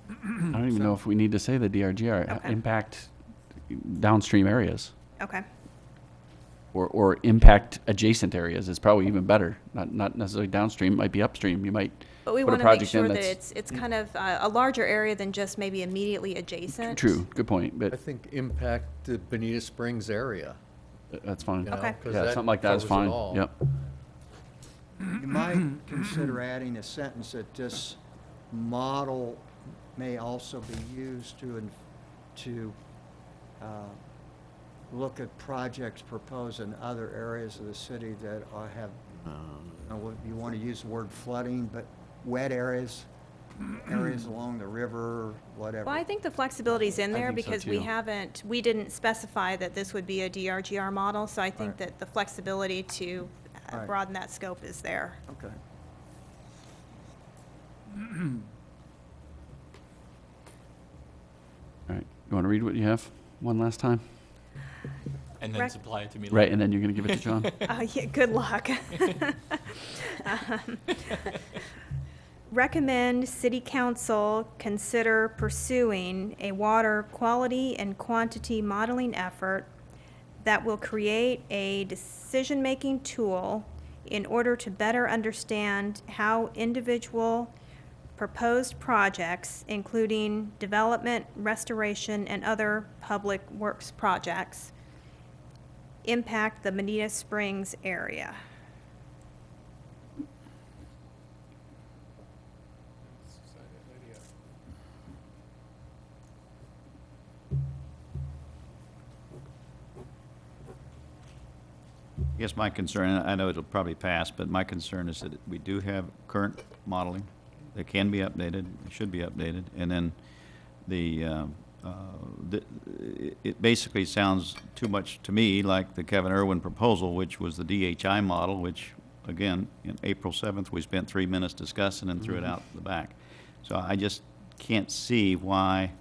I don't even know if we need to say the DRGR, Okay. impact downstream areas, Okay, or impact adjacent areas is probably even better. Not necessarily downstream, might be upstream, you might but we put a want to make project in sure that that's. it's kind of a larger area than just maybe immediately adjacent. True, good point, I but think impact the Bonita Springs area. that's fine. you know, Okay. 'cause Yeah, something like that is covers it fine, all. yep. you might consider adding a sentence that this model may also be used to look at projects proposed in other areas of the city that have, you want to use the word flooding, but wet areas, areas along the river, whatever. Well, I think the flexibility's in I there think so, because too. we didn't specify that this would be a DRGR model, so I think Right. that the flexibility to Right. broaden that scope is there. Okay. All right, you want to read what you have one last time? And then Rec- supply it to me Right, later. and then you're going to give it to John? Yeah, good luck. Recommend city council consider pursuing a water quality and quantity modeling effort that will create a decision-making tool in order to better understand how individual proposed projects, including development, restoration, and other public works projects, impact the Bonita Springs area. I guess my concern, and I know it'll probably pass, but my concern is that we do have current modeling that can be updated, should be updated, and then it basically sounds too much to me like the Kevin Irwin proposal, which was the DHI model, which, again, in April 7th, we spent 3 minutes discussing and threw it out the back. So I just can't see why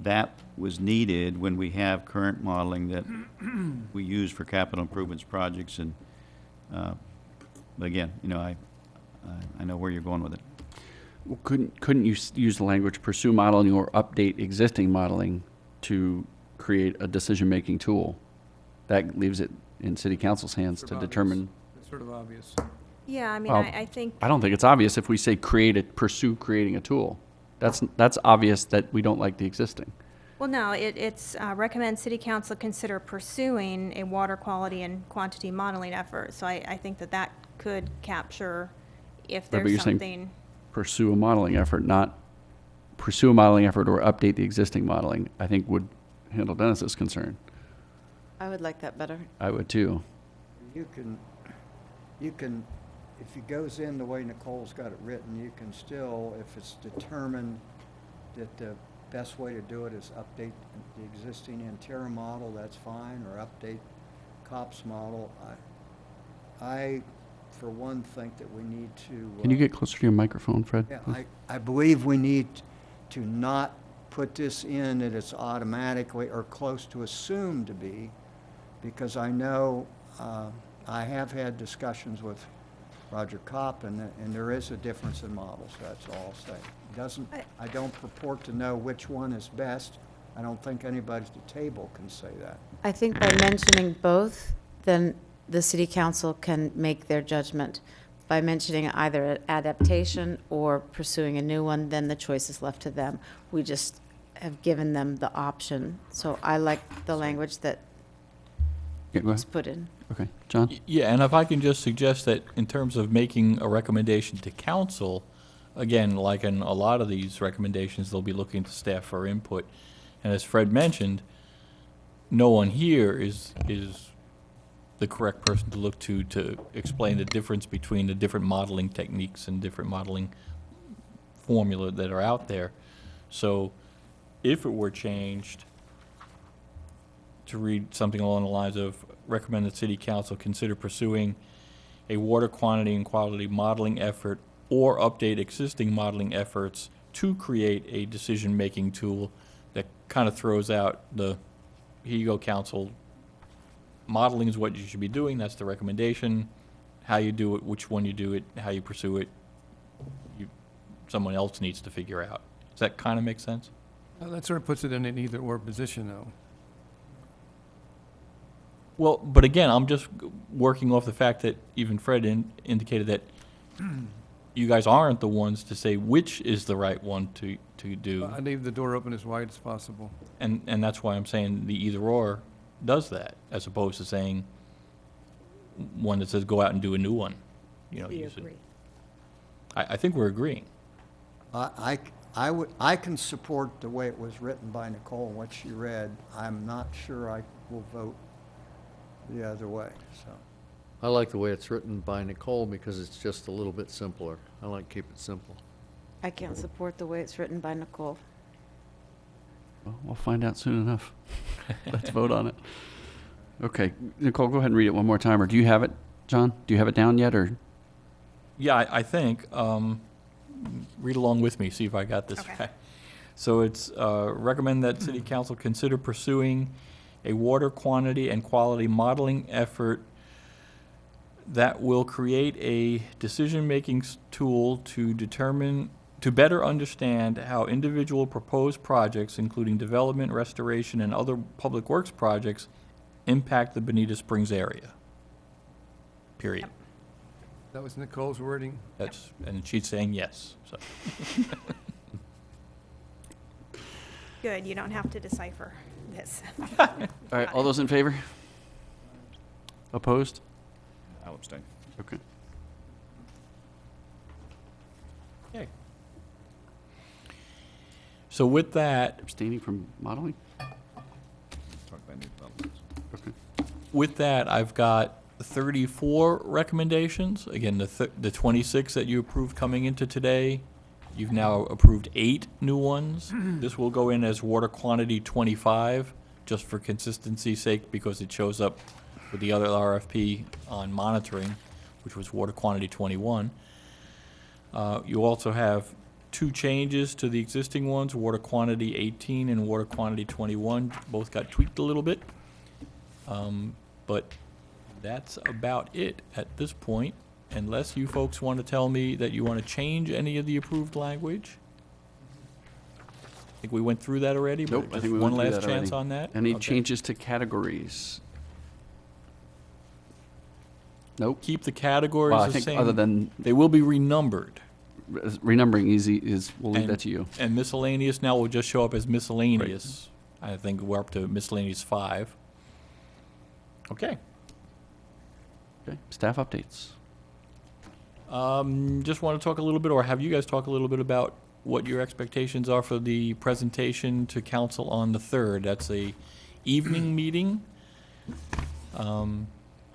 that was needed when we have current modeling that we use for capital improvements projects. And but again, you know, I know where you're going with it. Well, couldn't you use the language pursue modeling or update existing modeling to create a decision-making tool? That leaves it in city council's hands Sort to of determine. It's sort of obvious. Yeah, I mean, Well, I think. I don't think it's obvious if we say pursue creating a tool. That's obvious that we don't like the existing. Well, no, it's recommend city council consider pursuing a water quality and quantity modeling effort. So I think that could capture if But there's you're saying something. Pursue a modeling effort, not pursue a modeling effort or update the existing modeling, I think would handle Dennis's concern. I would like that better. I would too. You can, if it goes in the way Nicole's got it written, you can still, if it's determined that the best way to do it is update the existing Intera model, that's fine, or update COPS model. I, for one, think that we need to. Can you get closer to your microphone, Fred? Yeah, please? I believe we need to not put this in that it's automatically or close to assumed to be, because I know, I have had discussions with Roger Kopp, and there is a difference in models, that's all I'll say. I don't purport to know which one is best. I don't think anybody at the table can say that. I think by mentioning both, then the city council can make their judgment. By mentioning either adaptation or pursuing a new one, then the choice is left to them. We just have given them the option. So I like the language that Yeah, go was ahead. put in. Okay, John? Yeah, and if I can just suggest that in terms of making a recommendation to council, again, like in a lot of these recommendations, they'll be looking to staff for input. And as Fred mentioned, no one here is the correct person to look to explain the difference between the different modeling techniques and different modeling formula that are out there. So if it were changed to read something along the lines of recommend that city council consider pursuing a water quantity and quality modeling effort or update existing modeling efforts to create a decision-making tool that kind of throws out the, here you go, council, modeling is what you should be doing, that's the recommendation. How you do it, which one you do it, how you pursue it, someone else needs to figure out. Does that kind of make sense? That sort of puts it in an either-or position, though. Well, but again, I'm just working off the fact that even Fred indicated that you guys aren't the ones to say which is the right one to do. I leave the door open as wide as possible. And that's why I'm saying the either-or does that, as opposed to saying one that says go out and do a new one. You know, use it. I think we're agreeing. I can support the way it was written by Nicole and what she read. I'm not sure I will vote the other way, so. I like the way it's written by Nicole because it's just a little bit simpler. I like keep it simple. I can't support the way it's written by Nicole. Well, we'll find out soon enough. Let's vote on it. Okay, Nicole, go ahead and read it one more time, or do you have it, John? Do you have it down yet, or? Yeah, I think, read along with me, see if I got this Okay. right. So it's recommend that city council consider pursuing a water quantity and quality modeling effort that will create a decision-making tool to better understand how individual proposed projects, including development, restoration, and other public works projects, impact the Bonita Springs area. Period. That was Nicole's wording. And she's saying yes, so. Good, you don't have to decipher this. All right, all those in favor? Opposed? I'll abstain. Okay. Okay. So with that, Abstaining from modeling? Talk about new developments. Okay. with that, I've got 34 recommendations. Again, the 26 that you approved coming into today, you've now approved 8 new ones. This will go in as water quantity 25, just for consistency's sake, because it shows up with the other RFP on monitoring, which was water quantity 21. You also have 2 changes to the existing ones, water quantity 18 and water quantity 21. Both got tweaked a little bit. But that's about it at this point, unless you folks want to tell me that you want to change any of the approved language. I think we went through that already, Nope, but I just think we one went through last that chance already. on that? Any Okay. changes to categories? Nope. Keep the categories Well, I the think same. other than They will be renumbered. renumbering easy is, we'll leave And- that to you. And miscellaneous now will just show up as miscellaneous. I think we're up to miscellaneous 5. Okay. Okay, staff updates. Just want to talk a little bit, or have you guys talk a little bit about what your expectations are for the presentation to council on the 3rd. That's a evening meeting.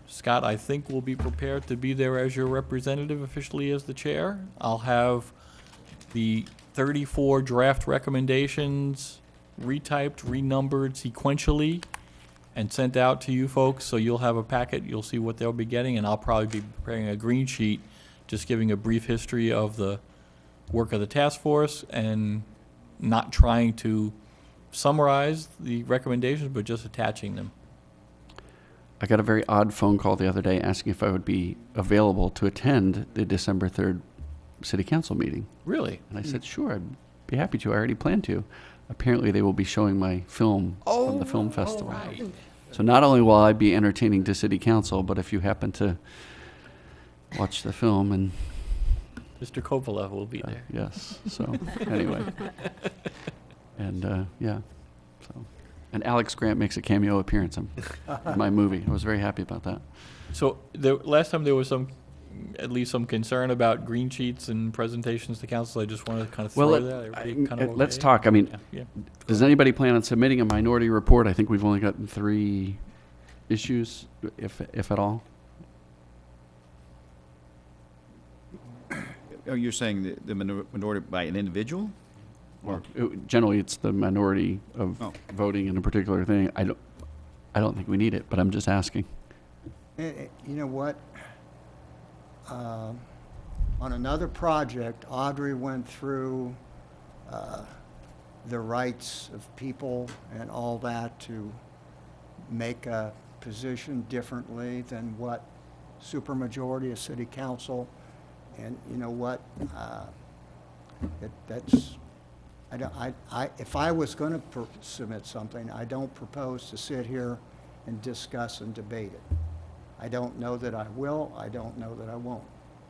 Scott, I think, will be prepared to be there as your representative, officially as the chair. I'll have the 34 draft recommendations retyped, renumbered sequentially, and sent out to you folks, so you'll have a packet, you'll see what they'll be getting, and I'll probably be preparing a green sheet, just giving a brief history of the work of the task force, and not trying to summarize the recommendations, but just attaching them. I got a very odd phone call the other day asking if I would be available to attend the December 3rd city council meeting. Really? And I said, sure, I'd be happy to. I already planned to. Apparently, they will be showing my film from the film festival. Right. So not only will I be entertaining to city council, but if you happen to watch the film and, Mr. Coppola will be there. yes, so, anyway. And, yeah, so. And Alex Grant makes a cameo appearance in my movie. I was very happy about that. So, last time there was at least some concern about green sheets and presentations to council. I just wanted to kind of throw that. Everybody kind of let's okay? talk. I mean, Yeah. does anybody plan on submitting a minority report? I think we've only gotten 3 issues, if at all. Oh, you're saying the minority by an individual? Or, Generally, it's the minority of Oh. voting in a particular thing. I don't think we need it, but I'm just asking. You know what? On another project, Audrey went through the rights of people and all that to make a position differently than what supermajority of city council. And you know what? That's, if I was going to submit something, I don't propose to sit here and discuss and debate it. I don't know that I will. I don't know that I won't.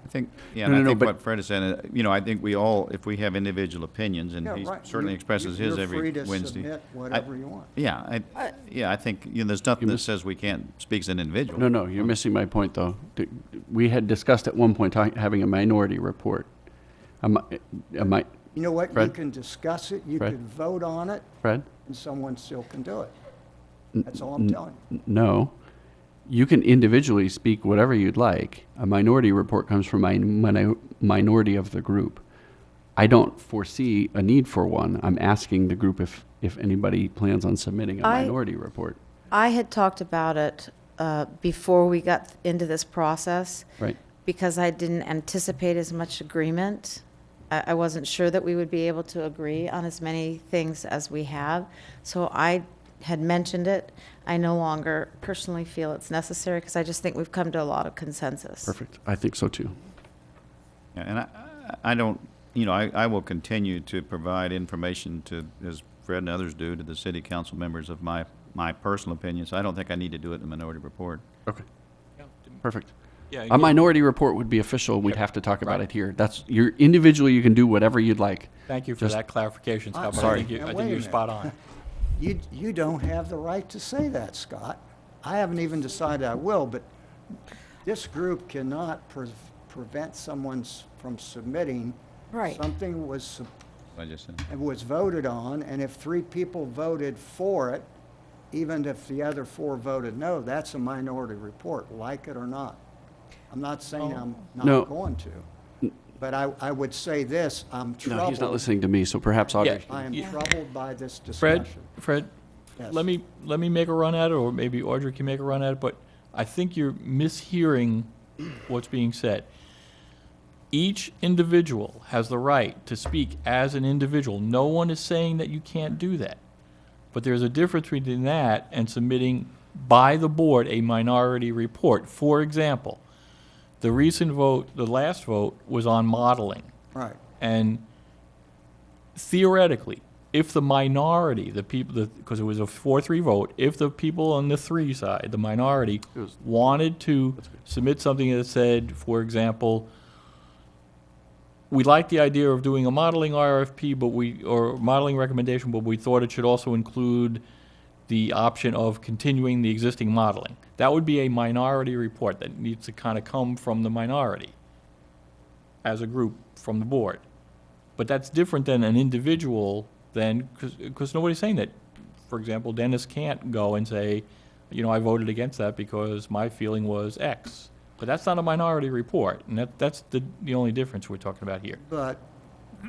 I think, yeah, No, and no, I think but- what Fred is saying, I think we all, if we have individual opinions, and Yeah, he right. certainly You- expresses his every You're free to Wednesday. submit whatever you want. Yeah, I think, there's nothing that says we can't speak as an individual. No, you're missing my point, though. We had discussed at one point having a minority report. Am I, You know what? You Fred? can discuss it, you Fred? can vote on it, Fred? and someone still can do it. That's all I'm telling you. No. You can individually speak whatever you'd like. A minority report comes from a minority of the group. I don't foresee a need for one. I'm asking the group if anybody plans on submitting a minority report. I had talked about it before we got into this process, Right. because I didn't anticipate as much agreement. I wasn't sure that we would be able to agree on as many things as we have. So I had mentioned it. I no longer personally feel it's necessary, because I just think we've come to a lot of consensus. Perfect. I think so, too. Yeah, and I don't, I will continue to provide information to, as Fred and others do, to the city council members of my personal opinions. I don't think I need to do it in a minority report. Okay. Perfect. Yeah, A again- minority report would be official, we'd have to talk about it here. That's, individually, you can do whatever you'd like. Thank you for Just- that clarification, Scott, but I sorry. think Now, I wait think a you're minute. spot on. You don't have the right to say that, Scott. I haven't even decided I will, but this group cannot prevent someone from submitting. Right. Something was, I just said. it was voted on, and if 3 people voted for it, even if the other 4 voted no, that's a minority report, like it or not. I'm not saying I'm No. not going to, but I would say this, I'm troubled. No, he's not listening to me, so perhaps Audrey. Yeah. I am Yeah. troubled by this Fred, discussion. Fred, Yes. let me make a run at it, or maybe Audrey can make a run at it, but I think you're mishearing what's being said. Each individual has the right to speak as an individual. No one is saying that you can't do that. But there's a difference between that and submitting by the board a minority report. For example, the recent vote, the last vote, was on modeling. Right. And theoretically, if the minority, the people, because it was a 4-3 vote, if the people on the 3 side, the minority, wanted to submit something that said, for example, we like the idea of doing a modeling RFP, or modeling recommendation, but we thought it should also include the option of continuing the existing modeling. That would be a minority report that needs to kind of come from the minority as a group from the board. But that's different than an individual then, because nobody's saying that. For example, Dennis can't go and say, I voted against that because my feeling was X. But that's not a minority report, and that's the only difference we're talking about here. But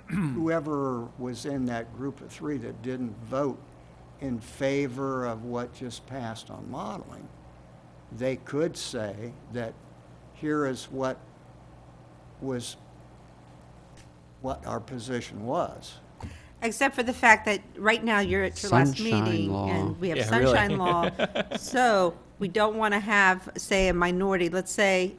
whoever was in that group of 3 that didn't vote in favor of what just passed on modeling, they could say that here is what our position was. Except for the fact that right now you're at your last Sunshine meeting law. and we have Yeah, really. sunshine law. So we don't want to have, say, a minority. Let's say,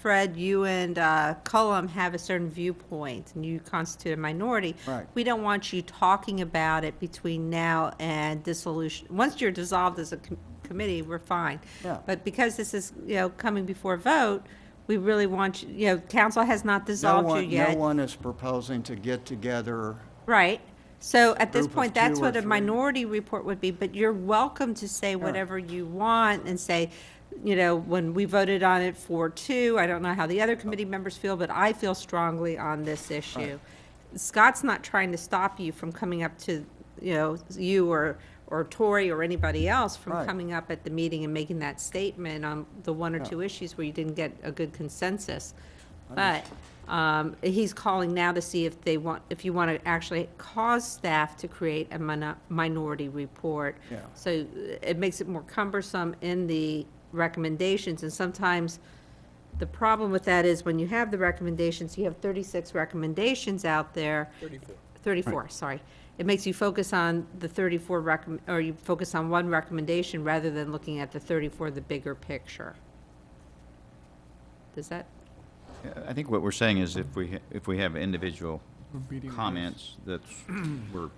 Fred, you and Cullum have a certain viewpoint and you constitute a minority. Right. We don't want you talking about it between now and dissolution. Once you're dissolved as a committee, we're fine. Yeah. But because this is, coming before a vote, we really want, council has not dissolved you yet. No one is proposing to get together. Right. So at this Group of point, that's 2 or what a 3. minority report would be, but you're welcome to say whatever you want and say, when we voted on it 4-2, I don't know how the other committee members feel, but I feel strongly on this issue. Scott's not trying to stop you from coming up to, you or Tori or anybody else from Right. coming up at the meeting and making that statement on the 1 or 2 issues where you didn't get a good consensus. But he's calling now to see if you want to actually cause staff to create a minority report. Yeah. So it makes it more cumbersome in the recommendations, and sometimes the problem with that is when you have the recommendations, you have 36 recommendations out there. 34, sorry. It makes you focus on the 34 or you focus on one recommendation rather than looking at the 34, the bigger picture. Does that? I think what we're saying is if we have individual We're beating the comments, we're You're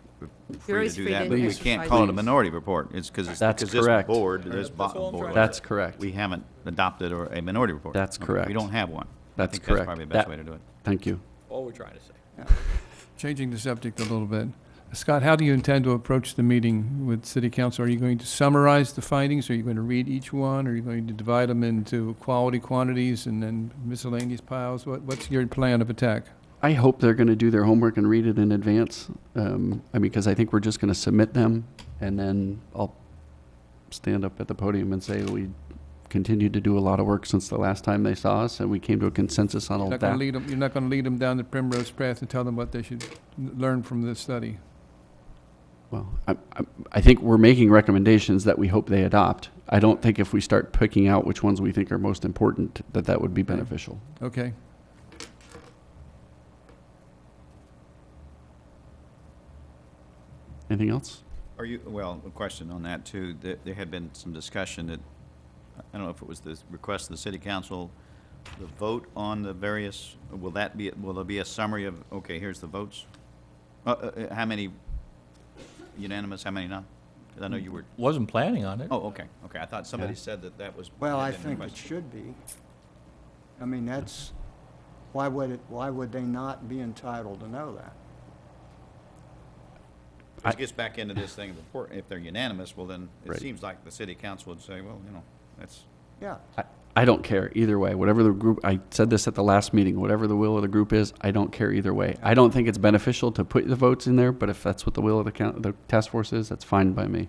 free to always do free that, to but we exercise can't call it a these. minority report. It's because That's this correct. board, this That's all I'm board. trying to That's correct. We haven't adopted a minority report. That's Okay, correct. We don't have one. That's I think correct. that's probably the best That- way to do it. Thank you. All we're trying to say. Changing the subject a little bit. Scott, how do you intend to approach the meeting with city council? Are you going to summarize the findings? Are you going to read each one? Are you going to divide them into quality quantities and then miscellaneous piles? What's your plan of attack? I hope they're going to do their homework and read it in advance. Because I think we're just going to submit them, and then I'll stand up at the podium and say we continued to do a lot of work since the last time they saw us, and we came to a consensus on all You're that. not going to lead them down the primrose path and tell them what they should learn from this study. Well, I think we're making recommendations that we hope they adopt. I don't think if we start picking out which ones we think are most important, that would be beneficial. Okay. Anything else? Well, a question on that too. There had been some discussion that, I don't know if it was the request of the city council, the vote on the various, will there be a summary of, okay, here's the votes? How many unanimous, how many not? 'Cause I know you were, Wasn't planning on it. oh, okay, I thought somebody said that was. Well, I had been think it requested. should be. I mean, that's, why would they not be entitled to know that? Which gets back into this thing of if they're unanimous, well, then it Right. seems like the city council would say, well, that's, Yeah, I don't care either way. Whatever the group, I said this at the last meeting, whatever the will of the group is, I don't care either way. I don't think it's beneficial to put the votes in there, but if that's what the will of the task force is, that's fine by me.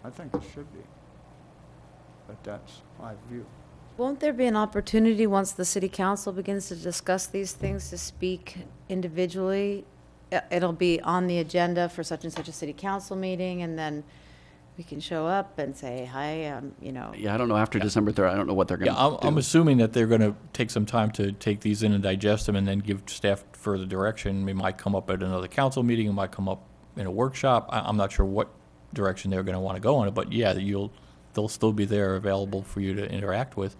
I think it should be. But that's my view. Won't there be an opportunity, once the city council begins to discuss these things, to speak individually? It'll be on the agenda for such and such a city council meeting, and then we can show up and say, hi, Yeah, I don't know, after December 3rd, I don't know what they're going Yeah, to do. I'm assuming that they're going to take some time to take these in and digest them and then give staff further direction. It might come up at another council meeting, it might come up in a workshop. I'm not sure what direction they're going to want to go on it, but yeah, they'll still be there available for you to interact with.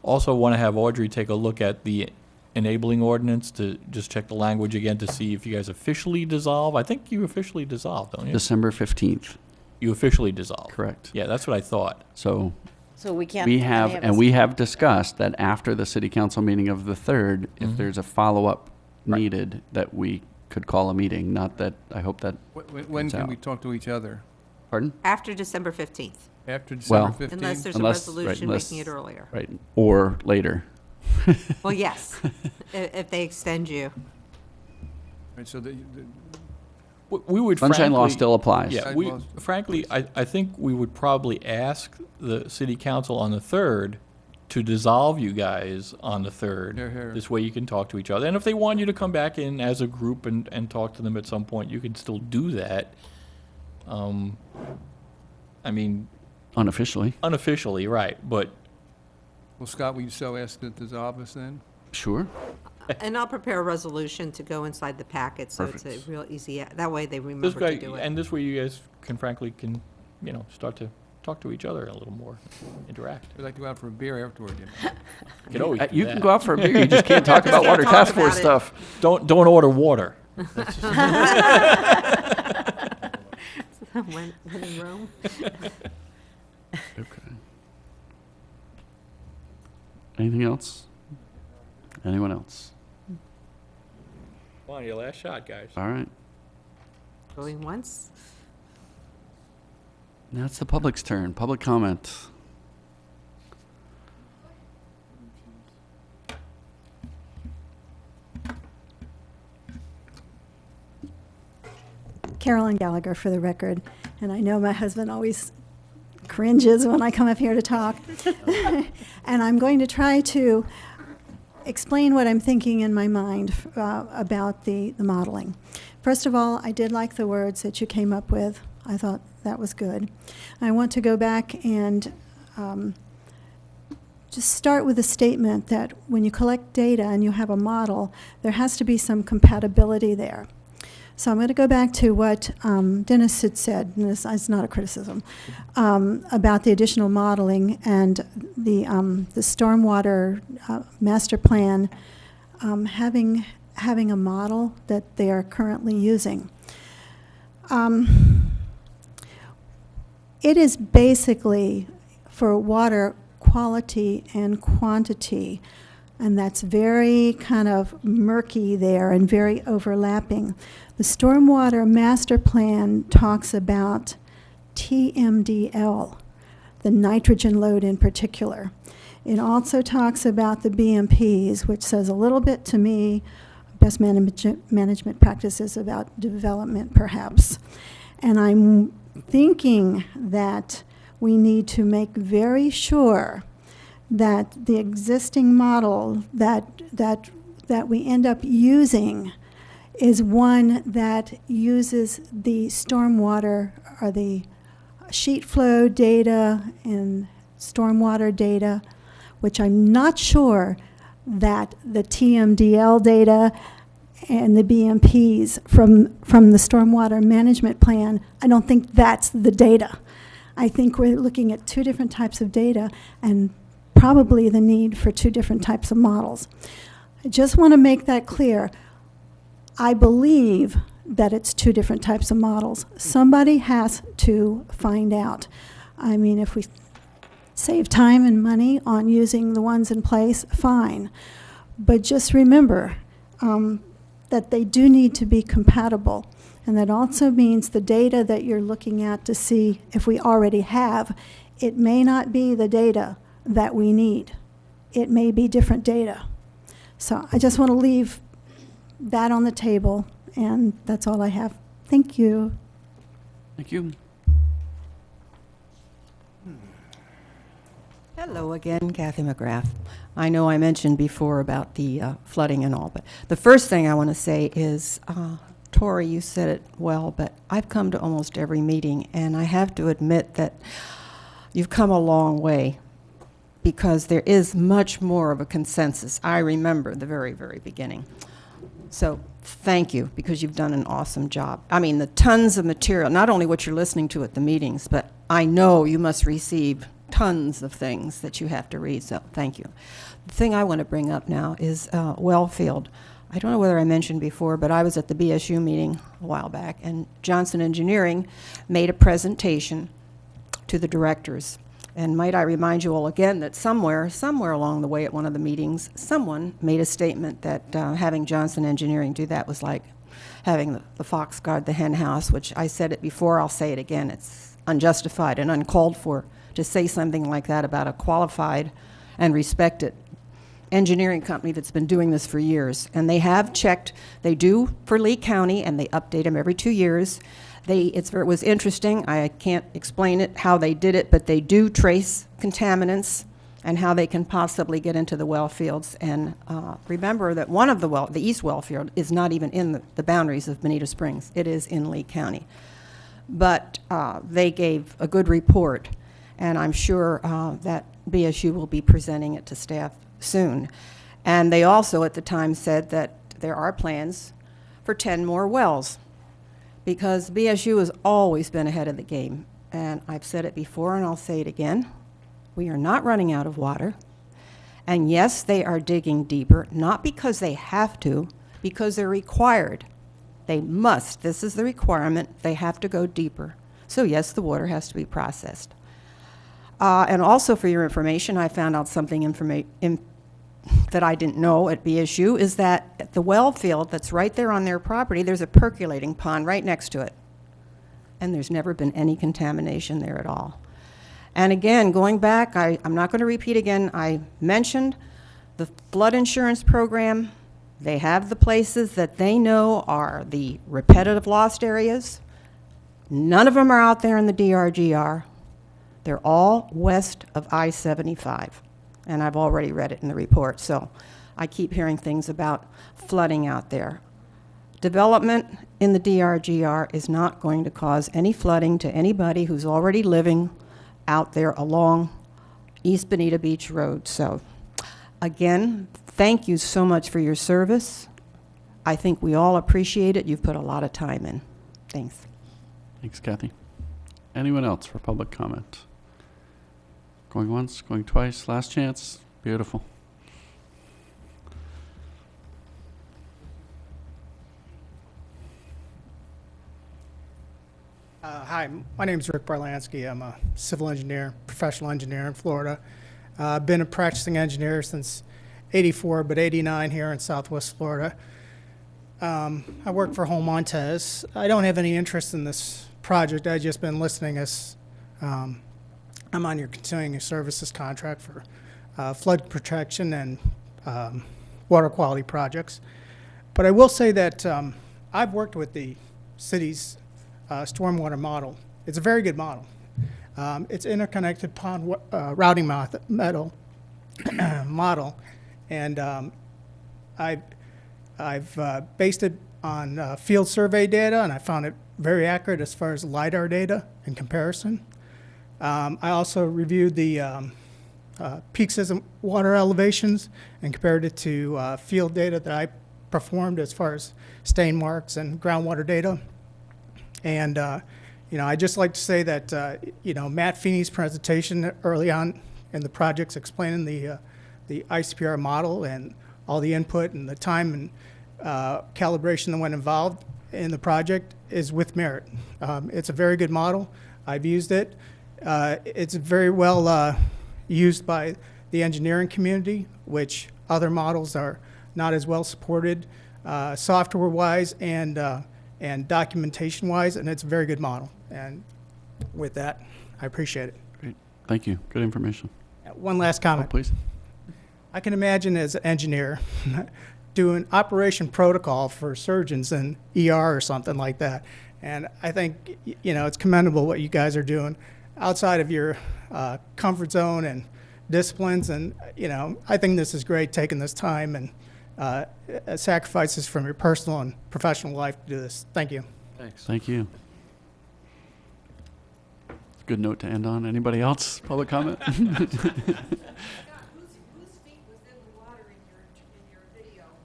Also want to have Audrey take a look at the enabling ordinance to just check the language again to see if you guys officially dissolve. I think you officially dissolved, don't you? December 15th, You officially dissolved. correct. Yeah, that's what I thought. So so we can't. we any have, of and us- we have discussed that after the city council meeting of the 3rd, if Mhm. there's a follow-up Right. needed, that we could call a meeting, not that, I hope that, When It's can out. we talk to each other? pardon? After December 15th, After Well- December 15th? unless there's a Unless- right, resolution unless- making it earlier. Right, or later. Well, yes, if they extend you. Right, so We would Sunshine law frankly- still applies. Yeah, we, Sidewalls. frankly, I think we would probably ask the city council on the 3rd to dissolve you guys on the 3rd. Here, here. This way you can talk to each other. And if they want you to come back in as a group and talk to them at some point, you can still do that. I mean, Unofficially, unofficially, right, but well, Scott, will you so ask to dissolve us then? sure. And I'll prepare a resolution to go inside the packet, so it's a Perfect. real easy, that way they this remember guy, to do it. and this way you guys can frankly start to talk to each other a little more, interact. We'd like to go out for a beer afterward, you know. You can always do You can that. go out for a beer, you just can't talk about can't water talk task force about it. stuff. Don't order water. When in Rome. Okay. Anything else? Anyone else? Come on, your last shot, guys. All right. Going once. Now it's the public's turn. Public comment. Carolyn Gallagher, for the record. And I know my husband always cringes when I come up here to talk. And I'm going to try to explain what I'm thinking in my mind about the modeling. First of all, I did like the words that you came up with. I thought that was good. I want to go back and just start with a statement that when you collect data and you have a model, there has to be some compatibility there. So I'm going to go back to what Dennis had said, and this is not a criticism, about the additional modeling and the stormwater master plan having a model that they are currently using. It is basically for water quality and quantity, and that's very kind of murky there and very overlapping. The Stormwater Master Plan talks about TMDL, the nitrogen load in particular. It also talks about the BMPs, which says a little bit to me, best management practices about development perhaps. And I'm thinking that we need to make very sure that the existing model that we end up using is one that uses the stormwater or the sheet flow data and stormwater data, which I'm not sure that the TMDL data and the BMPs from the stormwater management plan, I don't think that's the data. I think we're looking at two different types of data and probably the need for two different types of models. I just want to make that clear. I believe that it's two different types of models. Somebody has to find out. I mean, if we save time and money on using the ones in place, fine. But just remember that they do need to be compatible. And that also means the data that you're looking at to see if we already have, it may not be the data that we need. It may be different data. So I just want to leave that on the table, and that's all I have. Thank you. Thank you. Hello again, Kathy McGrath. I know I mentioned before about the flooding and all, but the first thing I want to say is, Tori, you said it well, but I've come to almost every meeting, and I have to admit that you've come a long way because there is much more of a consensus. I remember the very, very beginning. So thank you, because you've done an awesome job. I mean, the tons of material, not only what you're listening to at the meetings, but I know you must receive tons of things that you have to read, so thank you. The thing I want to bring up now is Wellfield. I don't know whether I mentioned before, but I was at the BSU meeting a while back, and Johnson Engineering made a presentation to the directors. And might I remind you all again that somewhere along the way at one of the meetings, someone made a statement that having Johnson Engineering do that was like having the fox guard the hen house, which I said it before, I'll say it again. It's unjustified and uncalled for to say something like that about a qualified and respected engineering company that's been doing this for years. And they have checked, they do for Lee County, and they update them every 2 years. It was interesting. I can't explain it, how they did it, but they do trace contaminants and how they can possibly get into the well fields. And remember that one of the East well field is not even in the boundaries of Bonita Springs. It is in Lee County. But they gave a good report, and I'm sure that BSU will be presenting it to staff soon. And they also at the time said that there are plans for 10 more wells, because BSU has always been ahead of the game. And I've said it before and I'll say it again. We are not running out of water. And yes, they are digging deeper, not because they have to, because they're required. They must. This is the requirement. They have to go deeper. So yes, the water has to be processed. And also for your information, I found out something that I didn't know at BSU, is that at the well field that's right there on their property, there's a percolating pond right next to it. And there's never been any contamination there at all. And again, going back, I'm not going to repeat again, I mentioned the flood insurance program. They have the places that they know are the repetitive lost areas. None of them are out there in the DRGR. They're all west of I-75. And I've already read it in the report, so I keep hearing things about flooding out there. Development in the DRGR is not going to cause any flooding to anybody who's already living out there along East Bonita Beach Road. So again, thank you so much for your service. I think we all appreciate it. You've put a lot of time in. Thanks. Thanks, Kathy. Anyone else for public comment? Going once, going twice, last chance. Beautiful. Hi, my name is Rick Barlansky. I'm a civil engineer, professional engineer in Florida. I've been a practicing engineer since '84, but '89 here in Southwest Florida. I work for Home Montez. I don't have any interest in this project. I've just been listening as I'm on your continuing services contract for flood protection and water quality projects. But I will say that I've worked with the city's stormwater model. It's a very good model. It's interconnected pond routing model, and I've based it on field survey data, and I found it very accurate as far as LiDAR data in comparison. I also reviewed the peak system water elevations and compared it to field data that I performed as far as stain marks and groundwater data. And, I'd just like to say that, Matt Feeney's presentation early on in the projects explaining the ICPR model and all the input and the time and calibration that went involved in the project is with merit. It's a very good model. I've used it. It's very well, used by the engineering community, which other models are not as well supported software-wise and documentation-wise, and it's a very good model. And with that, I appreciate it. Great. Thank you. Good information. One last Oh, comment. please. I can imagine as an engineer doing operation protocol for surgeons in ER or something like that. And I think, it's commendable what you guys are doing outside of your comfort zone and disciplines. And, I think this is great, taking this time and sacrifices from your personal and professional life to do this. Thank you. Thanks. Thank you. Good note to end on. Anybody else? Public comment?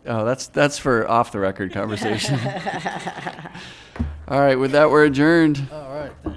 Oh, that's for off the record conversation. All right, with that, we're adjourned. All right, thanks.